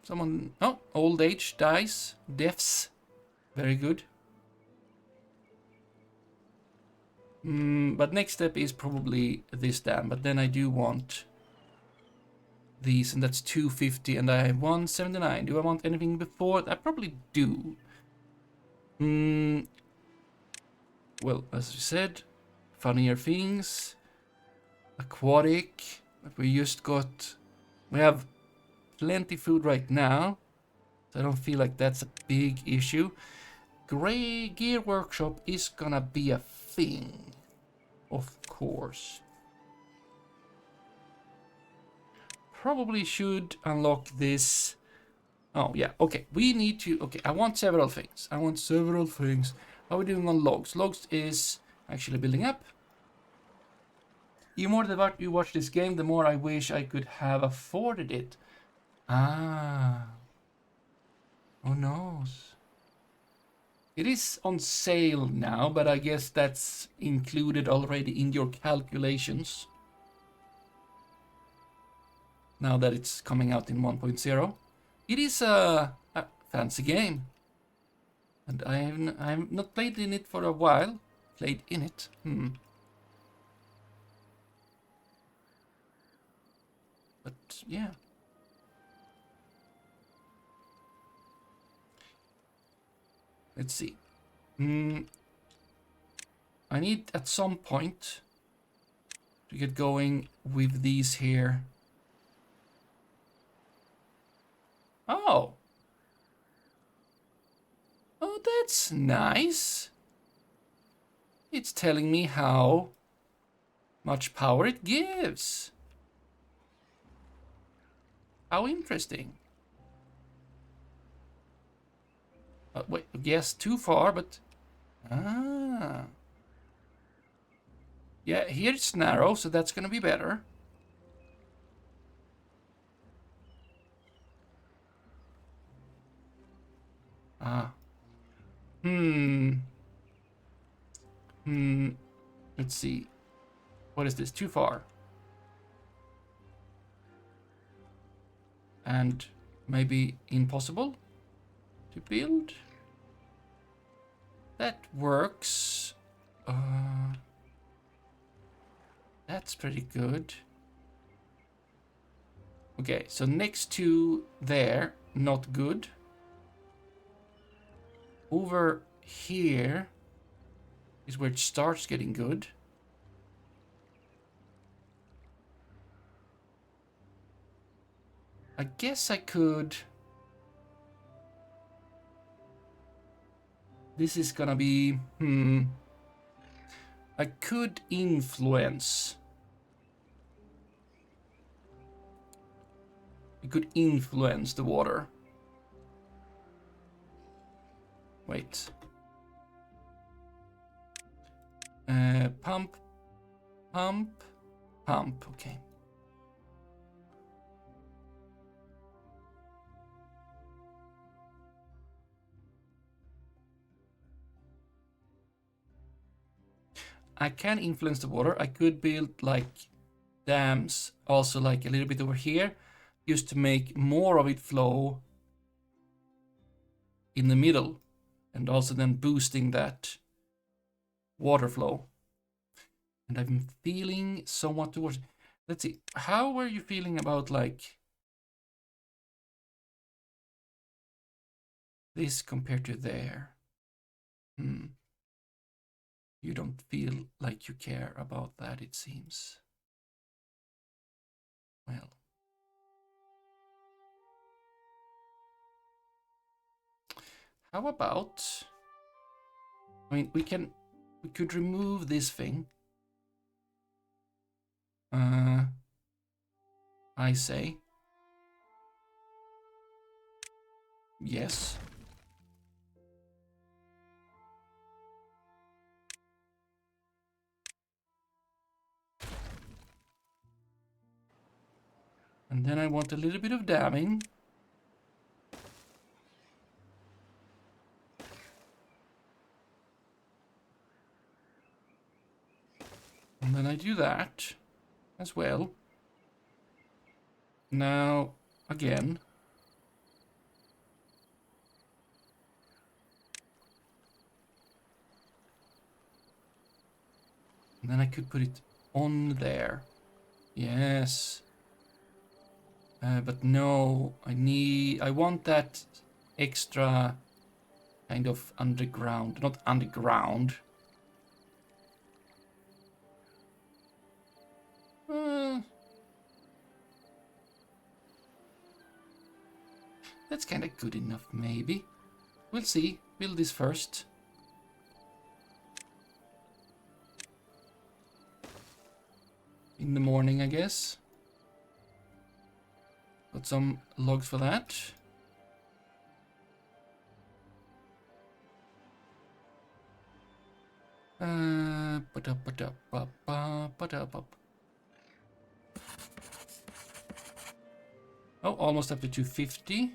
Someone... Oh, old age dies. Deaths. Very good. But next step is probably this dam. But then I do want these, and that's 250, and I have 179. Do I want anything before? I probably do. Well, as you said, funnier things. Aquatic. But we just got... We have plenty food right now. So I don't feel like that's a big issue. Gray Gear Workshop is gonna be a thing. Of course. probably should unlock this. Oh, yeah, okay. We need to... Okay, I want several things. How are we doing on logs? Logs is actually building up. The more that you watch this game, the more I wish I could have afforded it. Ah. Who knows? It is on sale now, but I guess that's included already in your calculations. Now that it's coming out in 1.0. It is a fancy game. And I've not played in it for a while. Played in it. But yeah. Let's see. I need at some point to get going with these here. Oh. Oh, that's nice. It's telling me how much power it gives. How interesting. Wait, yes, too far, but... Ah. Yeah, here it's narrow, so that's gonna be better. Ah. Let's see. What is this? Too far. And maybe impossible to build? That works. That's pretty good. Okay, so next to there, not good. Over here is where it starts getting good. I guess I could... This is gonna be... I could influence. I could influence the water. Wait. Pump. Okay. I can influence the water. I could build like dams also like a little bit over here just to make more of it flow in the middle and also then boosting that water flow. And I'm feeling somewhat towards... Let's see. How were you feeling about like this compared to there? You don't feel like you care about that, it seems. Well. How about... I mean, we could remove this thing. I say. Yes. And then I want a little bit of damming. And then I do that as well. Now, again. And then I could put it on there. Yes. But no, I want that extra kind of underground, not underground. That's kind of good enough, maybe. We'll see. Build this first. In the morning, I guess. Got some logs for that. Oh, almost up to 250.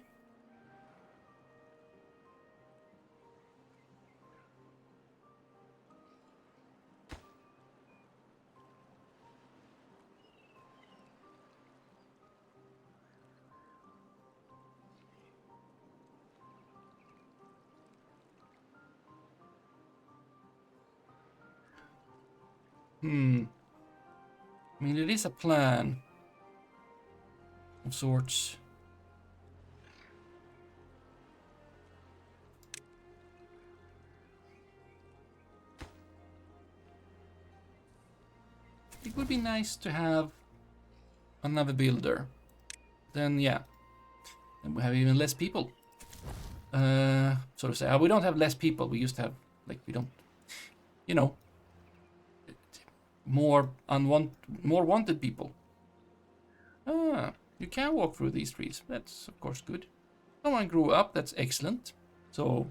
I mean, it is a plan of sorts. It would be nice to have another builder. Then, yeah. And we have even less people. Sort of say, we don't have less people. We used to have, like, we don't, you know, more wanted people. You can walk through these trees. That's, of course, good. Someone grew up. That's excellent. So...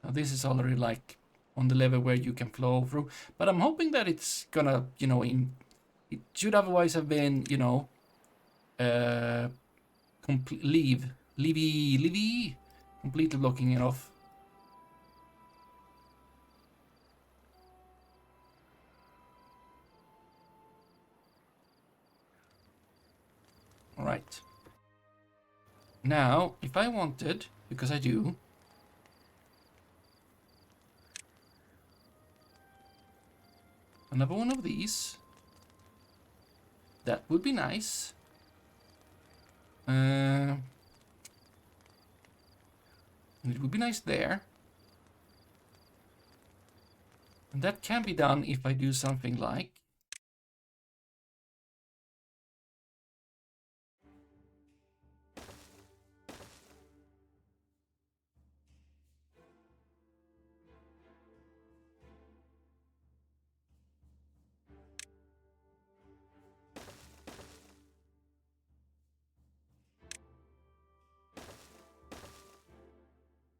Now this is already like on the level where you can flow through, but I'm hoping that it's gonna, you know, it should otherwise have been, you know, completely blocking it off. All right. Now, if I wanted, because I do, another one of these, that would be nice. And it would be nice there. And that can be done if I do something like...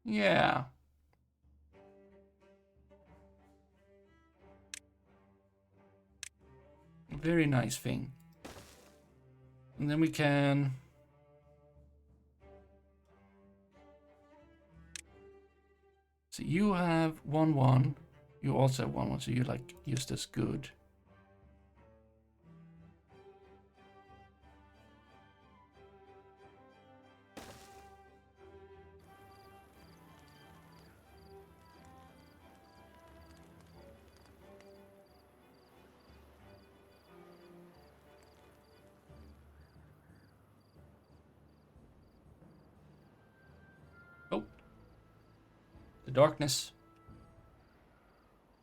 Yeah. Very nice thing. And then we can... So you have 1-1. You also have 1-1, so you're like just as good. Oh. The darkness.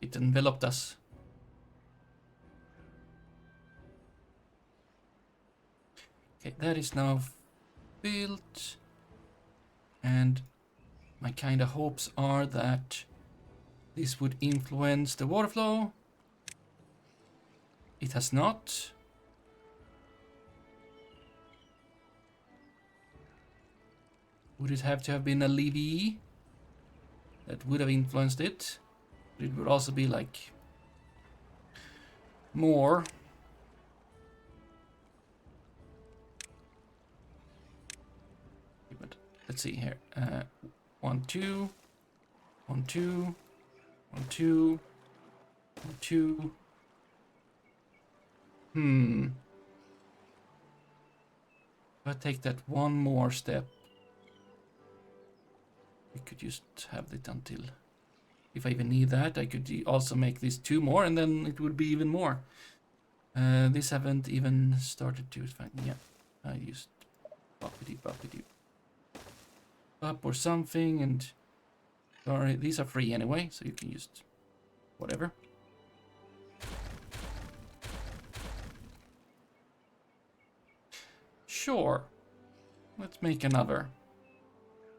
It enveloped us. Okay, that is now built. And my kind of hopes are that this would influence the water flow. It has not. Would it have to have been a levee that would have influenced it? It would also be like more. But let's see here. 1, 2, 1, 2, 1, 2, 1, 2. If I take that one more step, we could just have it until, if I even need that, I could also make this 2 more, and then it would be even more. This haven't even started to find. Yeah, I used boppity up or something, and sorry, these are free anyway, so you can just whatever. Sure. Let's make another.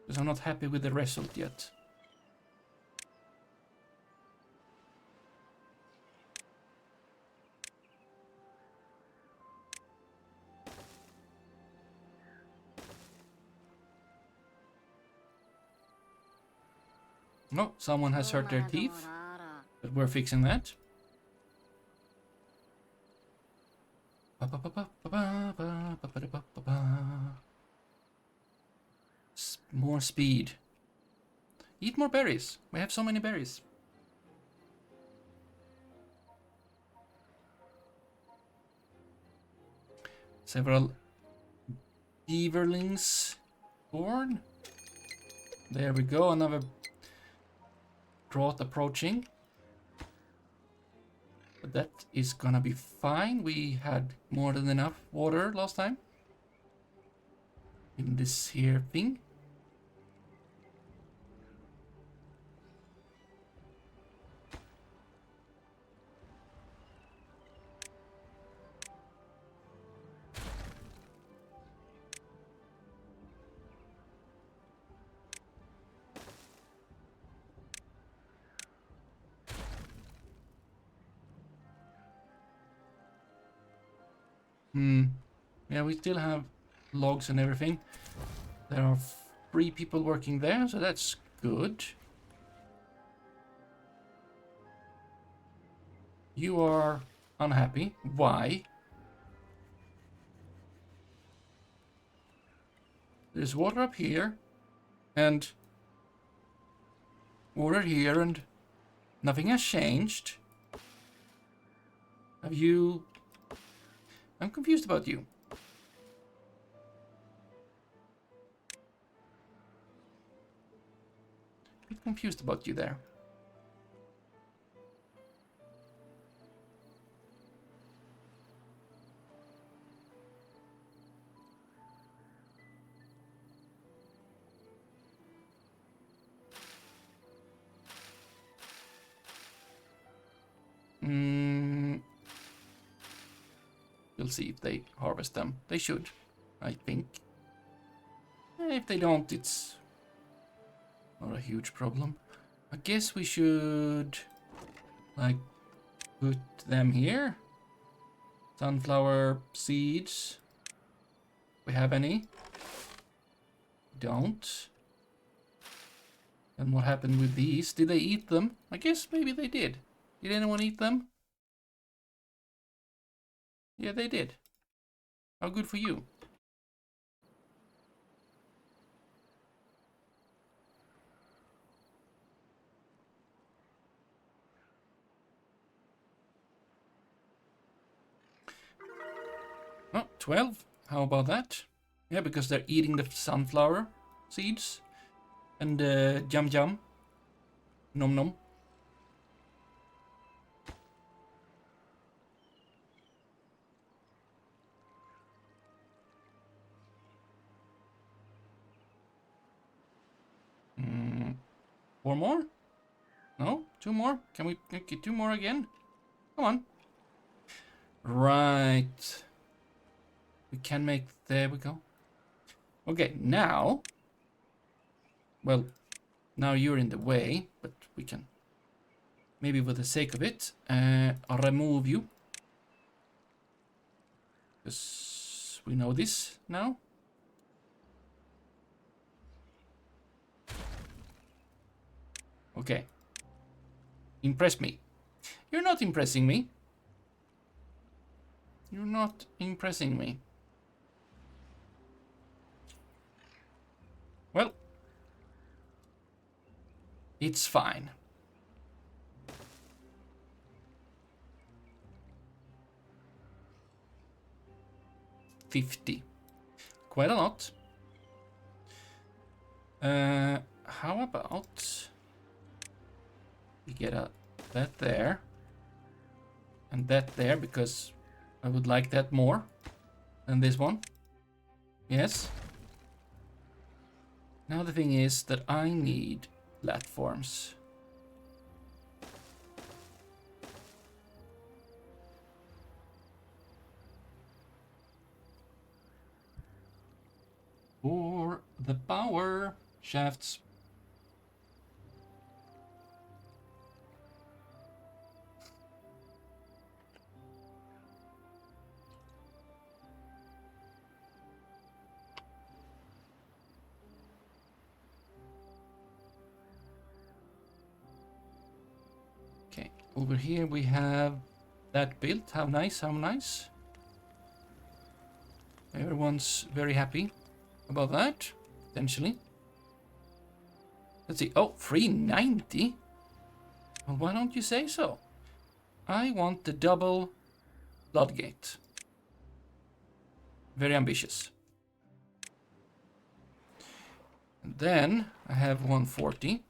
Because I'm not happy with the result yet. No, someone has hurt their teeth. But we're fixing that. More speed. Eat more berries. We have so many berries. Several beaverlings born. There we go. Another drought approaching. But that is gonna be fine. We had more than enough water last time. In this here thing. Yeah, we still have logs and everything. There are 3 people working there, so that's good. You are unhappy. Why? There's water up here, and water here, and nothing has changed. Have you... I'm confused about you. A bit confused about you there. We'll see if they harvest them. They should, I think. If they don't, it's not a huge problem. I guess we should, like, put them here. Sunflower seeds. We have any? Don't. And what happened with these? Did they eat them? I guess maybe they did. Did anyone eat them? Yeah, they did. How good for you. Oh, 12. How about that? Yeah, because they're eating the sunflower seeds. And jam jam. Nom nom. Four more? No? 2 more? Can we get 2 more again? Come on. Right. We can make... There we go. Okay, now... Well, now you're in the way, but we can... Maybe for the sake of it, I'll remove you. Because we know this now. Okay. Impress me. You're not impressing me. You're not impressing me. Well, it's fine. $50. Quite a lot. How about we get that there and that there, because I would like that more than this one. Yes. Now the thing is that I need platforms. the power shafts. Okay, over here we have that built. How nice, how nice. Everyone's very happy about that, potentially. Let's see. Oh, 390? Well, why don't you say so? I want the double floodgate. Very ambitious. And then I have 140.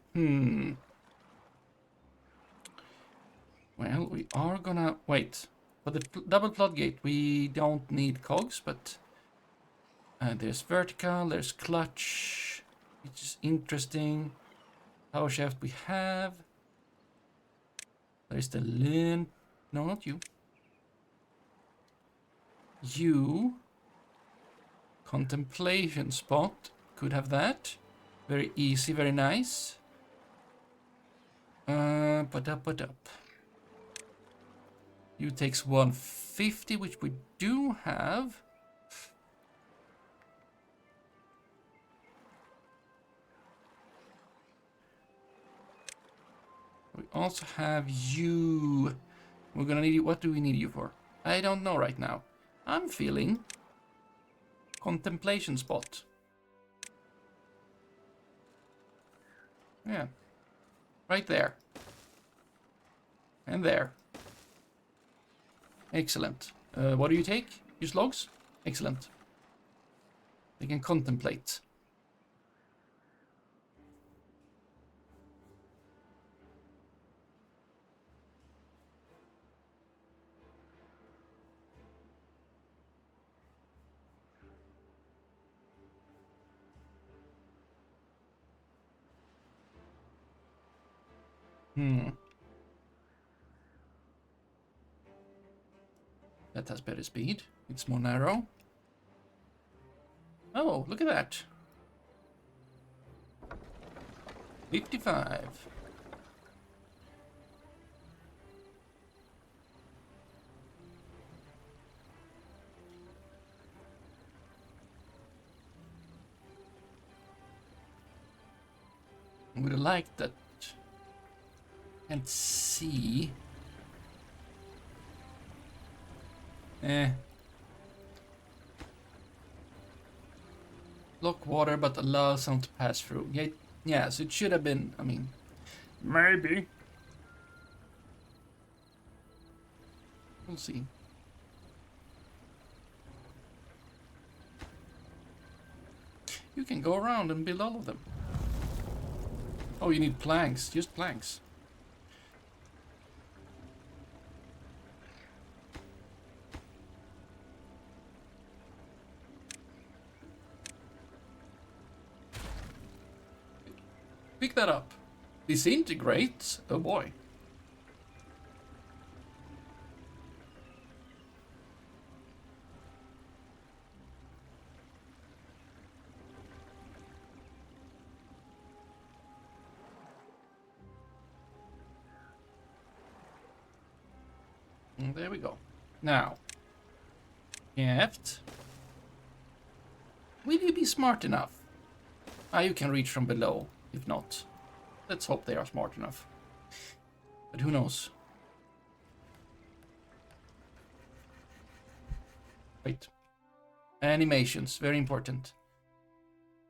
Well, we are gonna wait. For the double floodgate, we don't need cogs, but there's vertical, there's clutch, which is interesting. Power shaft we have. There's the lint. No, not you. You. Contemplation spot. Could have that. Very easy, very nice. Put up. You takes 150, which we do have. We also have you. We're gonna need you. What do we need you for? I don't know right now. I'm feeling contemplation spot. Yeah. Right there. And there. Excellent. What do you take? Use logs? Excellent. They can contemplate. That has better speed. It's more narrow. Oh, look at that. 55. I would have liked that. Can't see. Block water but allow some to pass through. Yeah, so it should have been, I mean, maybe. We'll see. You can go around and build all of them. Oh, you need planks, just planks. Pick that up. Disintegrate? Oh boy. And there we go. Now, Heft. Will you be smart enough? You can reach from below. If not, let's hope they are smart enough. But who knows? Wait. Animations, very important.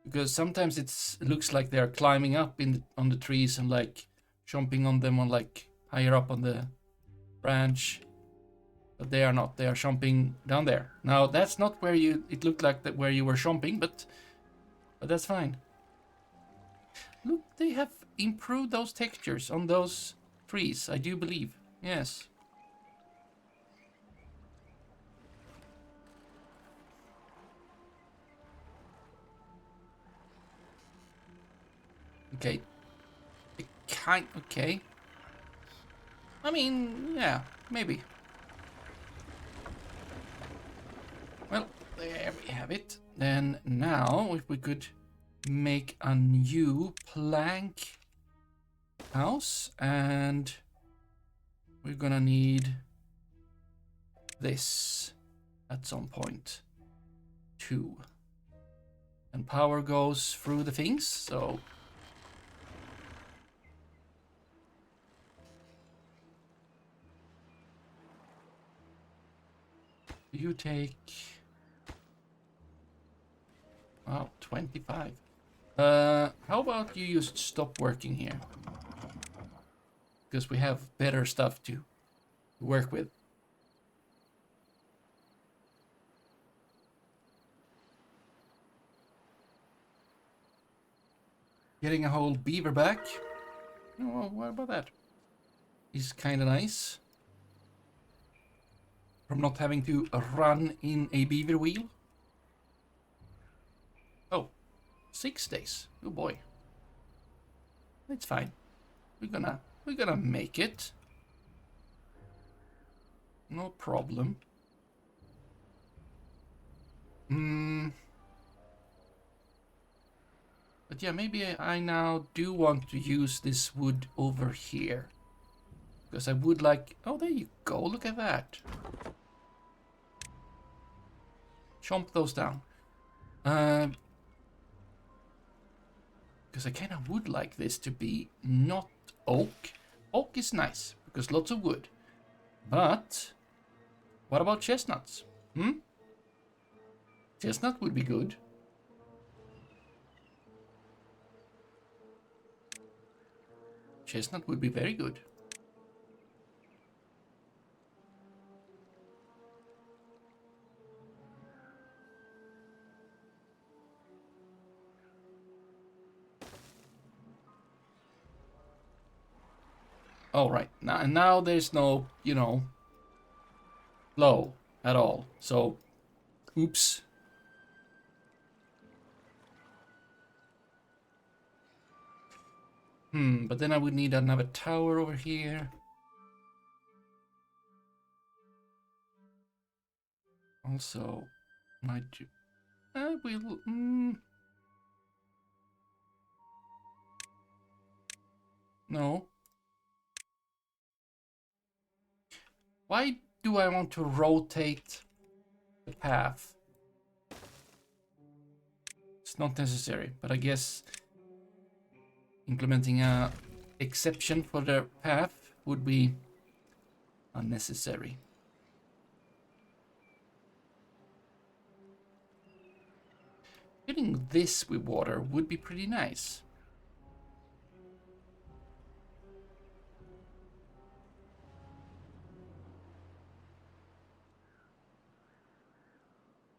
Because sometimes it looks like they're climbing up on the trees and like jumping on them on like higher up on the branch. But they are not. They are jumping down there. Now that's not where it looked like that where you were jumping, but that's fine. Look, they have improved those textures on those trees, I do believe. Yes. Okay. Okay. I mean, yeah, maybe. Well, there we have it. Then now, if we could make a new plank house, and we're gonna need this at some point too. And power goes through the things, so you take 25. How about you just stop working here? Because we have better stuff to work with. Getting a whole beaver back. Oh, what about that? Is kind of nice. From not having to run in a beaver wheel. Oh, 6 days. Oh boy. It's fine. We're gonna make it. No problem. But yeah, maybe I now do want to use this wood over here. Because I would like... Oh, there you go. Look at that. Chomp those down. Because I kind of would like this to be not oak. Oak is nice, because lots of wood. But what about chestnuts? Chestnut would be good. Chestnut would be very good. All right, now there's no, you know, flow at all. So, oops. But then I would need another tower over here. Also, might do... I will... No. Why do I want to rotate the path? It's not necessary, but I guess implementing a exception for the path would be unnecessary. Filling this with water would be pretty nice.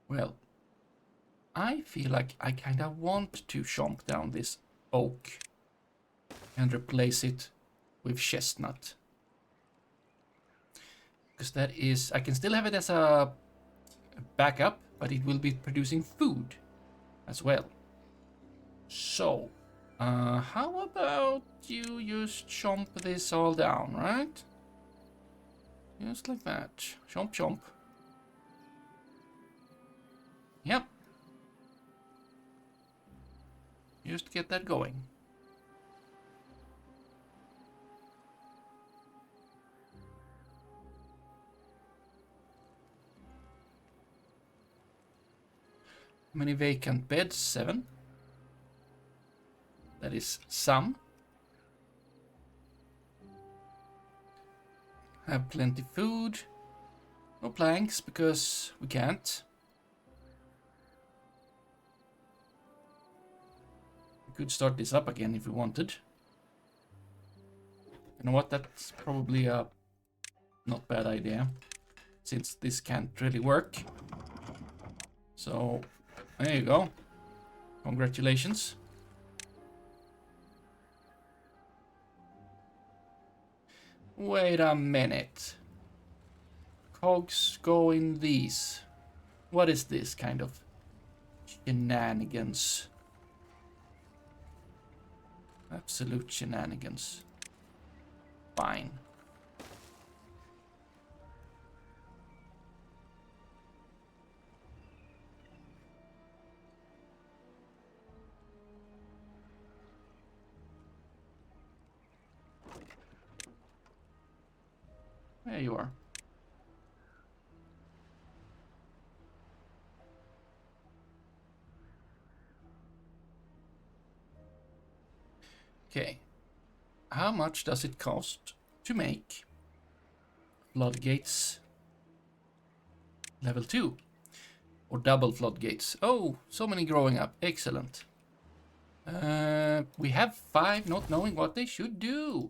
Well, I feel like I kind of want to chomp down this oak and replace it with chestnut. Because that is... I can still have it as a backup, but it will be producing food as well. So, how about you just chomp this all down, right? Just like that. Chomp, chomp. Yep. Just get that going. How many vacant beds? 7. That is some. Have plenty food. No planks because we can't. We could start this up again if we wanted. You know what? That's probably a not bad idea, since this can't really work. So there you go. Congratulations. Wait a minute. Cogs go in these. What is this kind of shenanigans? Absolute shenanigans. Fine. There you are. Okay. How much does it cost to make floodgates level 2? Or double floodgates? Oh, so many growing up. Excellent. We have 5 not knowing what they should do.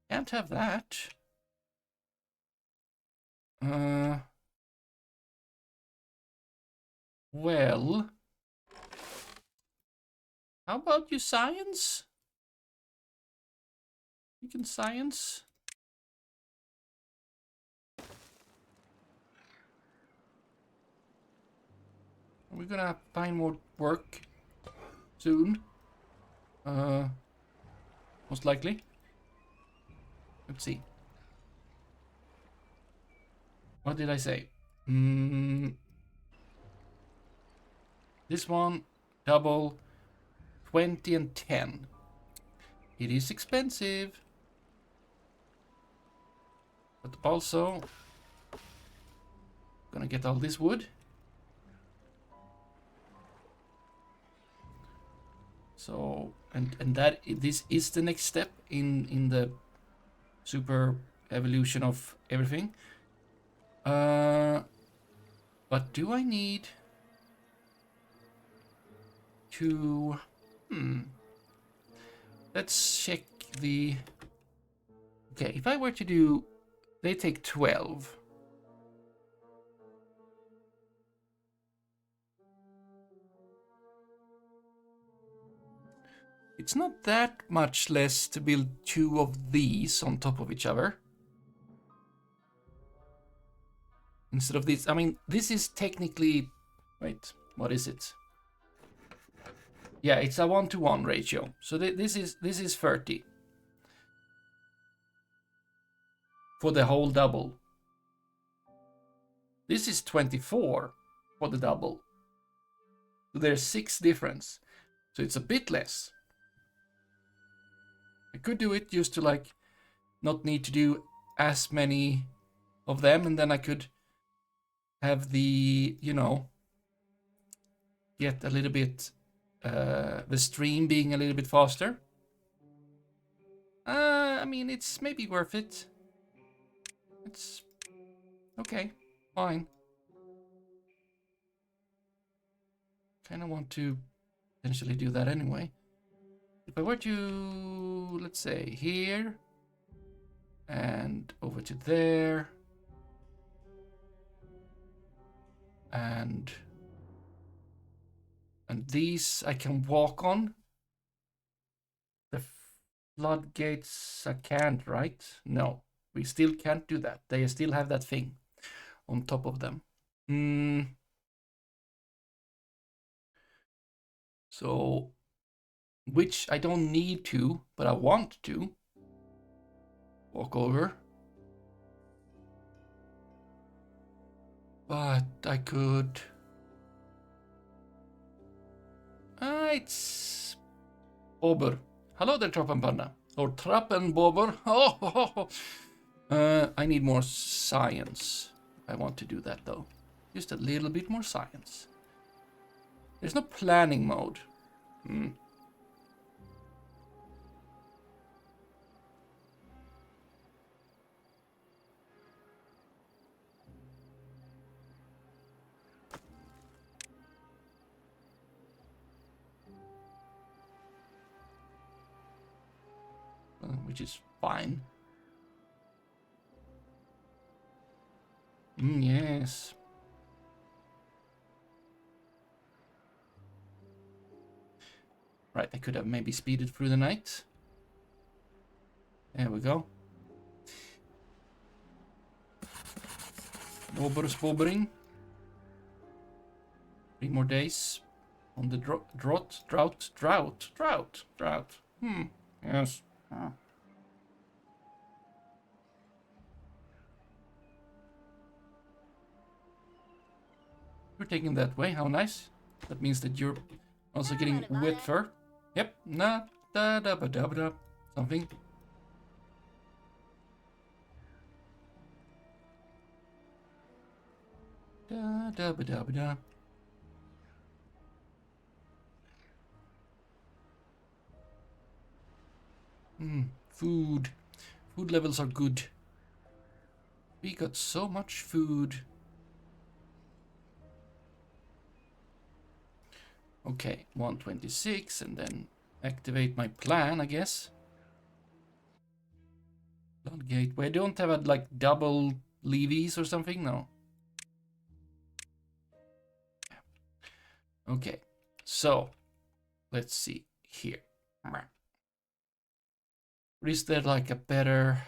Can't have that. Well, how about you science? You can science. We're gonna find more work soon. Most likely. Let's see. What did I say? This one, double, 20 and 10. It is expensive. But also, gonna get all this wood. So, and that, this is the next step in the super evolution of everything. But do I need to... Let's check the... Okay, if I were to do... They take 12. It's not that much less to build 2 of these on top of each other. Instead of this, I mean, this is technically... Wait, what is it? Yeah, it's a 1-to-1 ratio. So this is 30. For the whole double. This is 24 for the double. So there's 6 difference. So it's a bit less. I could do it just to like not need to do as many of them, and then I could have the, you know, get a little bit the stream being a little bit faster. I mean, it's maybe worth it. It's okay, fine. Kind of want to potentially do that anyway. If I were to, let's say, here and over to there and these I can walk on. The floodgates I can't, right? No, we still can't do that. They still have that thing on top of them. So, which I don't need to, but I want to walk over. But I could... it's... Ober. Hello there, Trappenpanda. Or Trappenbober. I need more science. I want to do that, though. Just a little bit more science. There's no planning mode. Which is fine. Yes. Right, I could have maybe speeded through the night. There we go. Bobbering. 3 more days on the drought. Yes. You're taking that way, how nice. That means that you're also getting wet fur. Yep, something. Da da ba da ba da. Food. Food levels are good. We got so much food. Okay, 126, and then activate my plan, I guess. Floodgate. We don't have a like double levies or something, no. Okay, so let's see here. Is there like a better?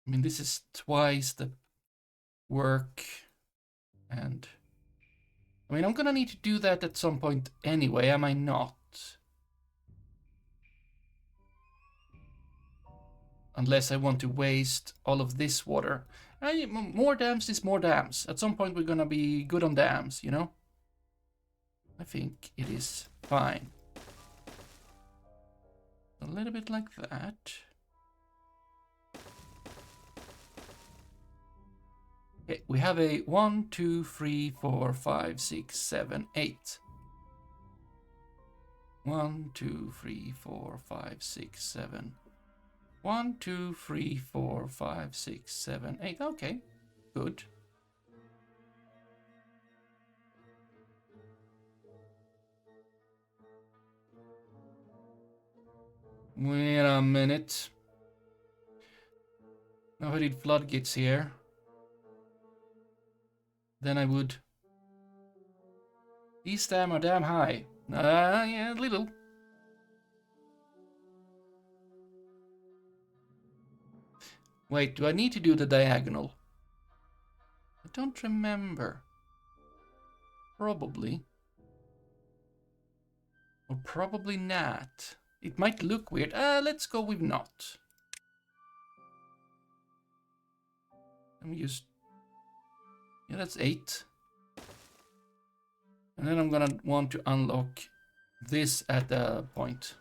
I mean, this is twice the work, and I mean, I'm gonna need to do that at some point anyway, am I not? Unless I want to waste all of this water. More dams is more dams. At some point we're gonna be good on dams, you know? I think it is fine. A little bit like that. Okay, we have a 1, 2, 3, 4, 5, 6, 7, 8. 1, 2, 3, 4, 5, 6, 7. 1, 2, 3, 4, 5, 6, 7, 8. Okay, good. Wait a minute. Now I did floodgates here. Then I would. These dam are damn high. Yeah, a little. Wait, do I need to do the diagonal? I don't remember. Probably. Or probably not. It might look weird. Let's go with not. Let me use... Yeah, that's 8. And then I'm gonna want to unlock this at a point.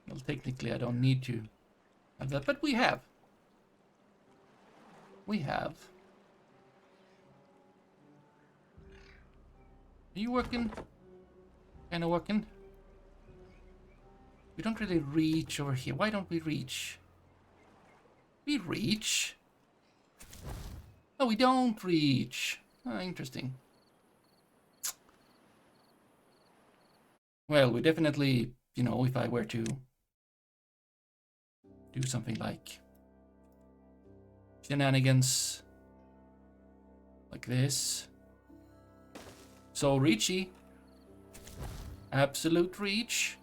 Well, technically I don't need to have that, but we have. We have. Are you working? Kinda working? We don't really reach over here. Why don't we reach? We reach? No, we don't reach. Interesting. Well, we definitely, you know, if I were to do something like shenanigans like this. So reachy. Absolute reach.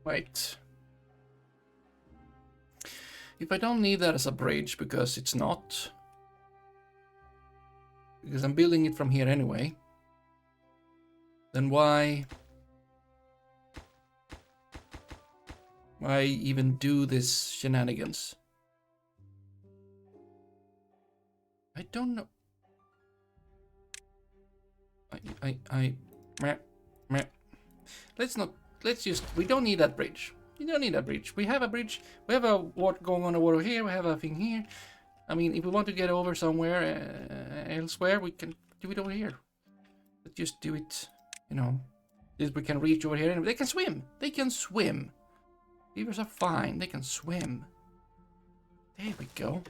Wait. If I don't need that as a bridge, because it's not. Because I'm building it from here anyway. Then why even do this shenanigans? I don't know. Meh. Let's just, we don't need that bridge. We don't need that bridge. We have a bridge. We have a water going on the water here. We have a thing here. I mean, if we want to get over somewhere elsewhere, we can do it over here. Let's just do it, you know. We can reach over here and they can swim. They can swim. Beavers are fine. They can swim. There we go.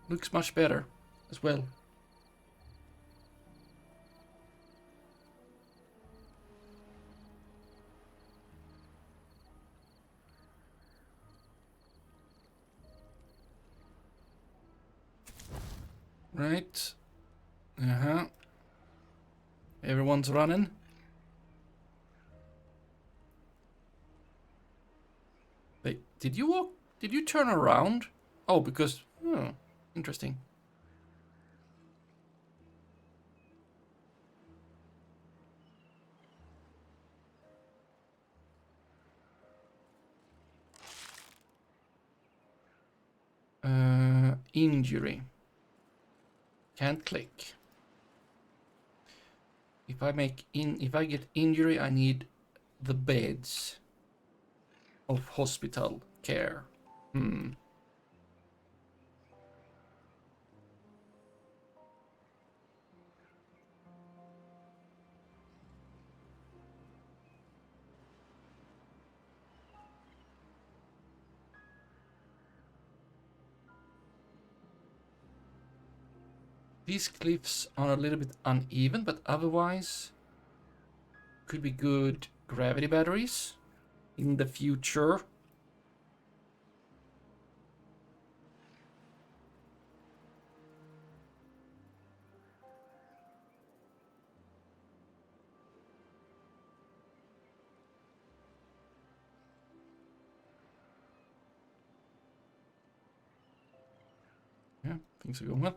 Looks much better as well. Right. Uh-huh. Everyone's running. Wait, did you walk? Did you turn around? Oh, because... Oh, interesting. Injury. Can't click. If I get injury, I need the beds of hospital care. These cliffs are a little bit uneven, but otherwise could be good gravity batteries in the future. Yeah, things are going well.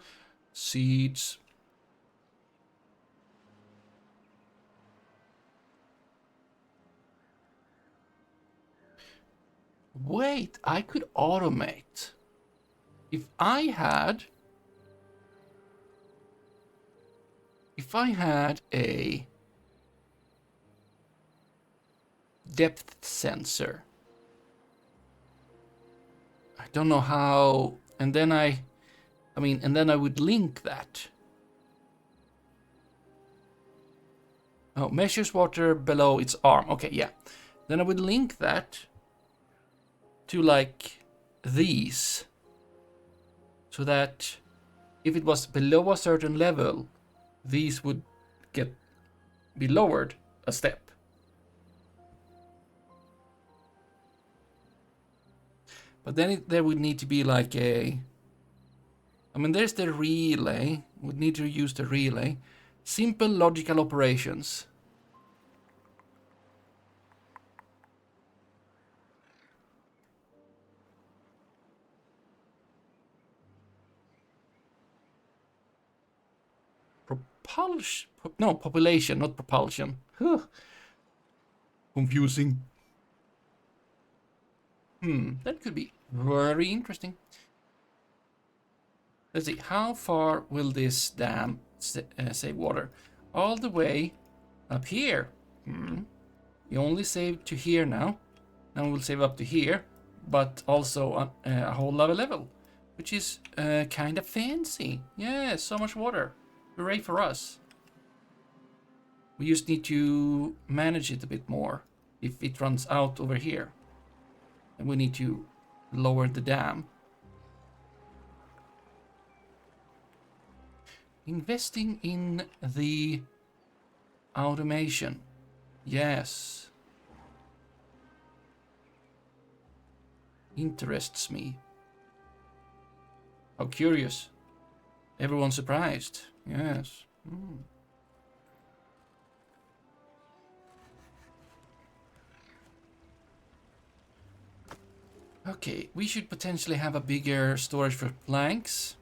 Seeds. Wait, I could automate. If I had a depth sensor, I don't know how, and then and then I would link that. Oh, measures water below its arm. Okay, yeah. Then I would link that to like these, so that if it was below a certain level, these would be lowered a step. But then there would need to be like there's the relay. Would need to use the relay. Simple logical operations. Propulsion? No, population, not propulsion. Confusing. That could be very interesting. Let's see, how far will this dam save water? All the way up here. You only save to here now. Now we'll save up to here, but also a whole other level, which is kind of fancy. Yeah, so much water. Hooray for us. We just need to manage it a bit more if it runs out over here. And we need to lower the dam. Investing in the automation. Yes. Interests me. How curious. Everyone surprised. Yes. Okay, we should potentially have a bigger storage for planks.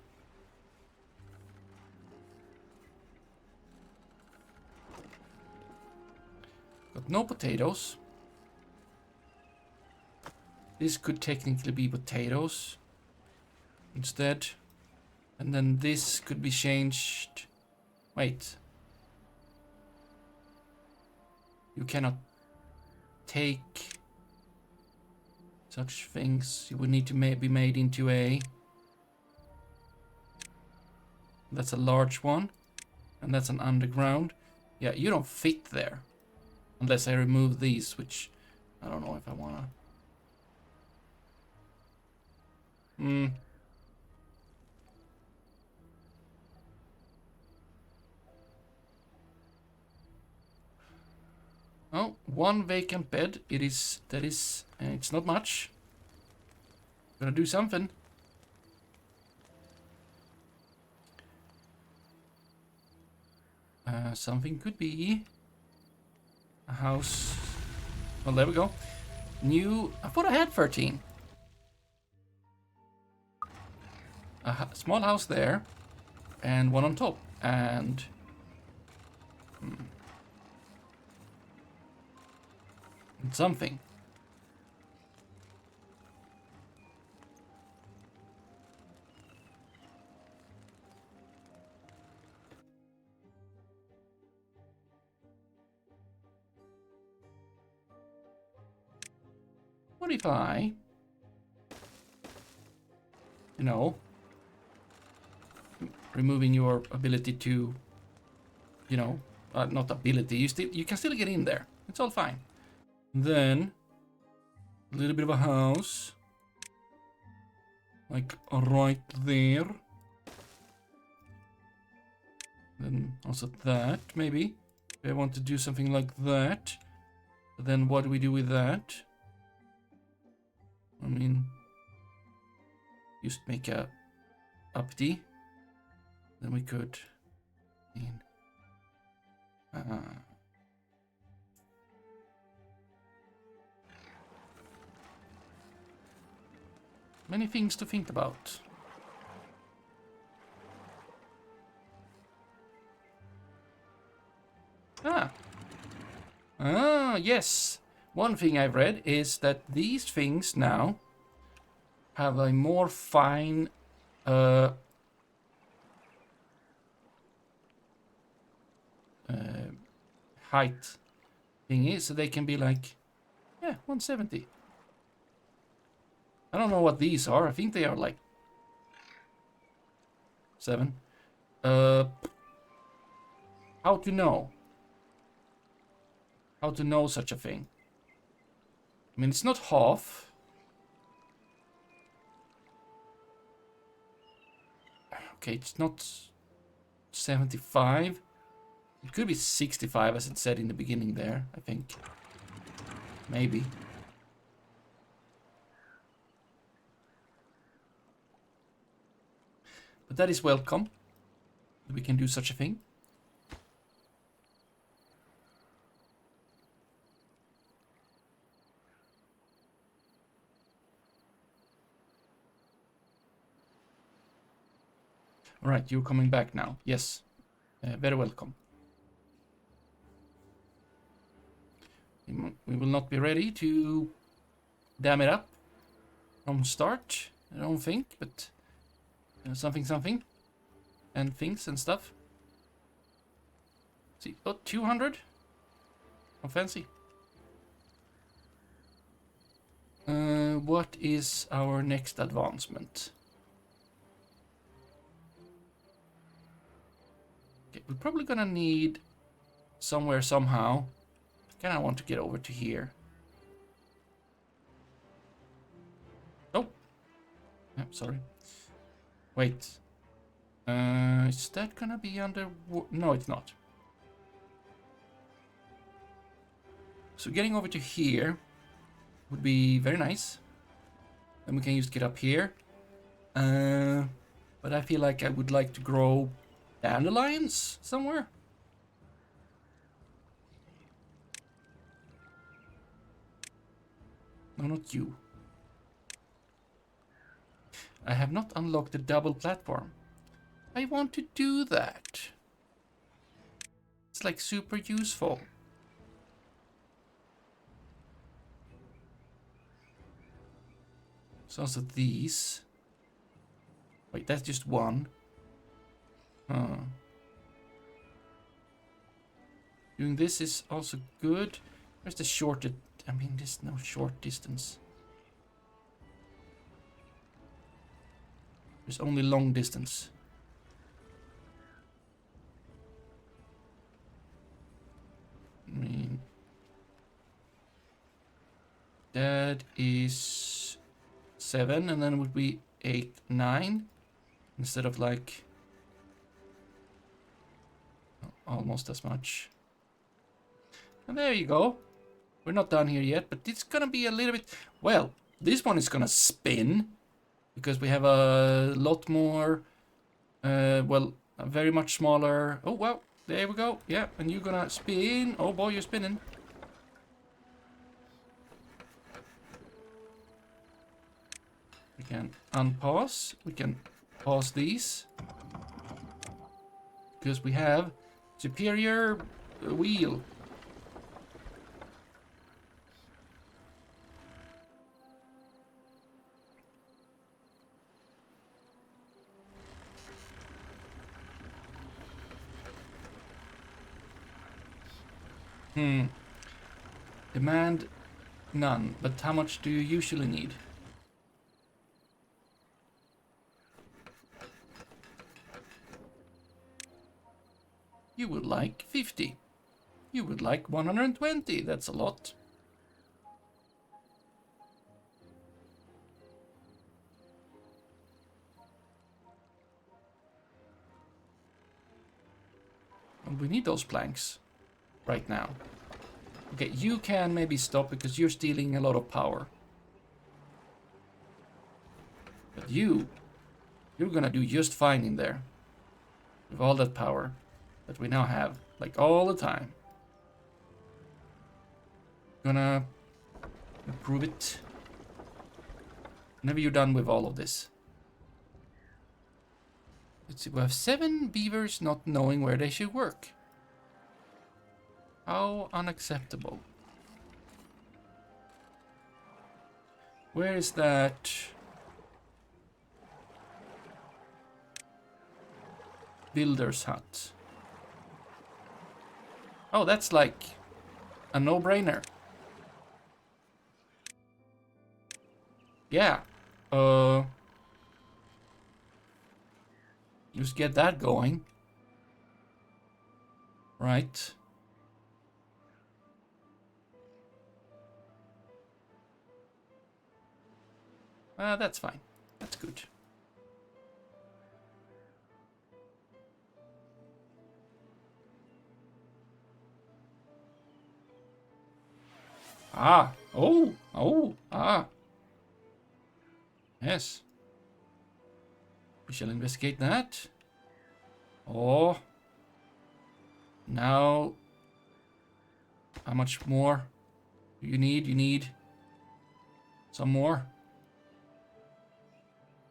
Got no potatoes. This could technically be potatoes instead. And then this could be changed. Wait. You cannot take such things. You would need to be made into a... That's a large one. And that's an underground. Yeah, you don't fit there. Unless I remove these, which I don't know if I wanna. Oh, one vacant bed. It's not much. Gonna do something. Something could be a house. Well, there we go. New. I thought I had 13. A small house there, and one on top, and something. What if I, you know, removing your ability to, you know, not ability, you can still get in there. It's all fine. Then a little bit of a house, like right there. Then also that, maybe. If I want to do something like that, then what do we do with that? I mean, just make a uppity. Then we could, many things to think about. Yes. One thing I've read is that these things now have a more fine height thingy, so they can be like, yeah, 170. I don't know what these are. I think they are like 7. How to know? How to know such a thing? I mean, it's not half. Okay, it's not 75. It could be 65, as it said in the beginning there, I think. Maybe. But that is welcome. We can do such a thing. Alright, you're coming back now. Yes. Very welcome. We will not be ready to dam it up from start, I don't think, but something. And things and stuff. See, oh, 200? How fancy. What is our next advancement? Okay, we're probably gonna need somewhere somehow. Kinda want to get over to here. Oh! Yeah, sorry. Wait. Is that gonna be under... No, it's not. So getting over to here would be very nice. Then we can just get up here. But I feel like I would like to grow dandelions somewhere. No, not you. I have not unlocked the double platform. I want to do that. It's like super useful. So also these. Wait, that's just one. Huh. Doing this is also good. Where's the shortest? I mean, there's no short distance. There's only long distance. I mean, that is 7, and then it would be 8, 9, instead of like almost as much. And there you go. We're not done here yet, but it's gonna be a little bit... Well, this one is gonna spin, because we have a lot more... well, a very much smaller... Oh, wow. There we go. Yeah, and you're gonna spin. Oh boy, you're spinning. We can unpause. We can pause these. Because we have superior wheel. Demand none, but how much do you usually need? You would like 50. You would like 120. That's a lot. And we need those planks right now. Okay, you can maybe stop because you're stealing a lot of power. But you're gonna do just fine in there. With all that power that we now have. Like all the time. Gonna improve it. Whenever you're done with all of this. Let's see, we have 7 beavers not knowing where they should work. How unacceptable. Where is that? Builder's hut. Oh, that's like a no-brainer. Yeah. Just get that going. Right. That's fine. That's good. Ah. Oh. Oh. Ah. Yes. We shall investigate that. Oh. Now. How much more do you need? You need some more.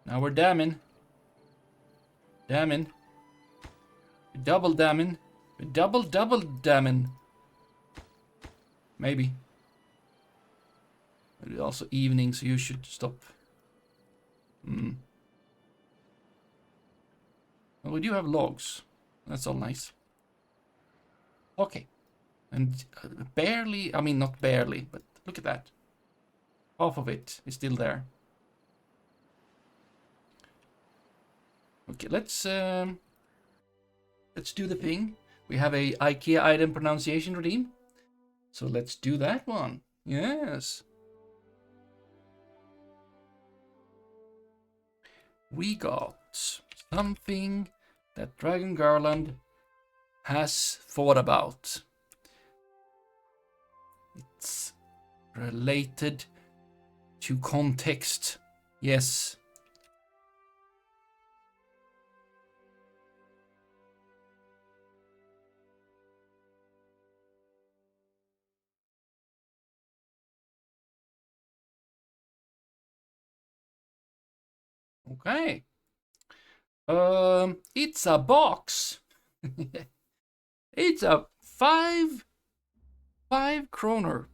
Now we're damming. Damming. Double damming. Double damming. Maybe. But it's also evening, so you should stop. Well, we do have logs. That's all nice. Okay. And barely, I mean, not barely, but look at that. Half of it is still there. Okay, let's do the thing. We have a IKEA item pronunciation redeem. So let's do that one. Yes. We got something that Dragon Garland has thought about. It's related to context. Yes. Okay. It's a box. It's a five kroner.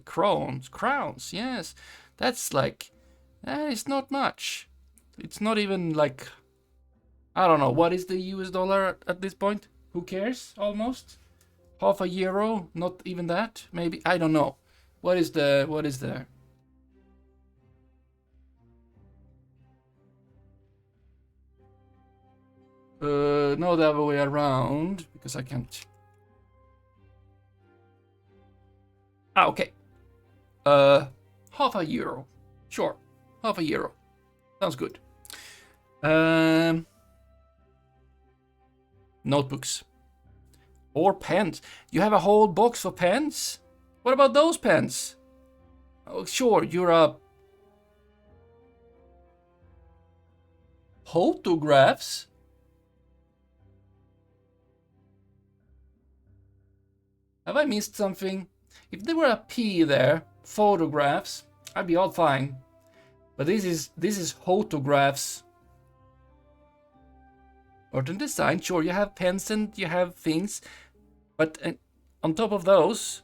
Crowns, yes. That's like, it's not much. It's not even like, I don't know, what is the US dollar at this point? Who cares, almost? Half a euro, not even that, maybe, I don't know. What is the... No, the other way around, because I can't... Ah, okay. Half a euro. Sure, half a euro. Sounds good. Notebooks. Or pens. You have a whole box of pens? What about those pens? Oh, sure, you're a... Photographs? Have I missed something? If there were a P there, photographs, I'd be all fine. But this is photographs. Art and design, sure, you have pens and you have things, but on top of those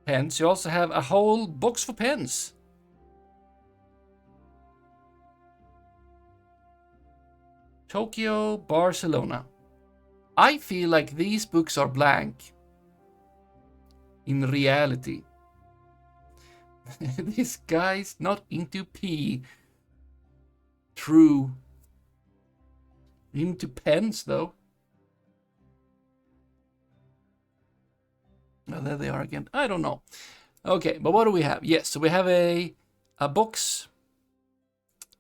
pens, you also have a whole box for pens. Tokyo, Barcelona. I feel like these books are blank. In reality. This guy's not into P. True. Into pens, though. Oh, there they are again. I don't know. Okay, but what do we have? Yes, so we have a box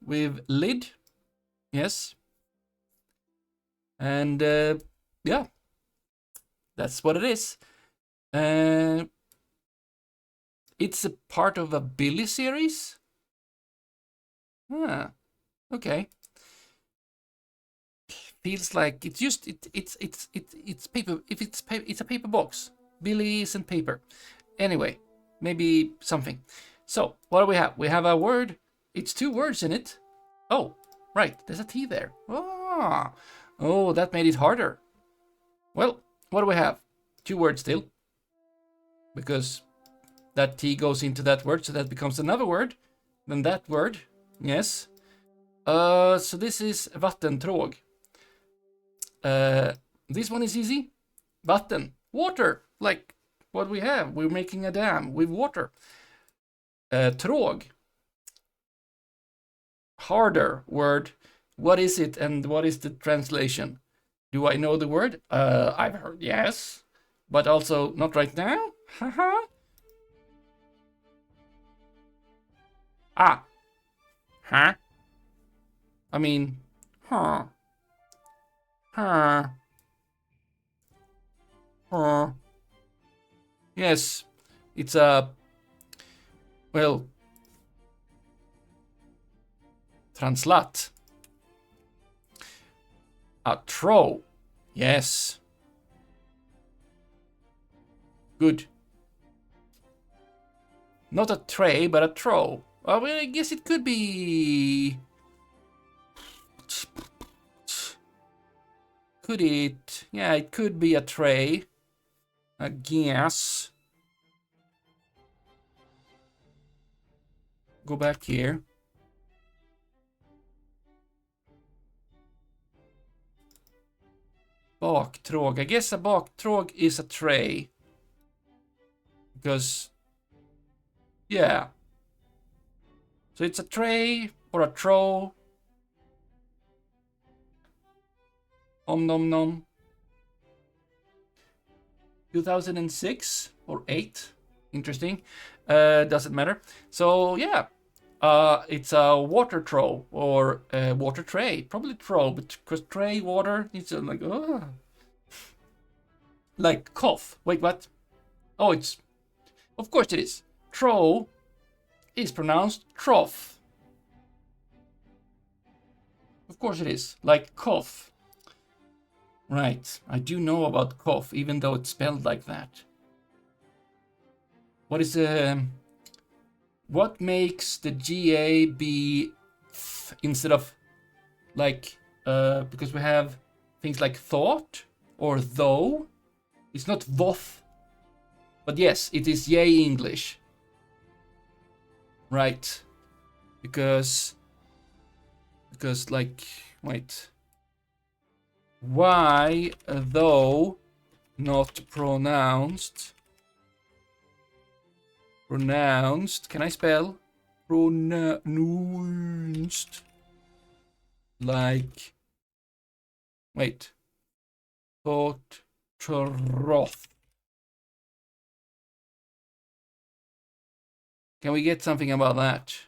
with lid. Yes. And yeah, that's what it is. It's a part of a Billy series. Ah, okay. Feels like it's just it's paper. If it's paper, it's a paper box. Billy isn't paper. Anyway, maybe something. So what do we have? We have a word. It's 2 words in it. Oh, right. There's a T there. Oh, that made it harder. Well, what do we have? 2 words still. Because that T goes into that word, so that becomes another word. Then that word. Yes. So this is vattentråg. This one is easy. Vatten. Water. Like what we have. We're making a dam with water. Tråg. Harder word. What is it and what is the translation? Do I know the word? I've heard yes. But also not right now. Haha. Ah. Huh? I mean, huh. Huh. Huh. Yes. It's a... Well... Translat. A throw. Yes. Good. Not a tray, but a throw. Well, I guess it could be... Could it? Yeah, it could be a tray. I guess. Go back here. Baktråg. I guess a baktråg is a tray. Because... Yeah. So it's a tray or a throw. Nom nom. 2006 or 8. Interesting. Doesn't matter. So yeah. It's a water throw or a water tray. Probably throw, but because tray water, it's like like cough. Wait, what? Oh, it's of course it is. Throw is pronounced trough. Of course it is. Like cough. Right. I do know about cough, even though it's spelled like that. What is what makes the GA be instead of like because we have things like thought or though. It's not voth. But yes, it is yay English. Right. Because like wait. Why though not pronounced? Pronounced. Can I spell? Pronounced. Like. Wait. Thought. Troth. Can we get something about that?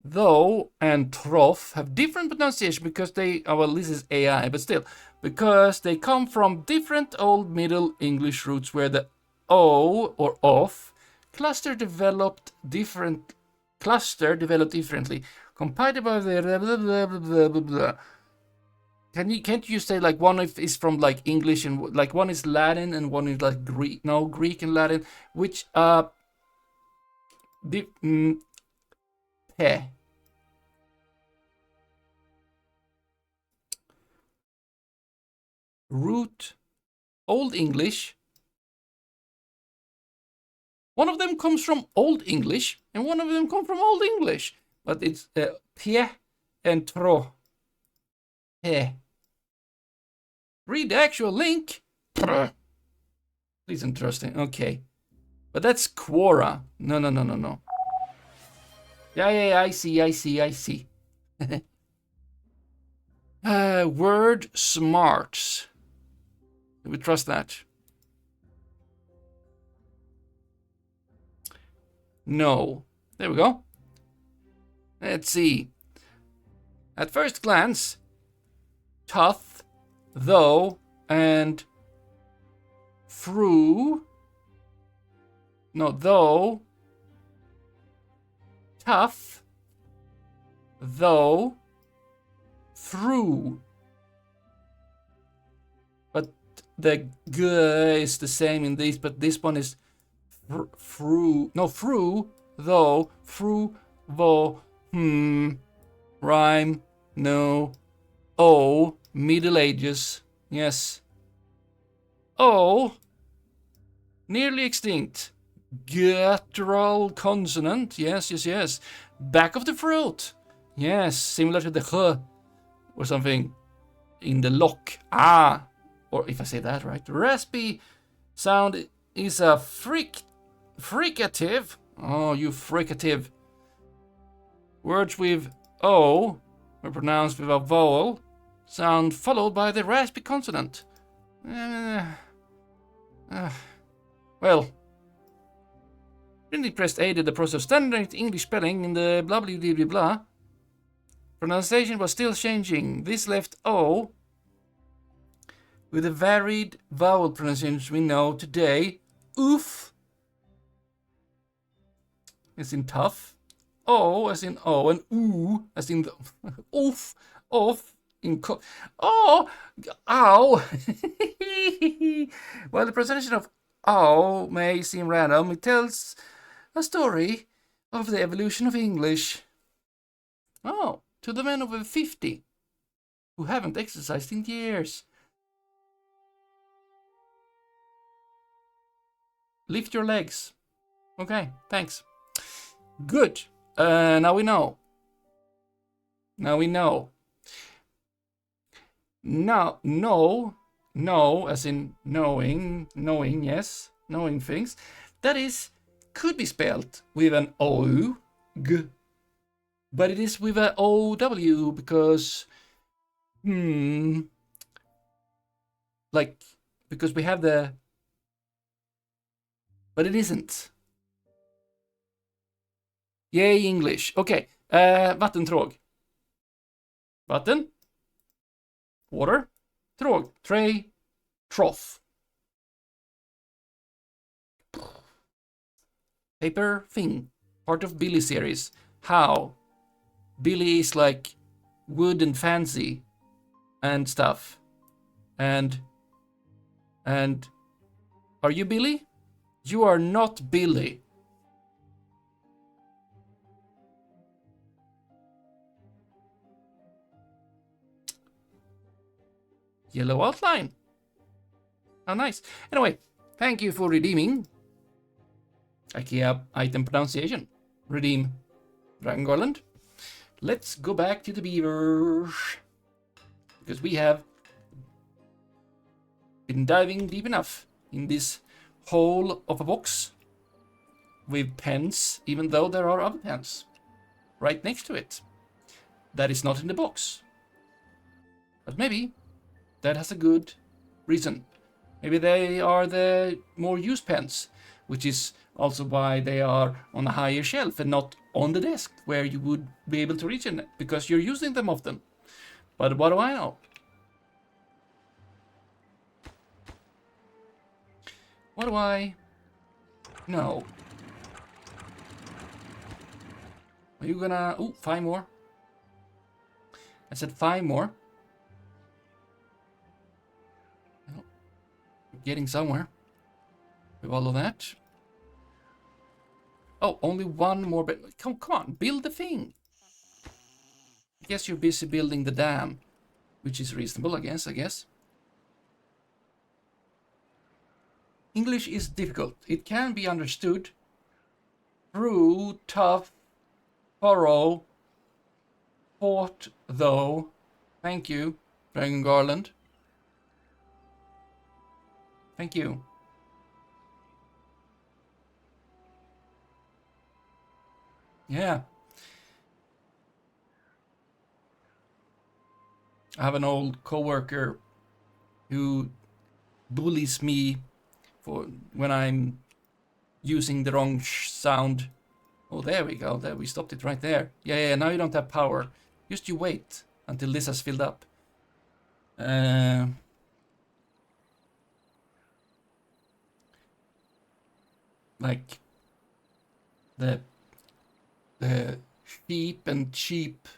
Though and trough have different pronunciation because they, oh, well, this is AI, but still, because they come from different Old Middle English roots where the O or of cluster developed differently, compatible with the blah, blah, blah, blah, blah, blah. Can't you say like one is from like English and like one is Latin and one is like Greek? No, Greek and Latin. Which Pe. Root. Old English. One of them comes from Old English, and one of them comes from Old English. But it's pie and tro. Pe. Read the actual link. It's interesting. Okay. But that's Quora. No. Yeah, I see. Word smarts. Do we trust that? No. There we go. Let's see. At first glance, tough, though, and through. No, though. Tough, though, through. But the g is the same in these, but this one is through. No, through, though, through, vo, rhyme, no. O, Middle Ages, yes. O, nearly extinct. Guttural consonant, yes. Back of the throat, yes, similar to the h or something in the lock. Ah, or if I say that right, raspy sound is a fricative. Oh, you fricative. Words with O, or pronounced with a vowel, sound followed by the raspy consonant. Well, printing press aided the process of standard English spelling in the blah blah blah blah blah. Pronunciation was still changing. This left O with the varied vowel pronunciations we know today. Oof as in tough. O as in O, and oo as in the oof, off in oh, ow. While the pronunciation of O may seem random, it tells a story of the evolution of English. Oh, to the men over 50 who haven't exercised in years. Lift your legs. Okay, thanks. Good. Now we know. No, as in knowing, yes, knowing things. That is, could be spelled with an O, g, but it is with a OW because, like, because we have the, but it isn't. Yay, English. Okay, vattentråg. Vatten, water, tråg, tray, trough. Paper thing, part of Billy series. How? Billy is like wood and fancy and stuff. And are you Billy? You are not Billy. Yellow outline. How nice. Anyway, thank you for redeeming. IKEA item pronunciation. Redeem Dragon Garland. Let's go back to the beavers. Because we have been diving deep enough in this hole of a box with pens, even though there are other pens right next to it. That is not in the box. But maybe that has a good reason. Maybe they are the more used pens, which is also why they are on a higher shelf and not on the desk where you would be able to reach it because you're using them often. But what do I know? What do I know? Are you gonna... Ooh, 5 more. I said 5 more. getting somewhere with all of that. Oh, only one more. Come on, build the thing. I guess you're busy building the dam, which is reasonable, I guess. English is difficult. It can be understood. True, tough, thorough, fought, though. Thank you, Dragon Garland. Thank you. Yeah. I have an old coworker who bullies me for when I'm using the wrong sound. Oh, there we go. There, we stopped it right there. Yeah, now you don't have power. Just you wait until this has filled up. Like the sheep and cheap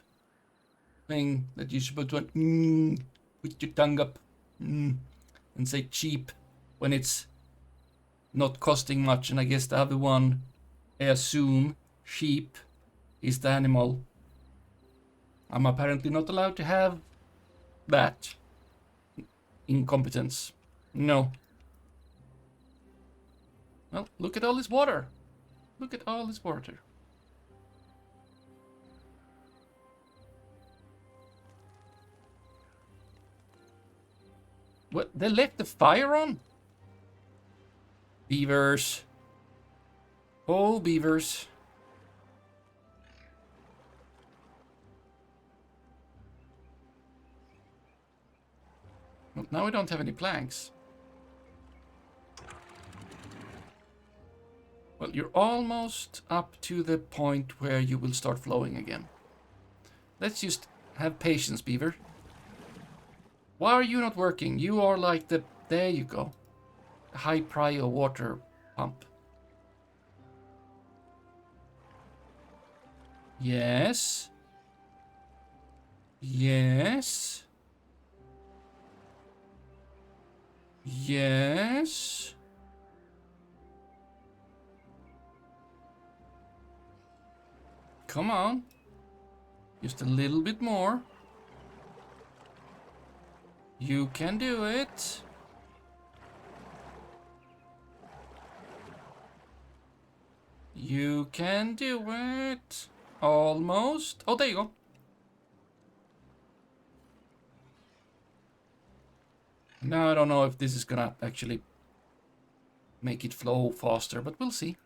thing that you're supposed to put your tongue up and say cheap when it's not costing much. And I guess the other one, I assume sheep is the animal. I'm apparently not allowed to have that incompetence. No. Well, look at all this water. Look at all this water. What? They left the fire on? Beavers. Oh, beavers. Well, now we don't have any planks. Well, you're almost up to the point where you will start flowing again. Let's just have patience, beaver. Why are you not working? You are like the... There you go. High prio water pump. Yes. Yes. Yes. Come on. Just a little bit more. You can do it. You can do it. Almost. Oh, there you go. Now I don't know if this is gonna actually make it flow faster, but we'll see.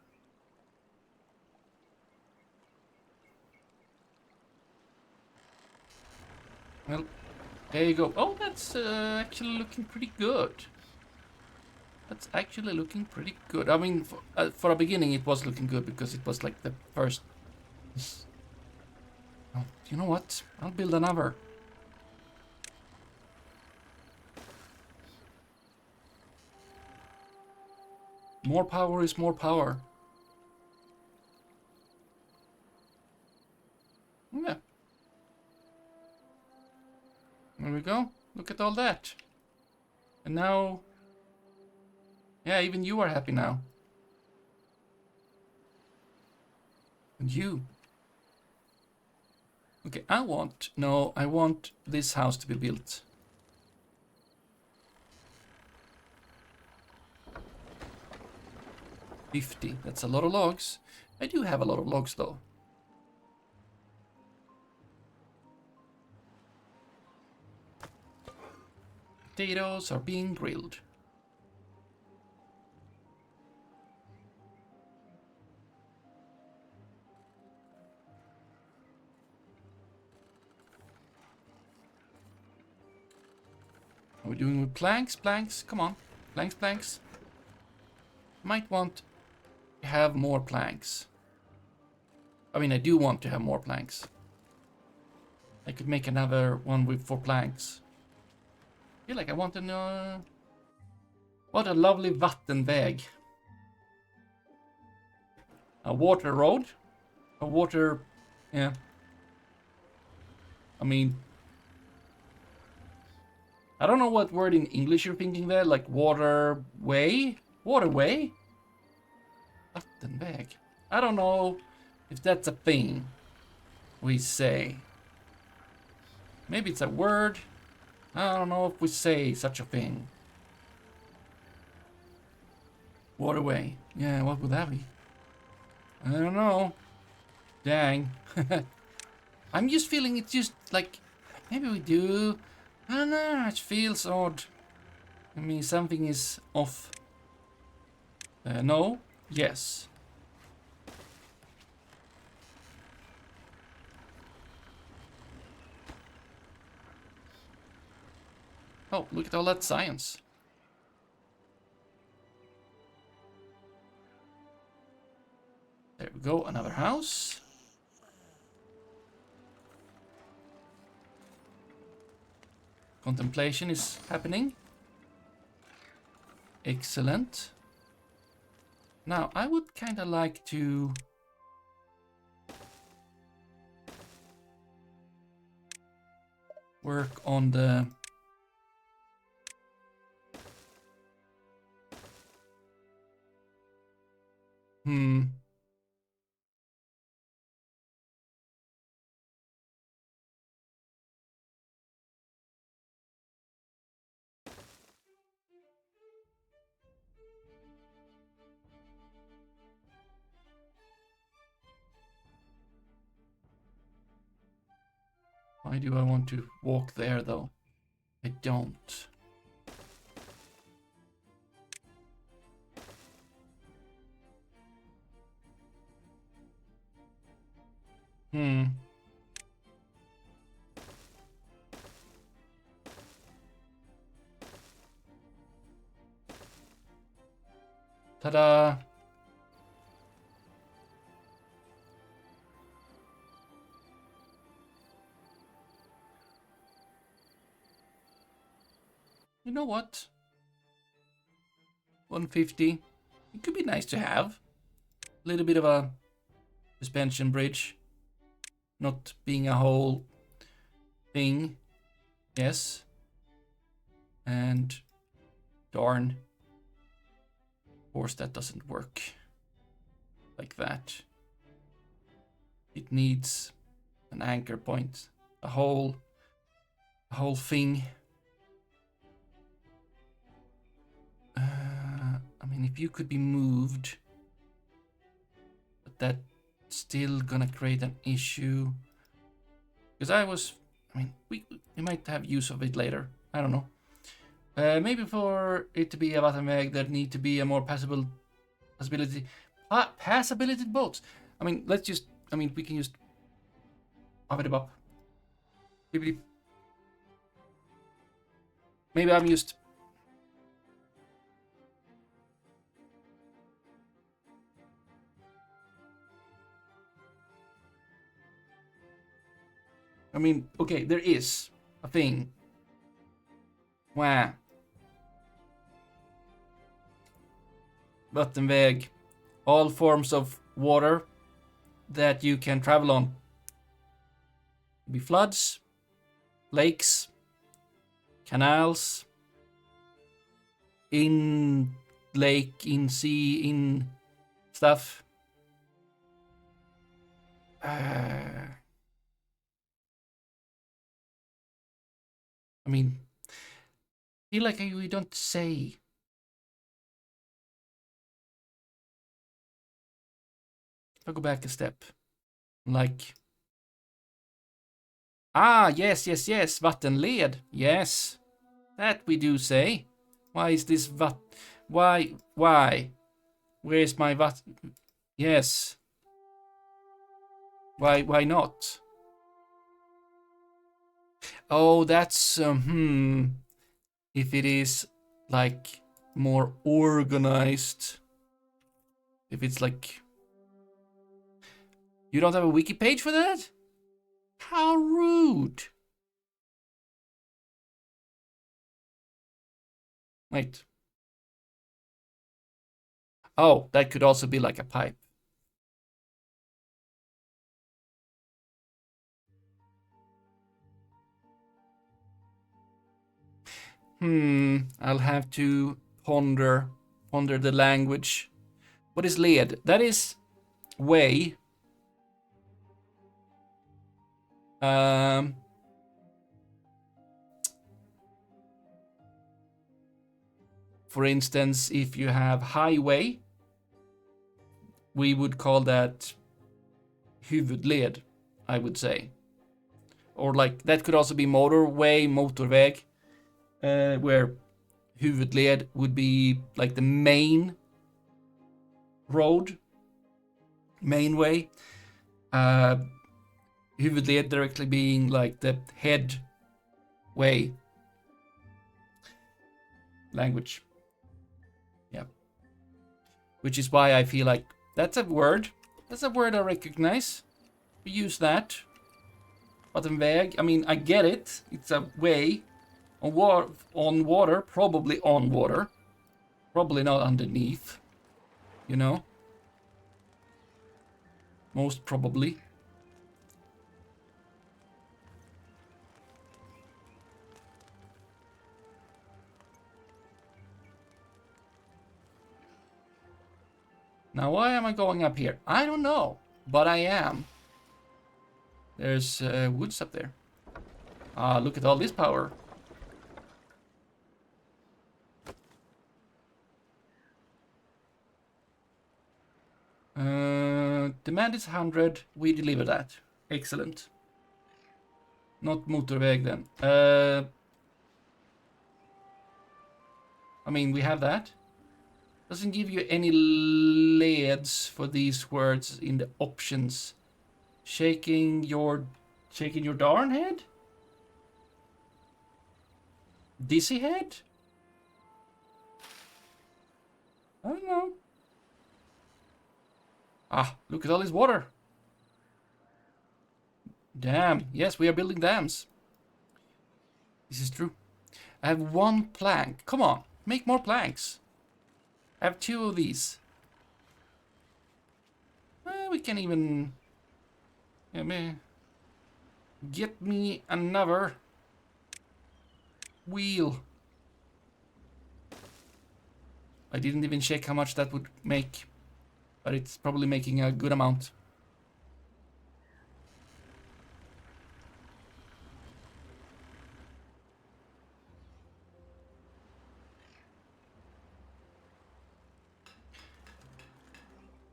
Well, there you go. Oh, that's actually looking pretty good. That's actually looking pretty good. I mean, for a beginning, it was looking good because it was like the first... Oh, you know what? I'll build another. More power is more power. Yeah. There we go. Look at all that. And now... Yeah, even you are happy now. And you. Okay, I want this house to be built. $50. That's a lot of logs. I do have a lot of logs though. Potatoes are being grilled. Are we doing with planks? Planks, come on. Planks, planks. Might want to have more planks. I mean, I do want to have more planks. I could make another one with 4 planks. I feel like I want to know... What a lovely vattenväg. A water road? A water... Yeah. I mean... I don't know what word in English you're thinking there, like waterway? Waterway? Vattenväg. I don't know if that's a thing we say. Maybe it's a word. I don't know if we say such a thing. Waterway. Yeah, what would that be? I don't know. Dang. I'm just feeling it's just like, maybe we do. I don't know, it feels odd. I mean, something is off. No? Yes. Oh, look at all that science. There we go, another house. Contemplation is happening. Excellent. Now, I would kind of like to... work on the... Why do I want to walk there, though? I don't. Ta-da! You know what? 150. It could be nice to have. A little bit of a suspension bridge. Not being a whole thing. Yes. And darn. Of course that doesn't work like that. It needs an anchor point. A whole thing. I mean, if you could be moved, but that's still gonna create an issue. Because I mean, we might have use of it later. I don't know. Maybe for it to be a Vattenväg, there need to be a more passability boats. I mean, let's just, I mean, we can just pop it up. Maybe I'm just. I mean, okay, there is a thing. Wow. Vattenväg. All forms of water that you can travel on. Be floods, lakes, canals, in lake, in sea, in stuff. I mean, I feel like we don't say. If I go back a step, like, yes, vattenled, yes, that we do say. Why is this why, where is my yes, why not? Oh, that's, if it is, like, more organized, if it's like, you don't have a wiki page for that? How rude. Wait. Oh, that could also be like a pipe. I'll have to ponder the language. What is led? That is way. For instance, if you have highway, we would call that huvudled, I would say. Or like that could also be motorway, motorväg, where huvudled would be like the main road, main way. Huvudled directly being like the head way language. Yeah. Which is why I feel like that's a word. That's a word I recognize. We use that. Vattenväg. I mean, I get it. It's a way on water, probably on water. Probably not underneath. You know? Most probably. Now, why am I going up here? I don't know, but I am. There's woods up there. Ah, look at all this power. Demand is 100. We deliver that. Excellent. Not motorväg then. I mean, we have that. Doesn't give you any LEDs for these words in the options. Shaking your darn head? Dizzy head? I don't know. Ah, look at all this water. Damn. Yes, we are building dams. This is true. I have one plank. Come on, make more planks. I have 2 of these. We can even... get me another wheel. I didn't even check how much that would make, but it's probably making a good amount.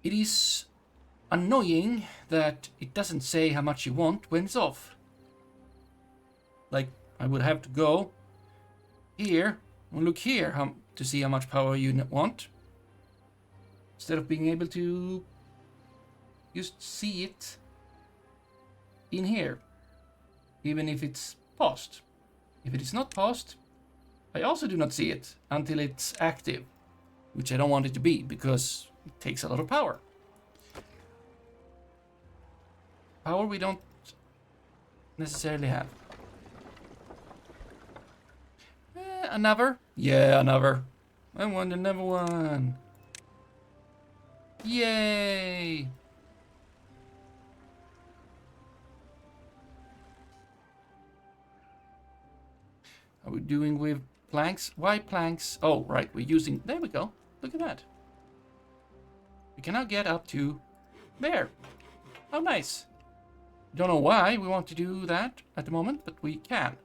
It is annoying that it doesn't say how much you want when it's off. Like, I would have to go here and look here to see how much power you want. Instead of being able to just see it in here. Even if it's paused. If it is not paused, I also do not see it until it's active. Which I don't want it to be, because it takes a lot of power. Power we don't necessarily have. Another? Yeah, another. I want another one. Yay! Are we doing with planks? Why planks? Oh, right, we're using... There we go. Look at that. We can now get up to there. How nice. Don't know why we want to do that at the moment, but we can.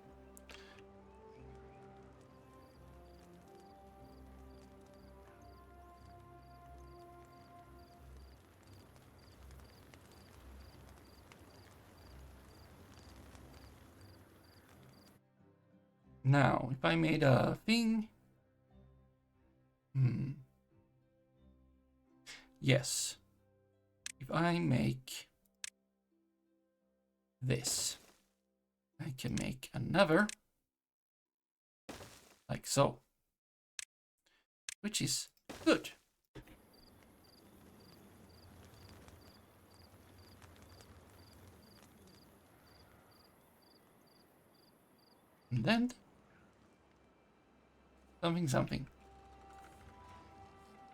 Now, if I made a thing... Yes. If I make this, I can make another, like so, which is good. And then something.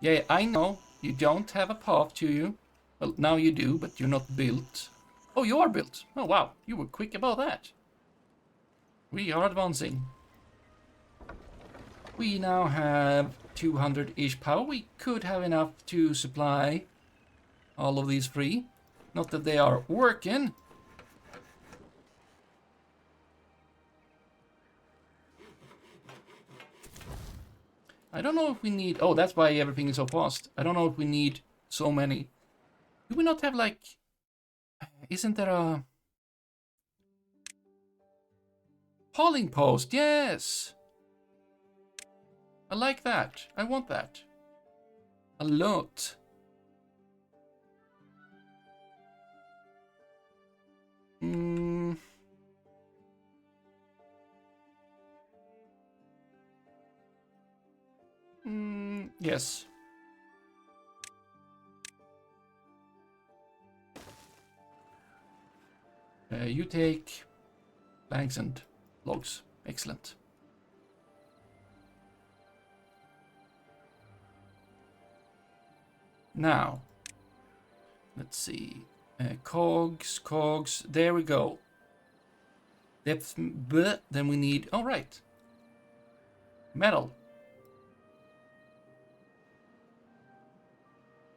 Yeah, I know you don't have a path to you. Well, now you do, but you're not built. Oh, you are built. Oh, wow. You were quick about that. We are advancing. We now have 200-ish power. We could have enough to supply all of these free. Not that they are working. I don't know if we need... Oh, that's why everything is so fast. I don't know if we need so many. Do we not have, like... Isn't there a... polling post? Yes! I like that. I want that. A lot. Yes. You take planks and logs. Excellent. Now, let's see. Cogs. There we go. Depth, but then we need... Oh, right. Metal.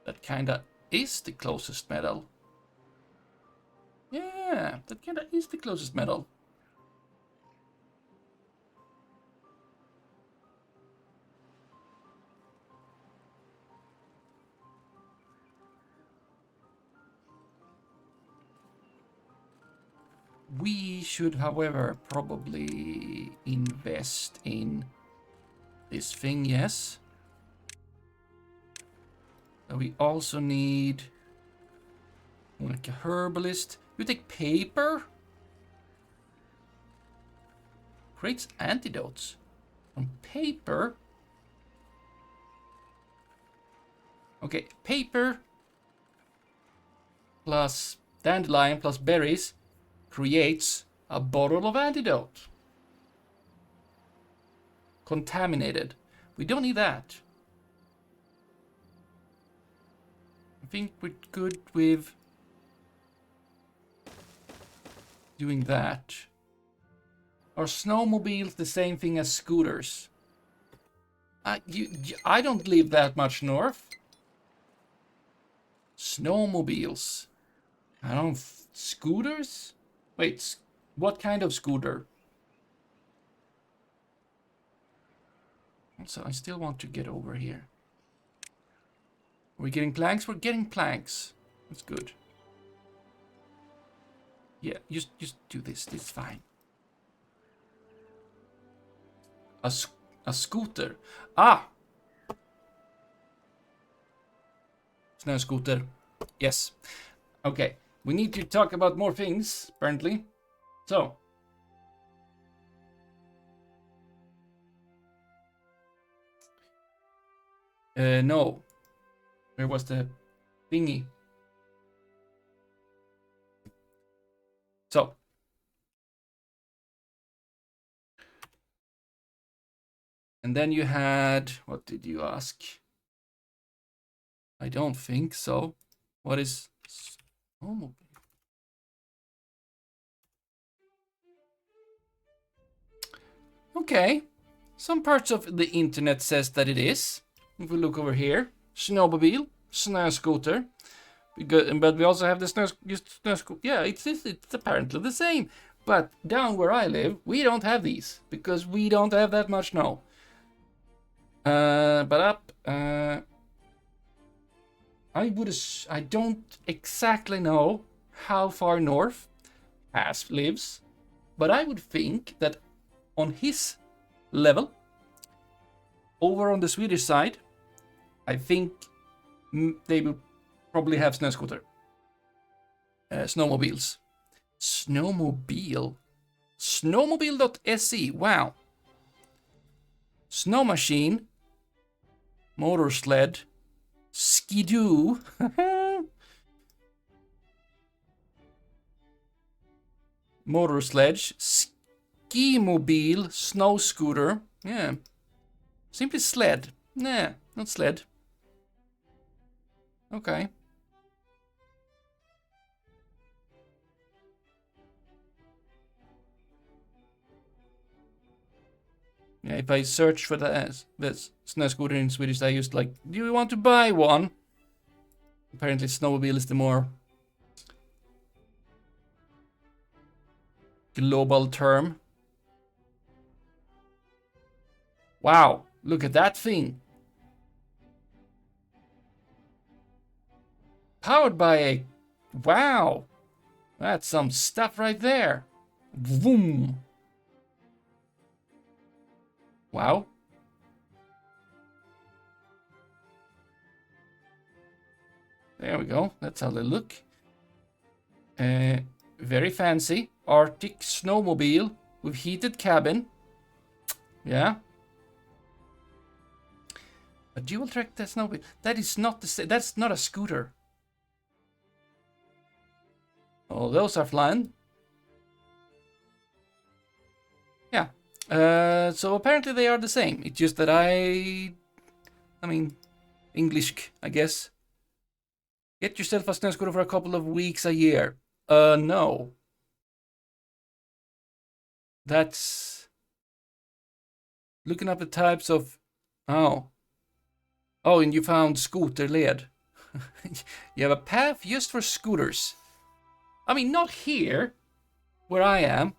That kinda is the closest metal. Yeah, that kinda is the closest metal. We should, however, probably invest in this thing, yes. We also need like a herbalist. You take paper? Creates antidotes from paper. Okay, paper plus dandelion plus berries creates a bottle of antidote. Contaminated. We don't need that. I think we're good with doing that. Are snowmobiles the same thing as scooters? I don't live that much north. Snowmobiles. I don't... Scooters? Wait, what kind of scooter? Also, I still want to get over here. Are we getting planks? We're getting planks. That's good. Yeah, just do this. It's fine. A scooter. Ah! Snow scooter. Yes. Okay. We need to talk about more things, apparently. So. No. Where was the thingy? So. And then you had... What did you ask? I don't think so. What is... Oh. Okay. Some parts of the internet says that it is. If we look over here. Snowmobile. Snow scooter. But we also have the snow scooter. Yeah, it's apparently the same. But down where I live, we don't have these. Because we don't have that much snow. But up... I don't exactly know how far north Asp lives. But I would think that on his level, over on the Swedish side, I think they will probably have snow scooter. Snowmobiles. Snowmobile. Snowmobile.se. Wow. Snow machine. Motor sled. Skidoo. Motor sledge. Ski-mobile. Snow scooter. Yeah. Simply sled. Nah, not sled. Okay. Yeah, if I search for the snow scooter in Swedish, I used like, do you want to buy one? Apparently, snowmobile is the more global term. Wow, look at that thing. Powered by a... Wow, that's some stuff right there. Vroom. Wow. There we go. That's how they look. Very fancy. Arctic snowmobile with heated cabin. Yeah. A dual track snowmobile. That is not the same. That's not a scooter. Oh, those are flying. Yeah. So apparently they are the same. It's just that I mean, English, I guess. Get yourself a snow scooter for a couple of weeks a year. No. That's looking up the types of... Oh. Oh, and you found scooter led. You have a path just for scooters. I mean, not here, where I am.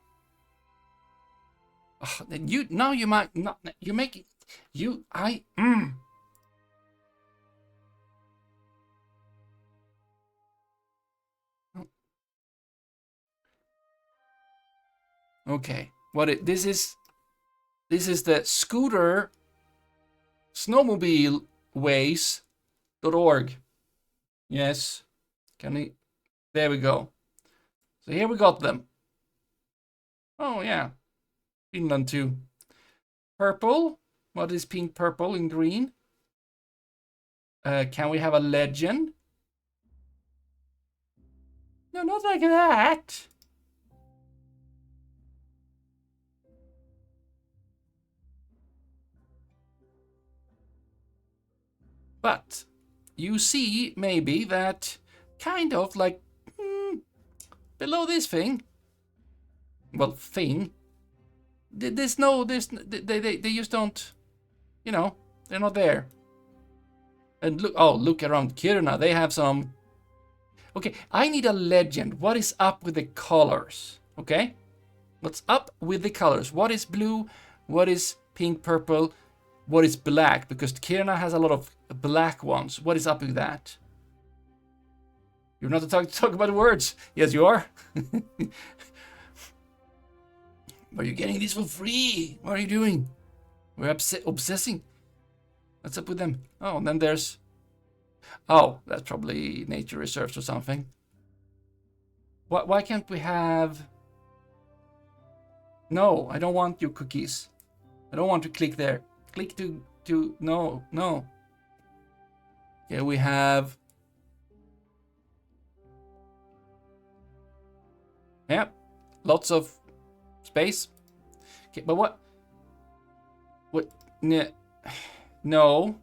Oh, now you might not. You're making you. I. Okay. This is the scooter snowmobile ways.org. Yes. Can we? There we go. So here we got them. Oh yeah. Finland too. Purple. What is pink, purple, and green? Can we have a legend? No, not like that. But you see maybe that kind of like below this thing. Well, thing. There's they just don't, they're not there. And look around Kiruna. They have some. Okay, I need a legend. What is up with the colors? Okay, what's up with the colors? What is blue? What is pink, purple? What is black? Because Kiruna has a lot of black ones. What is up with that? You're not to talk about words. Yes, you are. Are you getting this for free? What are you doing? We're obsessing. What's up with them? Oh, and then there's... Oh, that's probably nature reserves or something. Why can't we have... No, I don't want your cookies. I don't want to click there. Click to... No. Okay, we have... Yeah, lots of space. Okay, but what? No.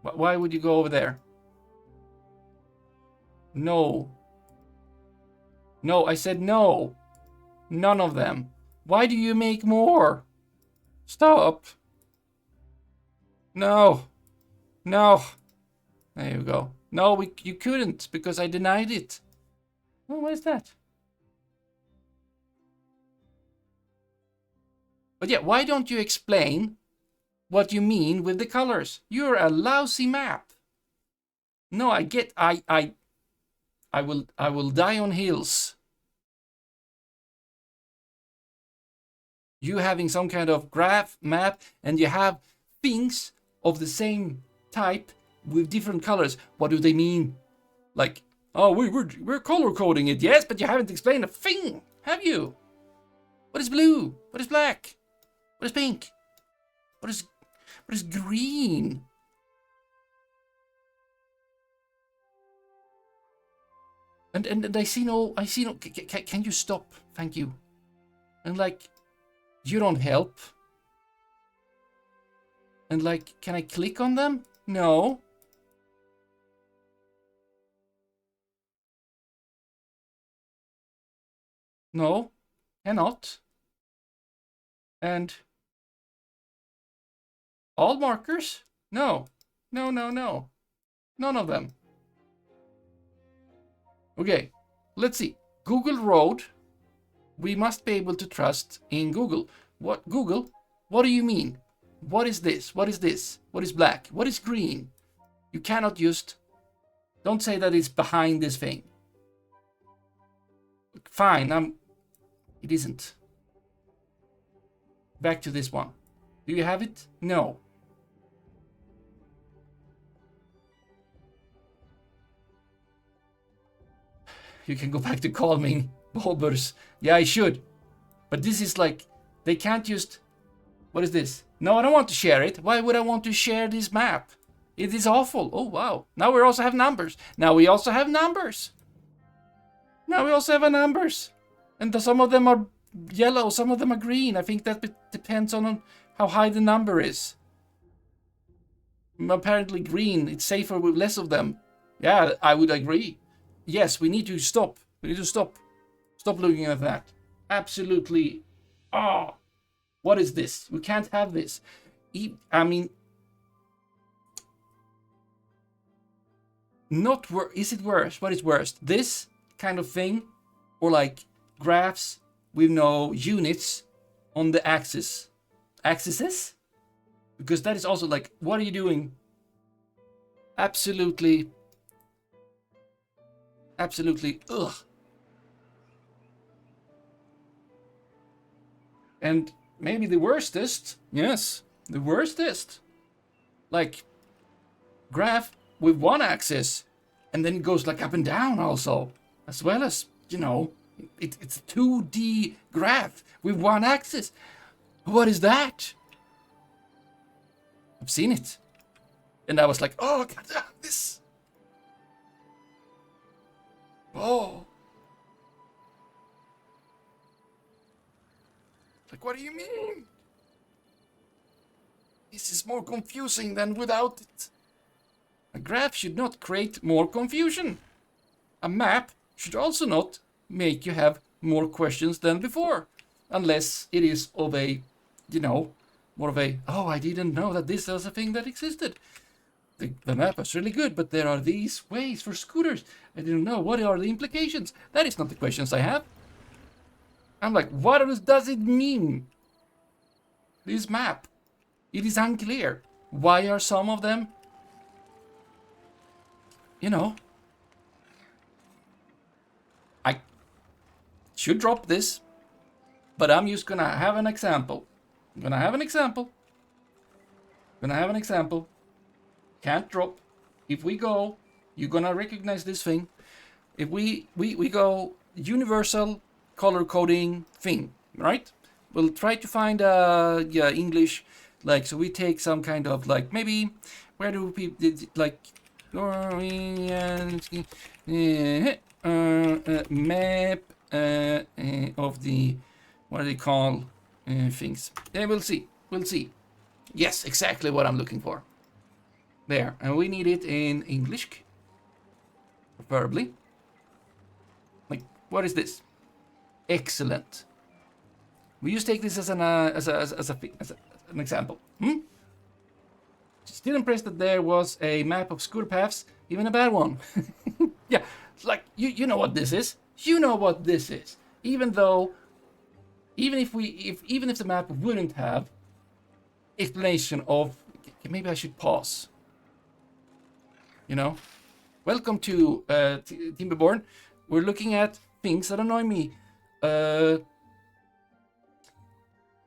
Why would you go over there? No. No, I said no. None of them. Why do you make more? Stop. No. No. There you go. No, you couldn't because I denied it. Oh, what is that? But yeah, why don't you explain what you mean with the colors? You're a lousy map. No, I get. I will die on hills. You having some kind of graph map, and you have things of the same type with different colors. What do they mean? Like, oh, we're color coding it. Yes, but you haven't explained a thing, have you? What is blue? What is black? What is pink? What is green? And I see no. Can you stop? Thank you. And like, you don't help. And like, can I click on them? No. No, cannot. And All markers? No. No, no, no. None of them. Okay, let's see. Google Road. We must be able to trust in Google. What, Google? What do you mean? What is this? What is this? What is black? What is green? You cannot just... Don't say that it's behind this thing. Fine, it isn't. Back to this one. Do you have it? No. You can go back to calming bulbers. Yeah, I should. But this is like, they can't just... What is this? No, I don't want to share it. Why would I want to share this map? It is awful. Oh, wow. Now we also have numbers. Now we also have numbers. Now we also have numbers. And some of them are yellow, some of them are green. I think that depends on how high the number is. Apparently green, it's safer with less of them. Yeah, I would agree. Yes, we need to stop. We need to stop. Stop looking at that. Absolutely. Oh, what is this? We can't have this. I mean, not worse. Is it worse? What is worse? This kind of thing, or like graphs with no units on the axis? Axes? Because that is also like, what are you doing? Absolutely. Absolutely. Ugh. And maybe the worstest. Yes, the worstest. Like, graph with one axis, and then it goes like up and down also, as well as, you know, it's a 2D graph with one axis. What is that? I've seen it, and I was like, oh, God damn this. Oh. Like, what do you mean? This is more confusing than without it. A graph should not create more confusion. A map should also not make you have more questions than before. Unless it is of a, you know, more of a, oh, I didn't know that this was a thing that existed. The map is really good, but there are these ways for scooters. I didn't know. What are the implications? That is not the questions I have. I'm like, what does it mean? This map. It is unclear. Why are some of them, you know, I should drop this, but I'm just gonna have an example. I'm gonna have an example. Can't drop. If we go, you're gonna recognize this thing. If we go universal color coding thing, right? We'll try to find English, like, so we take some kind of like, maybe where do people like map of the, what do they call things? Yeah, we'll see. Yes, exactly what I'm looking for. There, and we need it in English, preferably. Like, what is this? Excellent. We just take this as an example. Still impressed that there was a map of scooter paths, even a bad one. Yeah, it's like you know what this is. You know what this is. Even if the map wouldn't have explanation of, maybe I should pause. You know, welcome to Timberborn. We're looking at things that annoy me.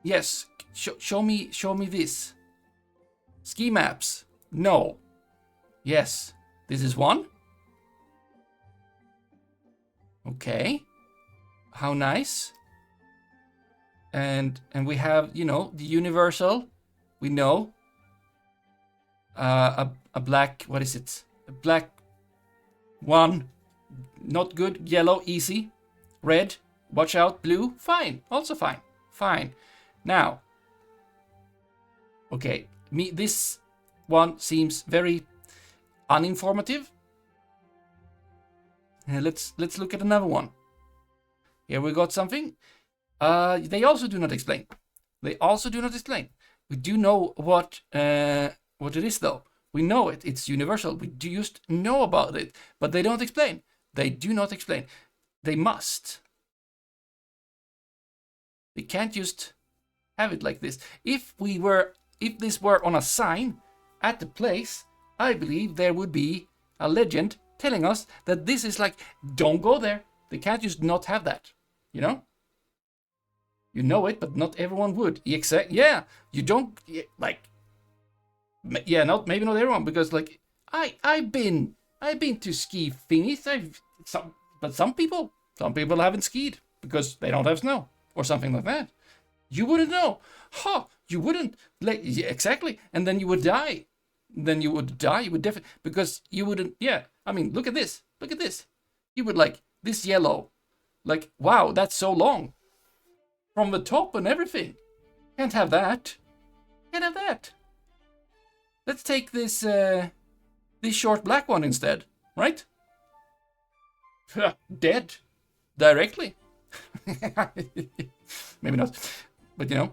Yes, show me this. Ski maps. No. Yes, this is one. Okay. How nice. And we have, you know, the universal. We know. A black, what is it? A black one. Not good. Yellow, easy. Red, watch out. Blue, fine. Also fine. Fine. Now, okay, this one seems very uninformative. Let's look at another one. Here we got something. They also do not explain. We do know what it is, though. We know it. It's universal. We do just know about it, but they don't explain. They do not explain. They must. They can't just have it like this. If this were on a sign at the place, I believe there would be a legend telling us that this is like, don't go there. They can't just not have that, you know? You know it, but not everyone would. Yeah, you don't, like, yeah, maybe not everyone, because like, I've been to ski thingies. But some people haven't skied because they don't have snow or something like that. You wouldn't know. You wouldn't. Like, yeah, exactly. And then you would die. You would definitely, because you wouldn't, yeah. I mean, look at this. You would like, this yellow. Like, wow, that's so long. From the top and everything. Can't have that. Let's take this short black one instead, right? Dead. Directly. Maybe not. But you know.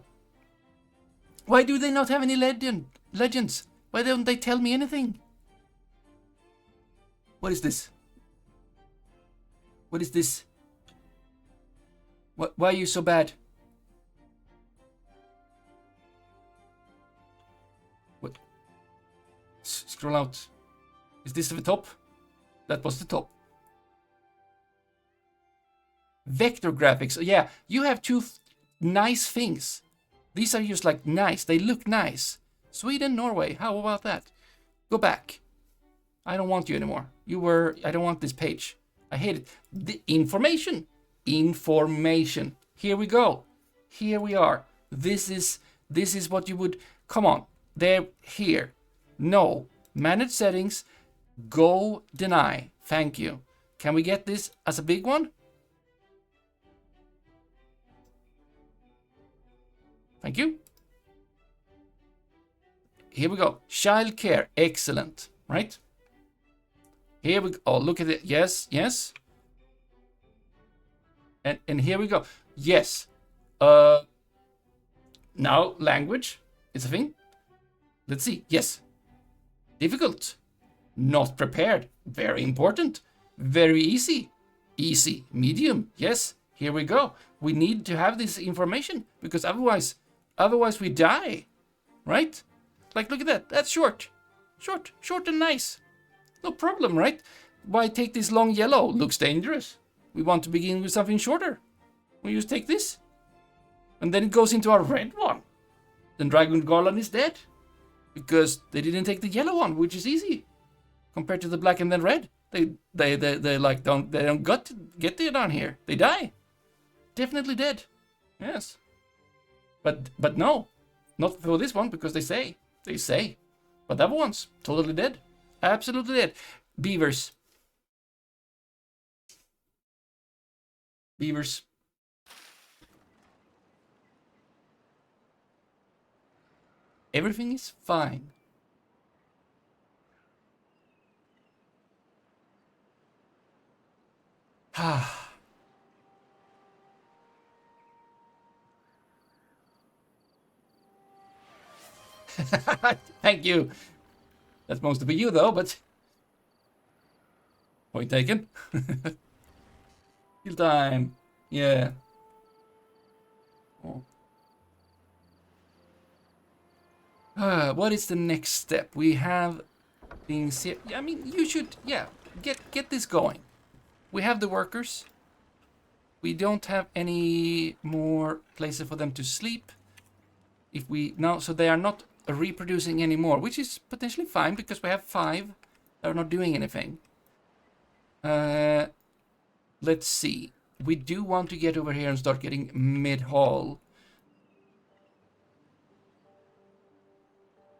Why do they not have any legends? Why don't they tell me anything? What is this? Why are you so bad? What? Scroll out. Is this the top? That was the top. Vector graphics. Yeah, you have two nice things. These are just like nice. They look nice. Sweden, Norway. How about that? Go back. I don't want you anymore. I don't want this page. I hate it. The information. Here we go. Here we are. This is what you would, come on. Here. No. Manage settings. Go deny. Thank you. Can we get this as a big one? Thank you. Here we go. Child care. Excellent. Right? Here we go. Oh, look at it. Yes. And here we go. Yes. Now language is a thing. Let's see. Yes. Difficult. Not prepared. Very important. Very easy. Easy. Medium. Yes. Here we go. We need to have this information because otherwise we die. Right? Like, look at that. That's short. Short and nice. No problem, right? Why take this long yellow? Looks dangerous. We want to begin with something shorter. We just take this. And then it goes into our red one. Then Dragon Garland is dead. Because they didn't take the yellow one, which is easy. Compared to the black and then red. They like don't get there down here. They die. Definitely dead. Yes. But no. Not for this one, because they say. But the other one's totally dead. Absolutely dead. Beavers. Everything is fine. Thank you. That's supposed to be you, though, but... Point taken. Kill time. Yeah. Oh. What is the next step? We have things here. I mean, you should, yeah, get this going. We have the workers. We don't have any more places for them to sleep. So they are not reproducing anymore, which is potentially fine because we have 5 that are not doing anything. Let's see. We do want to get over here and start getting mid-haul.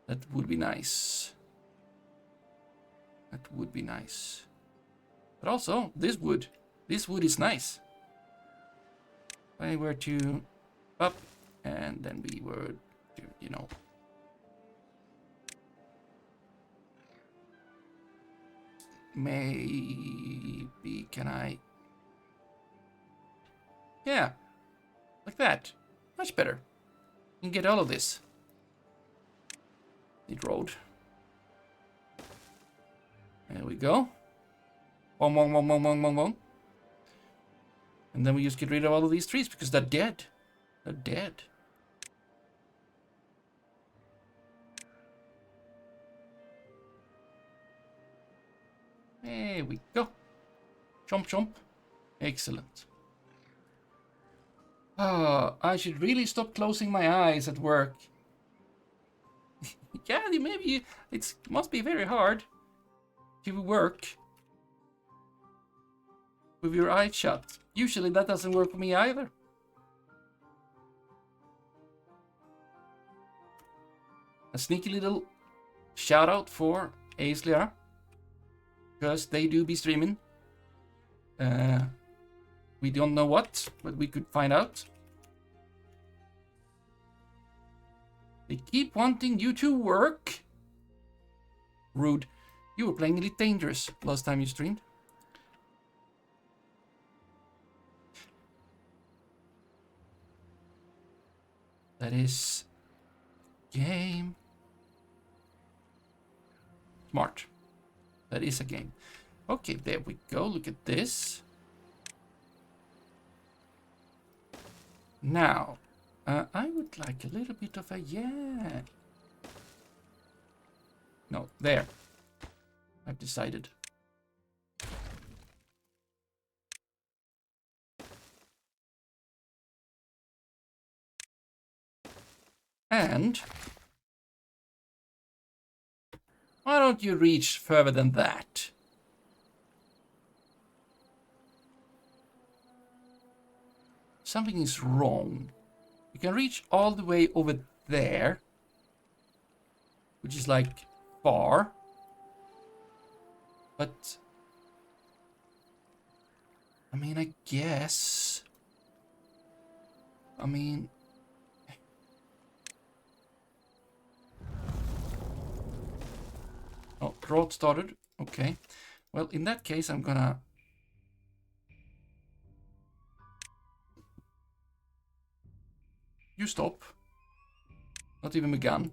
That would be nice. But also, this wood is nice. If I were to up, and then we were to, you know. Maybe, can I? Yeah, like that. Much better. You can get all of this. it road. There we go. Bong, bong, bong, bong, bong, bong, bong. And then we just get rid of all of these trees because they're dead. They're dead. There we go. Chomp, chomp. Excellent. Ah, I should really stop closing my eyes at work. Yeah, maybe it must be very hard to work with your eyes shut. Usually that doesn't work for me either. A sneaky little shout out for Aisler, because they do be streaming. We don't know what, but we could find out. They keep wanting you to work. Rude. You were playing Elite Dangerous last time you streamed. That is game. Smart. That is a game. Okay, there we go. Look at this. Now, I would like a little bit of a yeah. No, there. I've decided. And why don't you reach further than that? Something is wrong. You can reach all the way over there, which is like far. But I mean, I guess. I mean, oh, drought started. Okay. Well, in that case, I'm gonna you stop. Not even begun.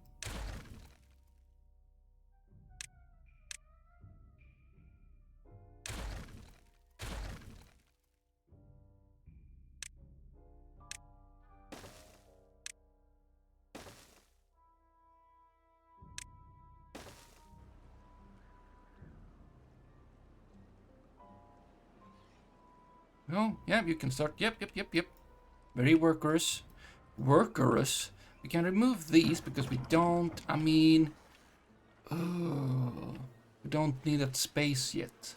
Oh, yeah, you can start. Yep. Very workers. Workers. We can remove these because we don't, I mean, we don't need that space yet.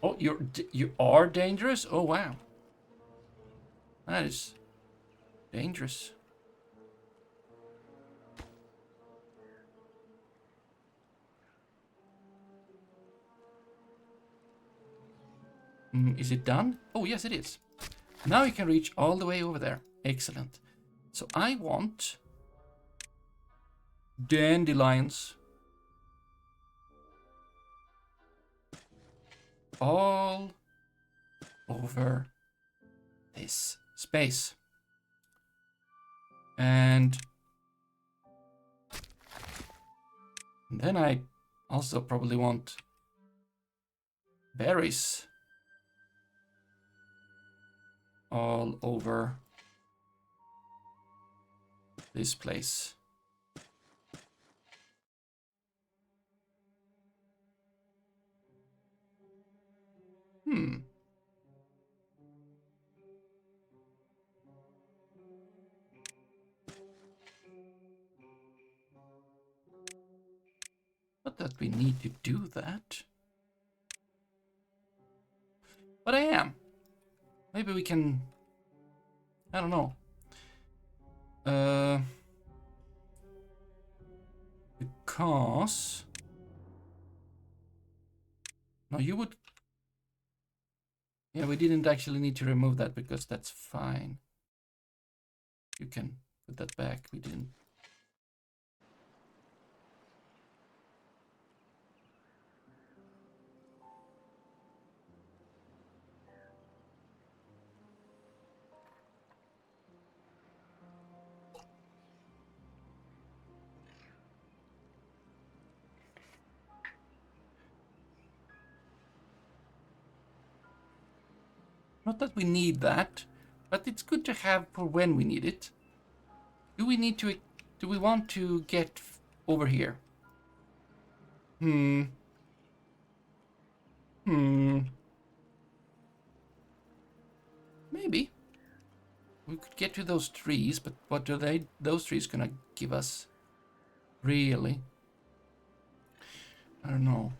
Oh, you are dangerous? Oh, wow. That is dangerous. Is it done? Oh, yes, it is. Now you can reach all the way over there. Excellent. So I want dandelions all over this space. And then I also probably want berries all over this place. Not that we need to do that. But I am. Maybe we can... I don't know. Because... No, you would... Yeah, we didn't actually need to remove that because that's fine. You can put that back. We didn't... Not that we need that, but it's good to have for when we need it. Do we need to... Do we want to get over here? Hmm. Maybe. We could get to those trees, but what are those trees gonna give us? Really? I don't know.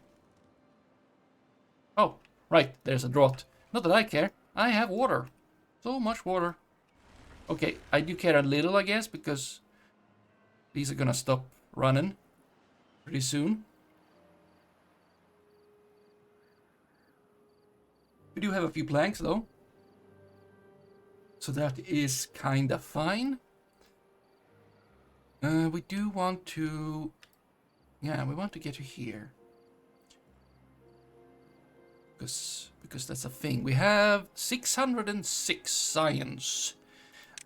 Oh, right, there's a drought. Not that I care. I have water. So much water. Okay, I do care a little, I guess, because these are gonna stop running pretty soon. We do have a few planks, though. So that is kinda fine. We do want to... Yeah, we want to get to here. Because that's a thing. We have 606 science.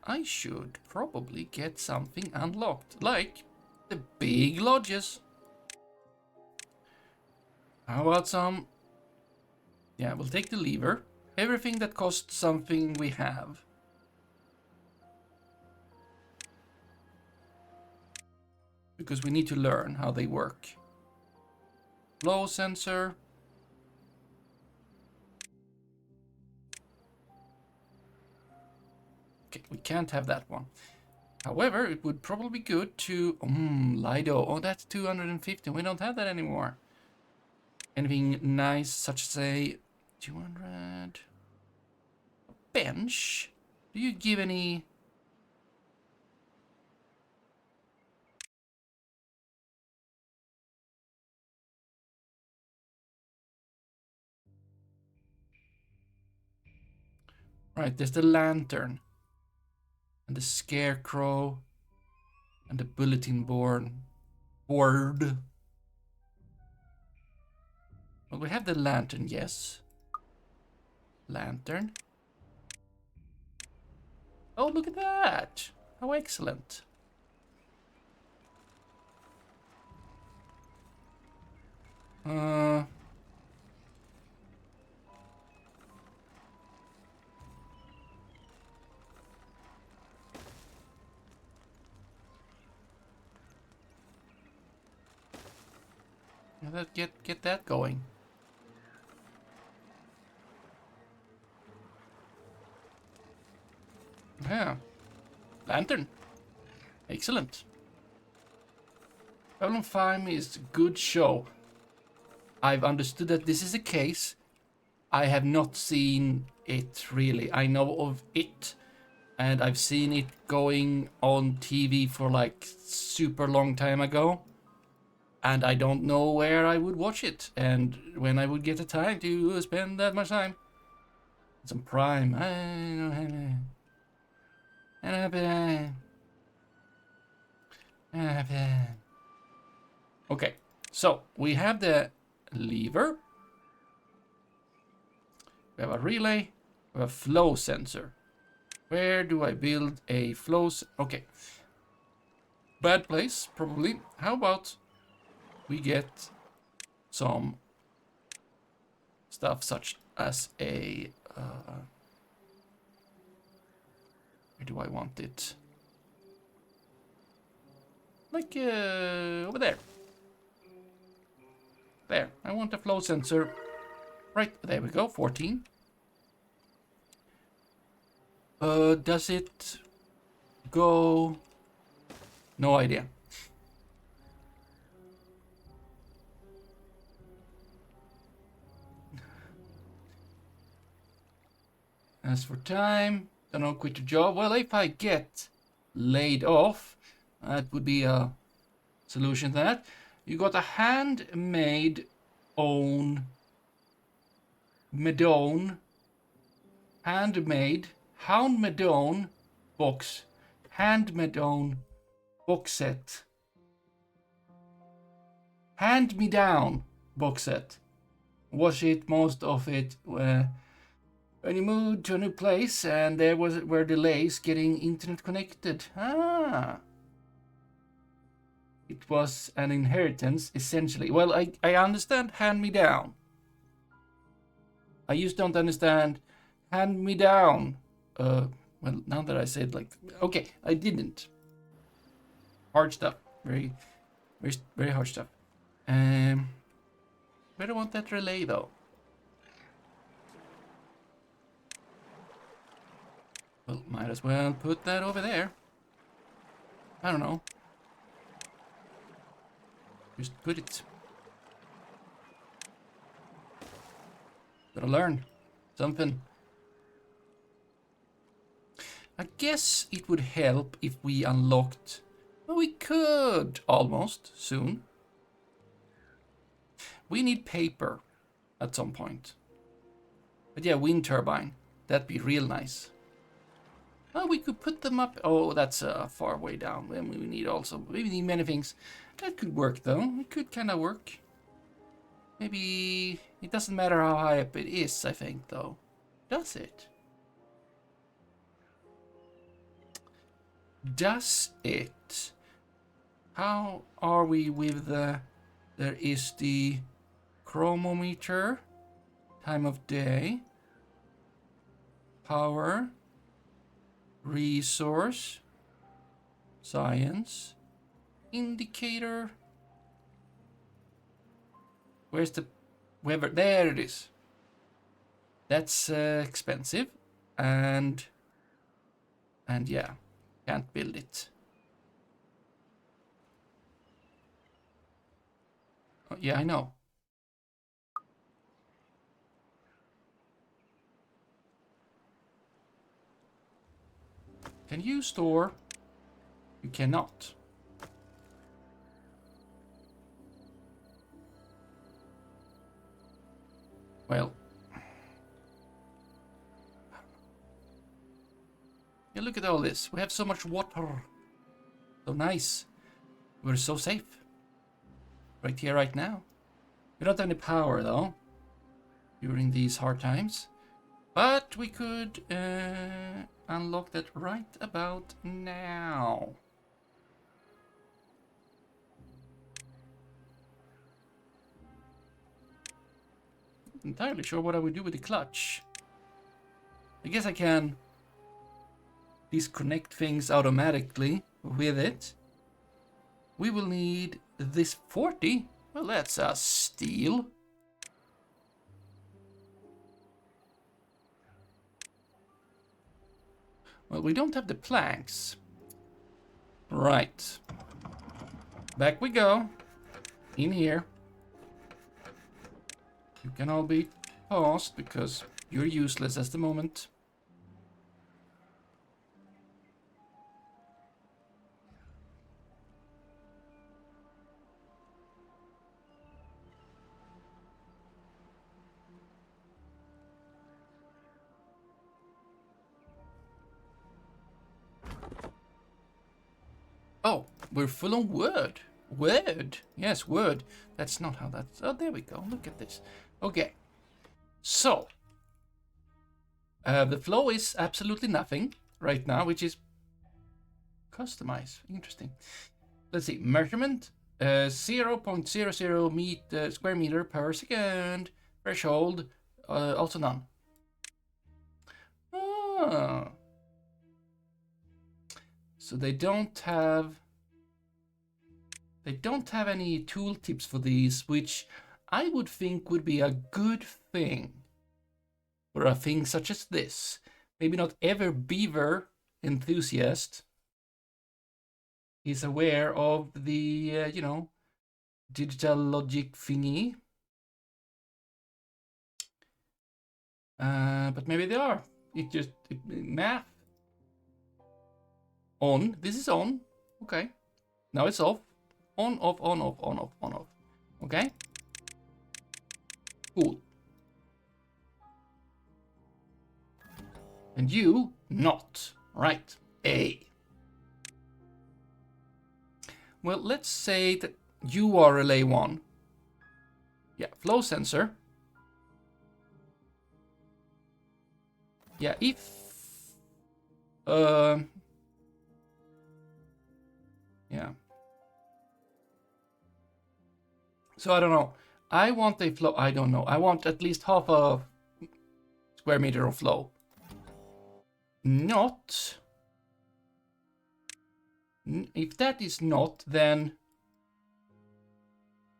I should probably get something unlocked, like the big lodges. How about some... Yeah, we'll take the lever. Everything that costs something we have. Because we need to learn how they work. Flow sensor. Okay, we can't have that one. However, it would probably be good to... Lido. Oh, that's 250. We don't have that anymore. Anything nice, such as a 200... bench? Do you give any... Right, there's the lantern. And the scarecrow. And the bulletin board. Well, we have the lantern, yes. Lantern. Oh, look at that! How excellent. Yeah, let's get that going. Yeah. Lantern. Excellent. Babylon 5 is a good show. I've understood that this is the case. I have not seen it really. I know of it, and I've seen it going on TV for like super long time ago. And I don't know where I would watch it, and when I would get the time to spend that much time. Some Prime. I don't have Okay, so we have the lever. We have a relay. We have a flow sensor. Where do I build a flow? Okay. Bad place, probably. How about we get some stuff such as a... where do I want it? Like over there. There. I want a flow sensor. Right, there we go. 14. Does it go? No idea. As for time, don't know, quit your job. Well, if I get laid off, that would be a solution to that. You got a handmade own Medone, handmade Hound Medone box, hand Medone box set, hand me down box set. Watch it, most of it. When you moved to a new place and there were delays getting internet connected. It was an inheritance, essentially. Well, I understand hand me down. I just don't understand Hand me down. Well, now that I said like, okay, I didn't. Hard stuff. Very, very, very hard stuff. Where do I want that relay though? Well, might as well put that over there. I don't know. Just put it. Gotta learn something. I guess it would help if we unlocked... Well, we could almost soon. We need paper at some point. But yeah, wind turbine. That'd be real nice. Oh, we could put them up. Oh, that's far way down. Then we need also... We need many things. That could work though. It could kind of work. Maybe... It doesn't matter how high up it is, I think, though. Does it? Does it? How are we with the... There is the chromometer, time of day, power, resource, science, indicator. Where's the weather? There it is. That's expensive, and yeah, can't build it. Oh, yeah, I know. Can you store? You cannot. Well. Yeah, look at all this. We have so much water. So nice. We're so safe. Right here, right now. We don't have any power, though. During these hard times. But we could unlock that right about now. Not entirely sure what I would do with the clutch. I guess I can disconnect things automatically with it. We will need this 40. Well, that's a steal. Well, we don't have the planks. Right. Back we go. In here. You can all be paused because you're useless at the moment. Oh, we're full on word. Word. Yes, word. That's not how that's... Oh, there we go. Look at this. Okay. So. The flow is absolutely nothing right now, which is... Customize. Interesting. Let's see. Measurement. 0.00 square meter per second. Threshold. Also none. Ah. So they don't have any tooltips for these, which I would think would be a good thing for a thing such as this. Maybe not every beaver enthusiast is aware of the, you know, digital logic thingy. But maybe they are. Math. On. This is on. Okay. Now it's off. On, off, on, off, on, off, on, off. Okay. Cool. And you, not. Right. A. Well, let's say that you are relay 1. Yeah, flow sensor. Yeah, if... Yeah. So I don't know. I want a flow. I don't know. I want at least half a square meter of flow. not... If that is not, then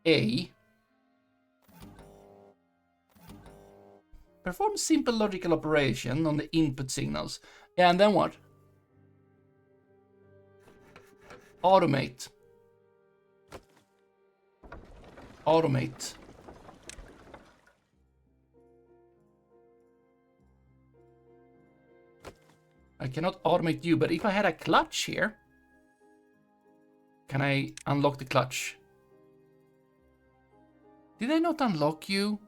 A. Perform simple logical operation on the input signals. Yeah, and then what? Automate. Automate. I cannot automate you, but if I had a clutch here, can I unlock the clutch? Did I not unlock you?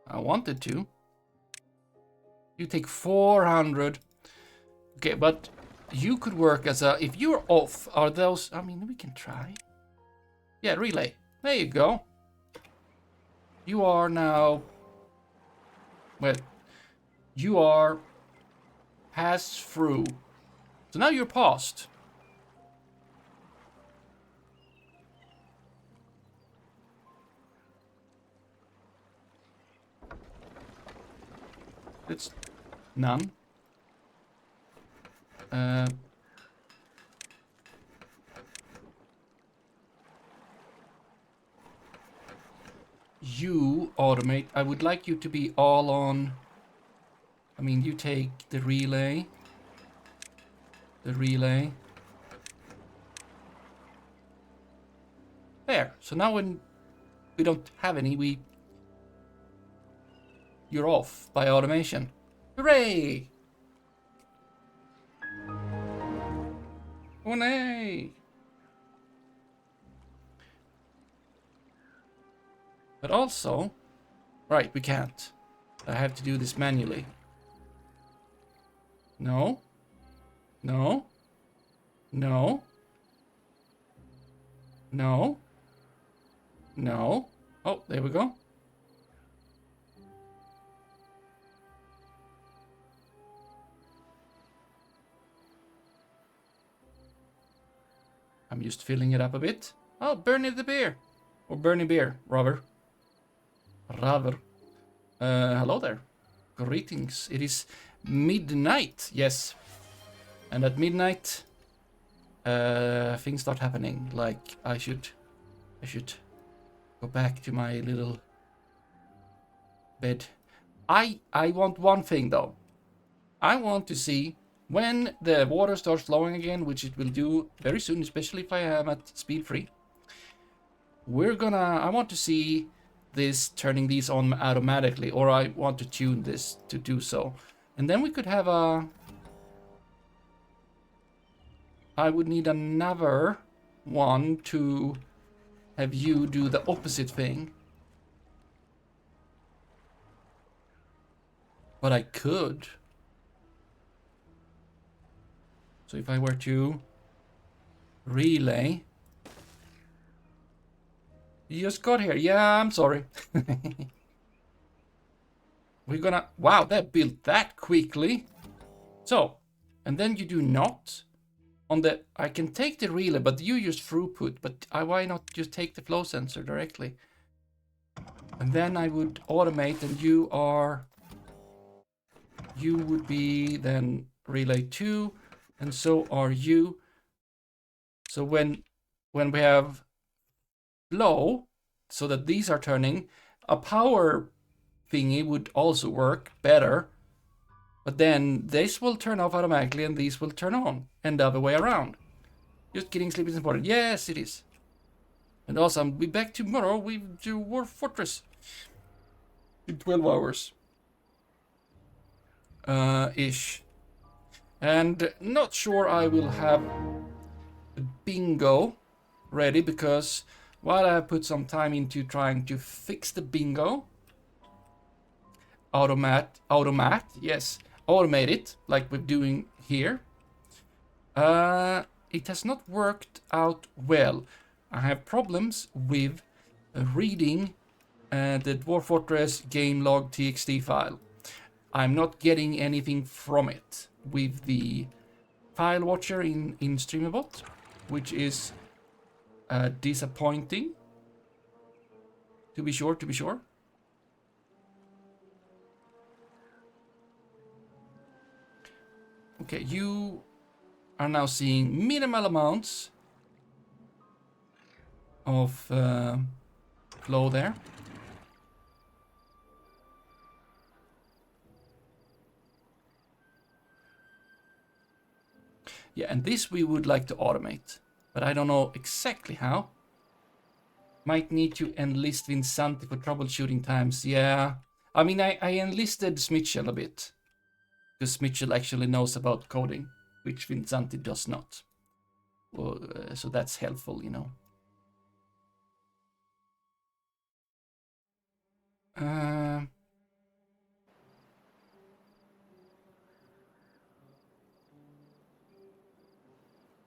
I wanted to. You take 400. Okay, but you could work as a... If you're off, are those... I mean, we can try. Yeah, relay. There you go. You are now... Well, you are passed through. So now you're passed. It's none. You automate. I would like you to be all on. I mean, you take the relay. The relay. There. So now when we don't have any, you're off by automation. Hooray! Oh nay! But also, right, we can't. I have to do this manually. No. No. No. No. No. Oh, there we go. I'm just filling it up a bit. Oh, Bernie the bear. Or Bernie bear, rather. Hello there. Greetings. It is midnight. Yes. And at midnight, things start happening. Like I should go back to my little bed. I want one thing though. I want to see when the water starts flowing again, which it will do very soon, especially if I am at speed 3. I want to see this turning these on automatically, or I want to tune this to do so. And then we could have I would need another one to have you do the opposite thing. But I could. So if I were to relay. You just got here. Yeah, I'm sorry. We're gonna... Wow, that built that quickly. So, and then you do not. On the... I can take the relay, but you use throughput. But why not just take the flow sensor directly? And then I would automate, and you are... You would be then relay 2, and so are you. So when we have flow, so that these are turning, a power thingy would also work better. But then this will turn off automatically and these will turn on, and the other way around. Just kidding, sleep is important. Yes, it is. And also, I'll be back tomorrow. We do War Fortress in 12 hours. Ish. And not sure I will have a bingo ready, because while I have put some time into trying to fix the bingo, automate it like we're doing here. It has not worked out well. I have problems with reading the Dwarf Fortress game log txt file. I'm not getting anything from it with the file watcher in Streamabot, which is disappointing. To be sure. Okay, you are now seeing minimal amounts of flow there. Yeah, and this we would like to automate, but I don't know exactly how. Might need to enlist Vincenti for troubleshooting times. Yeah, I mean, I enlisted Smitchell a bit, because Smitchell actually knows about coding, which Vincenti does not. Well, so that's helpful, you know.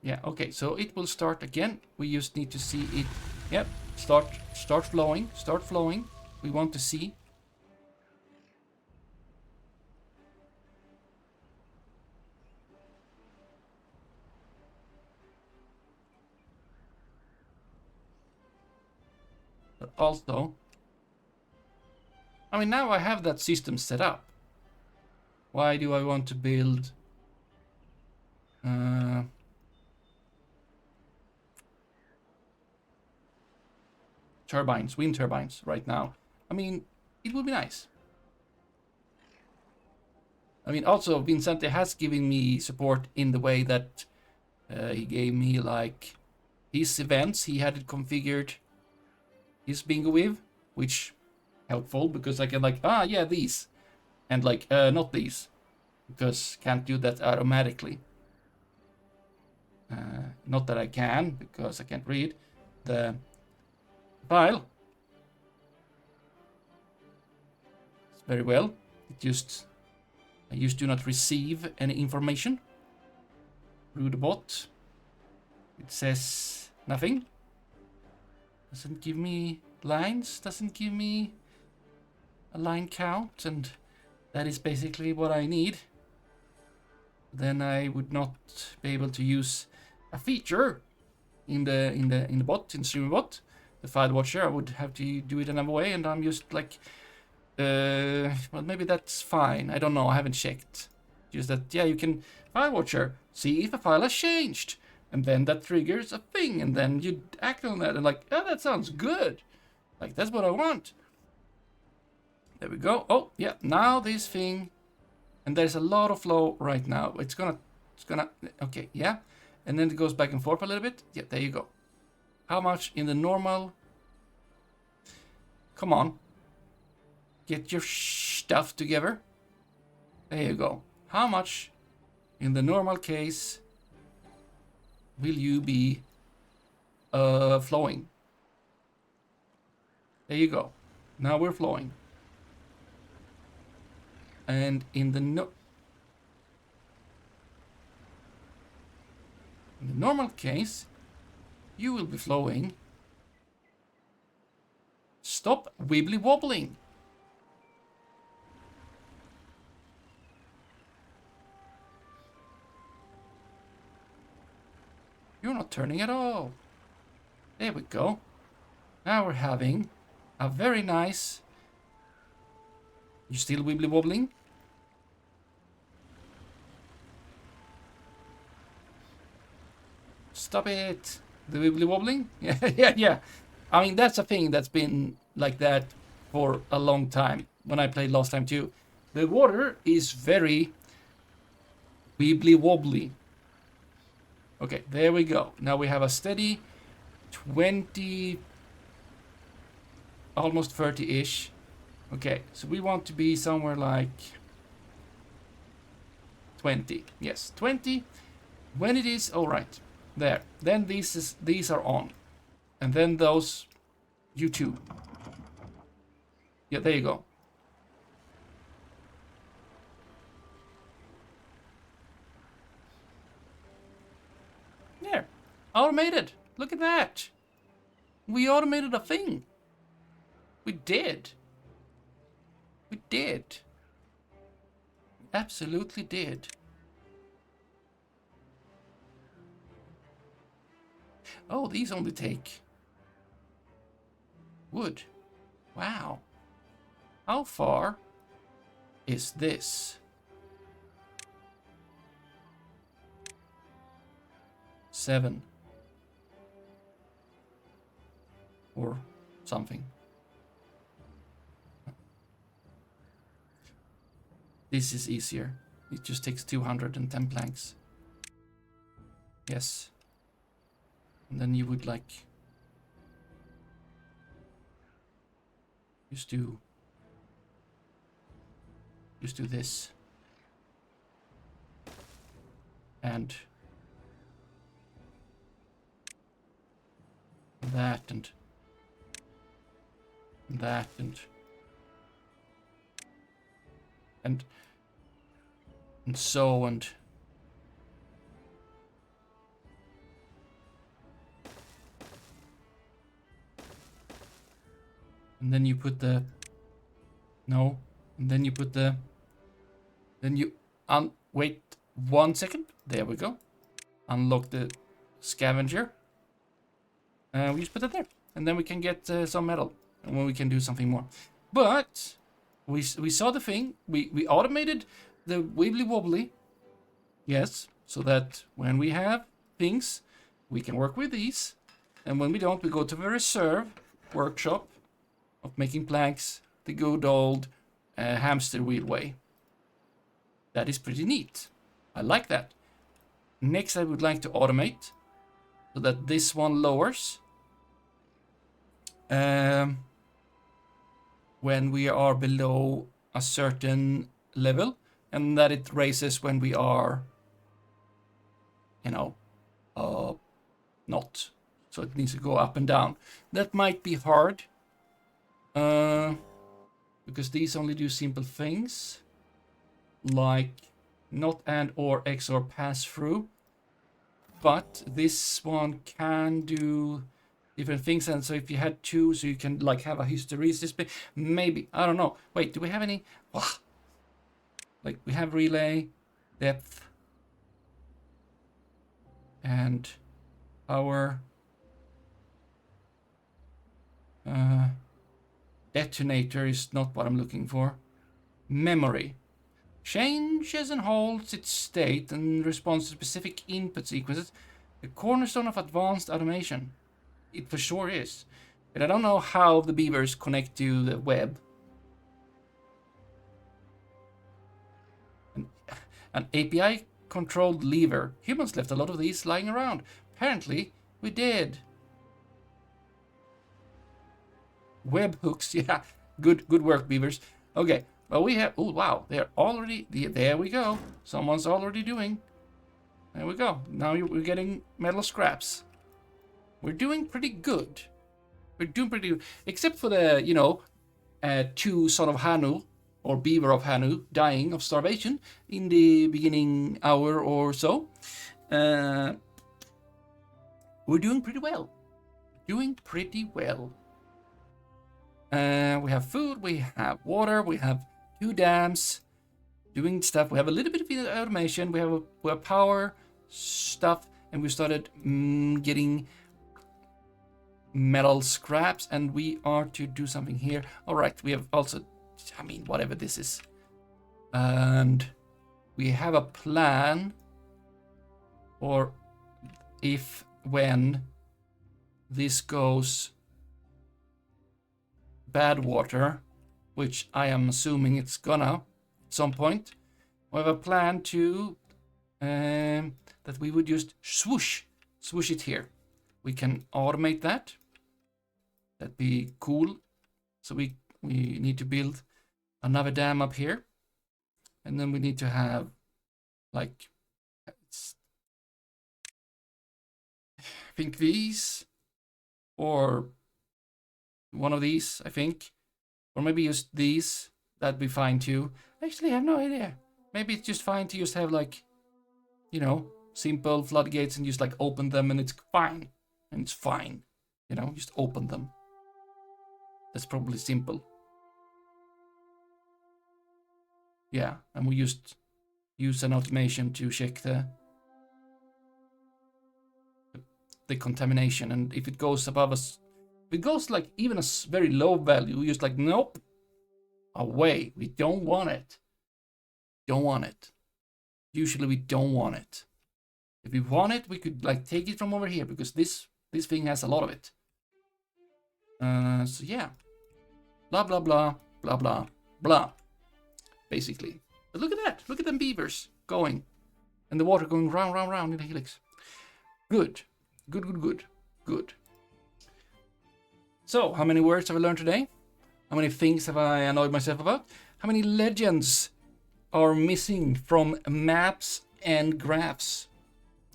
Yeah, okay, so it will start again. We just need to see it. Yep, start flowing, start flowing. We want to see. But also, I mean, now I have that system set up. Why do I want to build turbines, wind turbines right now? I mean, it would be nice. I mean, also, Vincente has given me support in the way that he gave me, like, his events. He had it configured, his bingo with, which helpful, because I can, like, yeah, these. And, like, not these. Because can't do that automatically. Not that I can, because I can't read the file. It's very well. I just do not receive any information through the bot. It says nothing. Doesn't give me lines, doesn't give me a line count, and that is basically what I need. Then I would not be able to use a feature in the bot, in streamer bot, the file watcher. I would have to do it another way, and I'm just like, well, maybe that's fine. I don't know. I haven't checked. Just that, yeah, you can file watcher, see if a file has changed, and then that triggers a thing, and then you act on that, and like, oh, that sounds good. Like, that's what I want. There we go. Oh, yeah. Now this thing, and there's a lot of flow right now. It's gonna, okay, yeah. And then it goes back and forth a little bit. Yeah, there you go. How much in the normal? Come on. Get your stuff together. There you go. How much in the normal case will you be flowing? There you go. Now we're flowing. And in the normal case, you will be flowing. Stop wibbly wobbling. You're not turning at all. There we go. Now we're having a very nice... You still wibbly wobbling? Stop it. The wibbly wobbling? Yeah, yeah. I mean, that's a thing that's been like that for a long time. When I played last time too. The water is very wibbly wobbly. Okay, there we go. Now we have a steady 20, almost 30-ish. Okay, so we want to be somewhere like 20. Yes, 20. When it is, all right, there. Then these are on. And then those, you too. Yeah, there you go. There, automated. Look at that. We automated a thing. We did. We did. Absolutely did. Oh, these only take wood. Wow. How far is this? 7 or something. This is easier. It just takes 210 planks. Yes. And then you would like just do this. And that and that and so and then you put the and then you put the wait 1 second. There we go. Unlock the scavenger. We just put it there, and then we can get some metal, and then we can do something more. But we saw the thing. We automated the wibbly wobbly. Yes, so that when we have things, we can work with these, and when we don't, we go to the reserve workshop of making planks, the good old hamster wheel way. That is pretty neat. I like that. Next, I would like to automate so that this one lowers when we are below a certain level, and that it raises when we are, not. So it needs to go up and down. That might be hard because these only do simple things like not and or XOR pass through, but this one can do different things. And so if you had two, so you can like have a hysteresis, maybe, I don't know. Wait, do we have any? Like we have relay, depth, and power. Detonator is not what I'm looking for. Memory. Changes and holds its state and responds to specific input sequences. The cornerstone of advanced automation. It for sure is. But I don't know how the beavers connect to the web. An API controlled lever. Humans left a lot of these lying around. Apparently, we did. Web hooks, yeah. Good work, beavers. Okay, well we have, oh wow, they're already, there we go. Someone's already doing. There we go. Now we're getting metal scraps. We're doing pretty good. We're doing pretty good. Except for the, two son of Hanu, or beaver of Hanu, dying of starvation in the beginning hour or so. We're doing pretty well. Doing pretty well. We have food, we have water, we have 2 dams doing stuff. We have a little bit of automation, we have power stuff, and we started getting metal scraps, and we are to do something here. All right, we have also, whatever this is. And we have a plan for when this goes bad water, which I am assuming it's gonna at some point. We have a plan to that we would just swoosh it here. We can automate that. That'd be cool. So we need to build another dam up here, and then we need to have like I think these or one of these, I think. Or maybe just these. That'd be fine too. Actually, I have no idea. Maybe it's just fine to just have like, simple floodgates and just like open them and it's fine. And it's fine. Just open them. That's probably simple. Yeah, and we just use an automation to check the contamination. And if it goes above us, if it goes like even a very low value, we just like, nope, away. We don't want it. Don't want it. Usually we don't want it. If we want it, we could like take it from over here because this thing has a lot of it. So yeah, blah blah blah blah blah blah. Basically, but look at that! Look at them beavers going, and the water going round, round, round in a helix. Good, good, good, good, good. So, how many words have I learned today? How many things have I annoyed myself about? How many legends are missing from maps and graphs?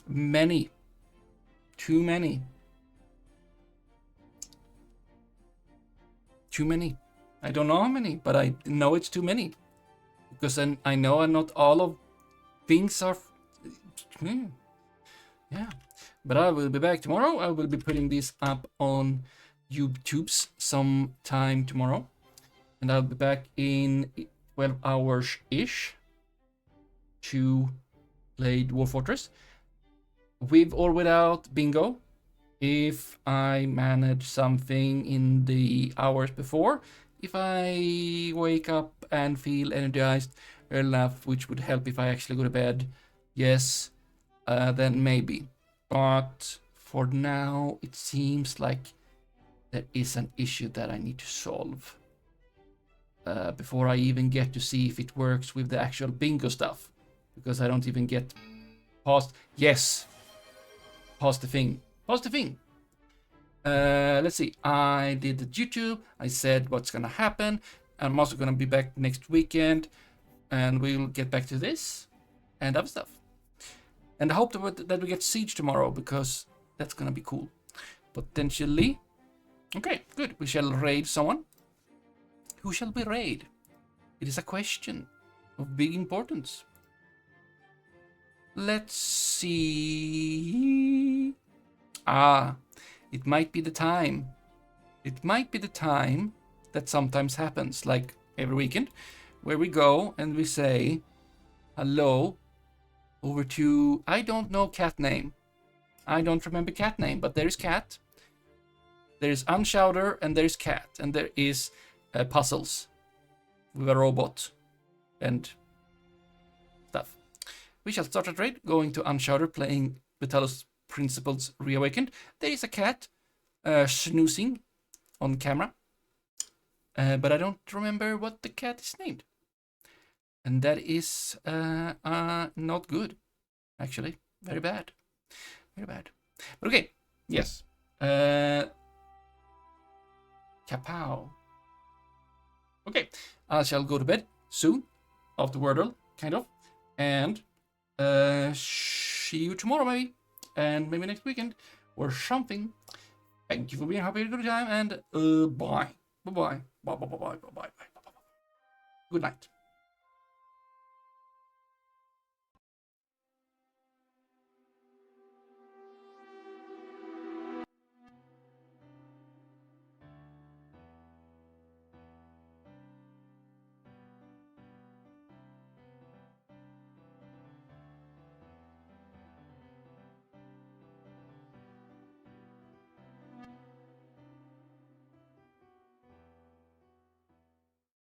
Many. Too many. Too many. I don't know how many, but I know it's too many. Because then I know not all of things are... Yeah. But I will be back tomorrow. I will be putting this up on YouTube's sometime tomorrow. And I'll be back in 12 hours-ish to play Dwarf Fortress. With or without bingo. If I manage something in the hours before. If I wake up and feel energized enough, which would help if I actually go to bed. Yes, then maybe. But for now, it seems like there is an issue that I need to solve. Before I even get to see if it works with the actual bingo stuff. Because I don't even get past... Yes! Past the thing. Past the thing! Let's see. I did the YouTube. I said what's gonna happen. I'm also gonna be back next weekend. And we'll get back to this. And other stuff. And I hope that we get Siege tomorrow. Because that's gonna be cool. Potentially. Okay, good. We shall raid someone. Who shall we raid? It is a question of big importance. Let's see. It might be the time. It might be the time that sometimes happens, like every weekend, where we go and we say hello over to, I don't know cat name. I don't remember cat name, but there is cat. There is Unshouter and there is cat. And there is puzzles with a robot and stuff. We shall start a trade, going to Unshouter, playing Vitalis Principles Reawakened. There is a cat snoozing on camera. But I don't remember what the cat is named. And that is not good. Actually, very bad. Very bad. But okay, yes. Kapow. Okay, I shall go to bed soon, after Wordle, kind of. And see you tomorrow, maybe. And maybe next weekend, or something. Thank you for being happy, good time, and bye. Bye-bye. Bye-bye. Bye-bye. Bye-bye. Good night.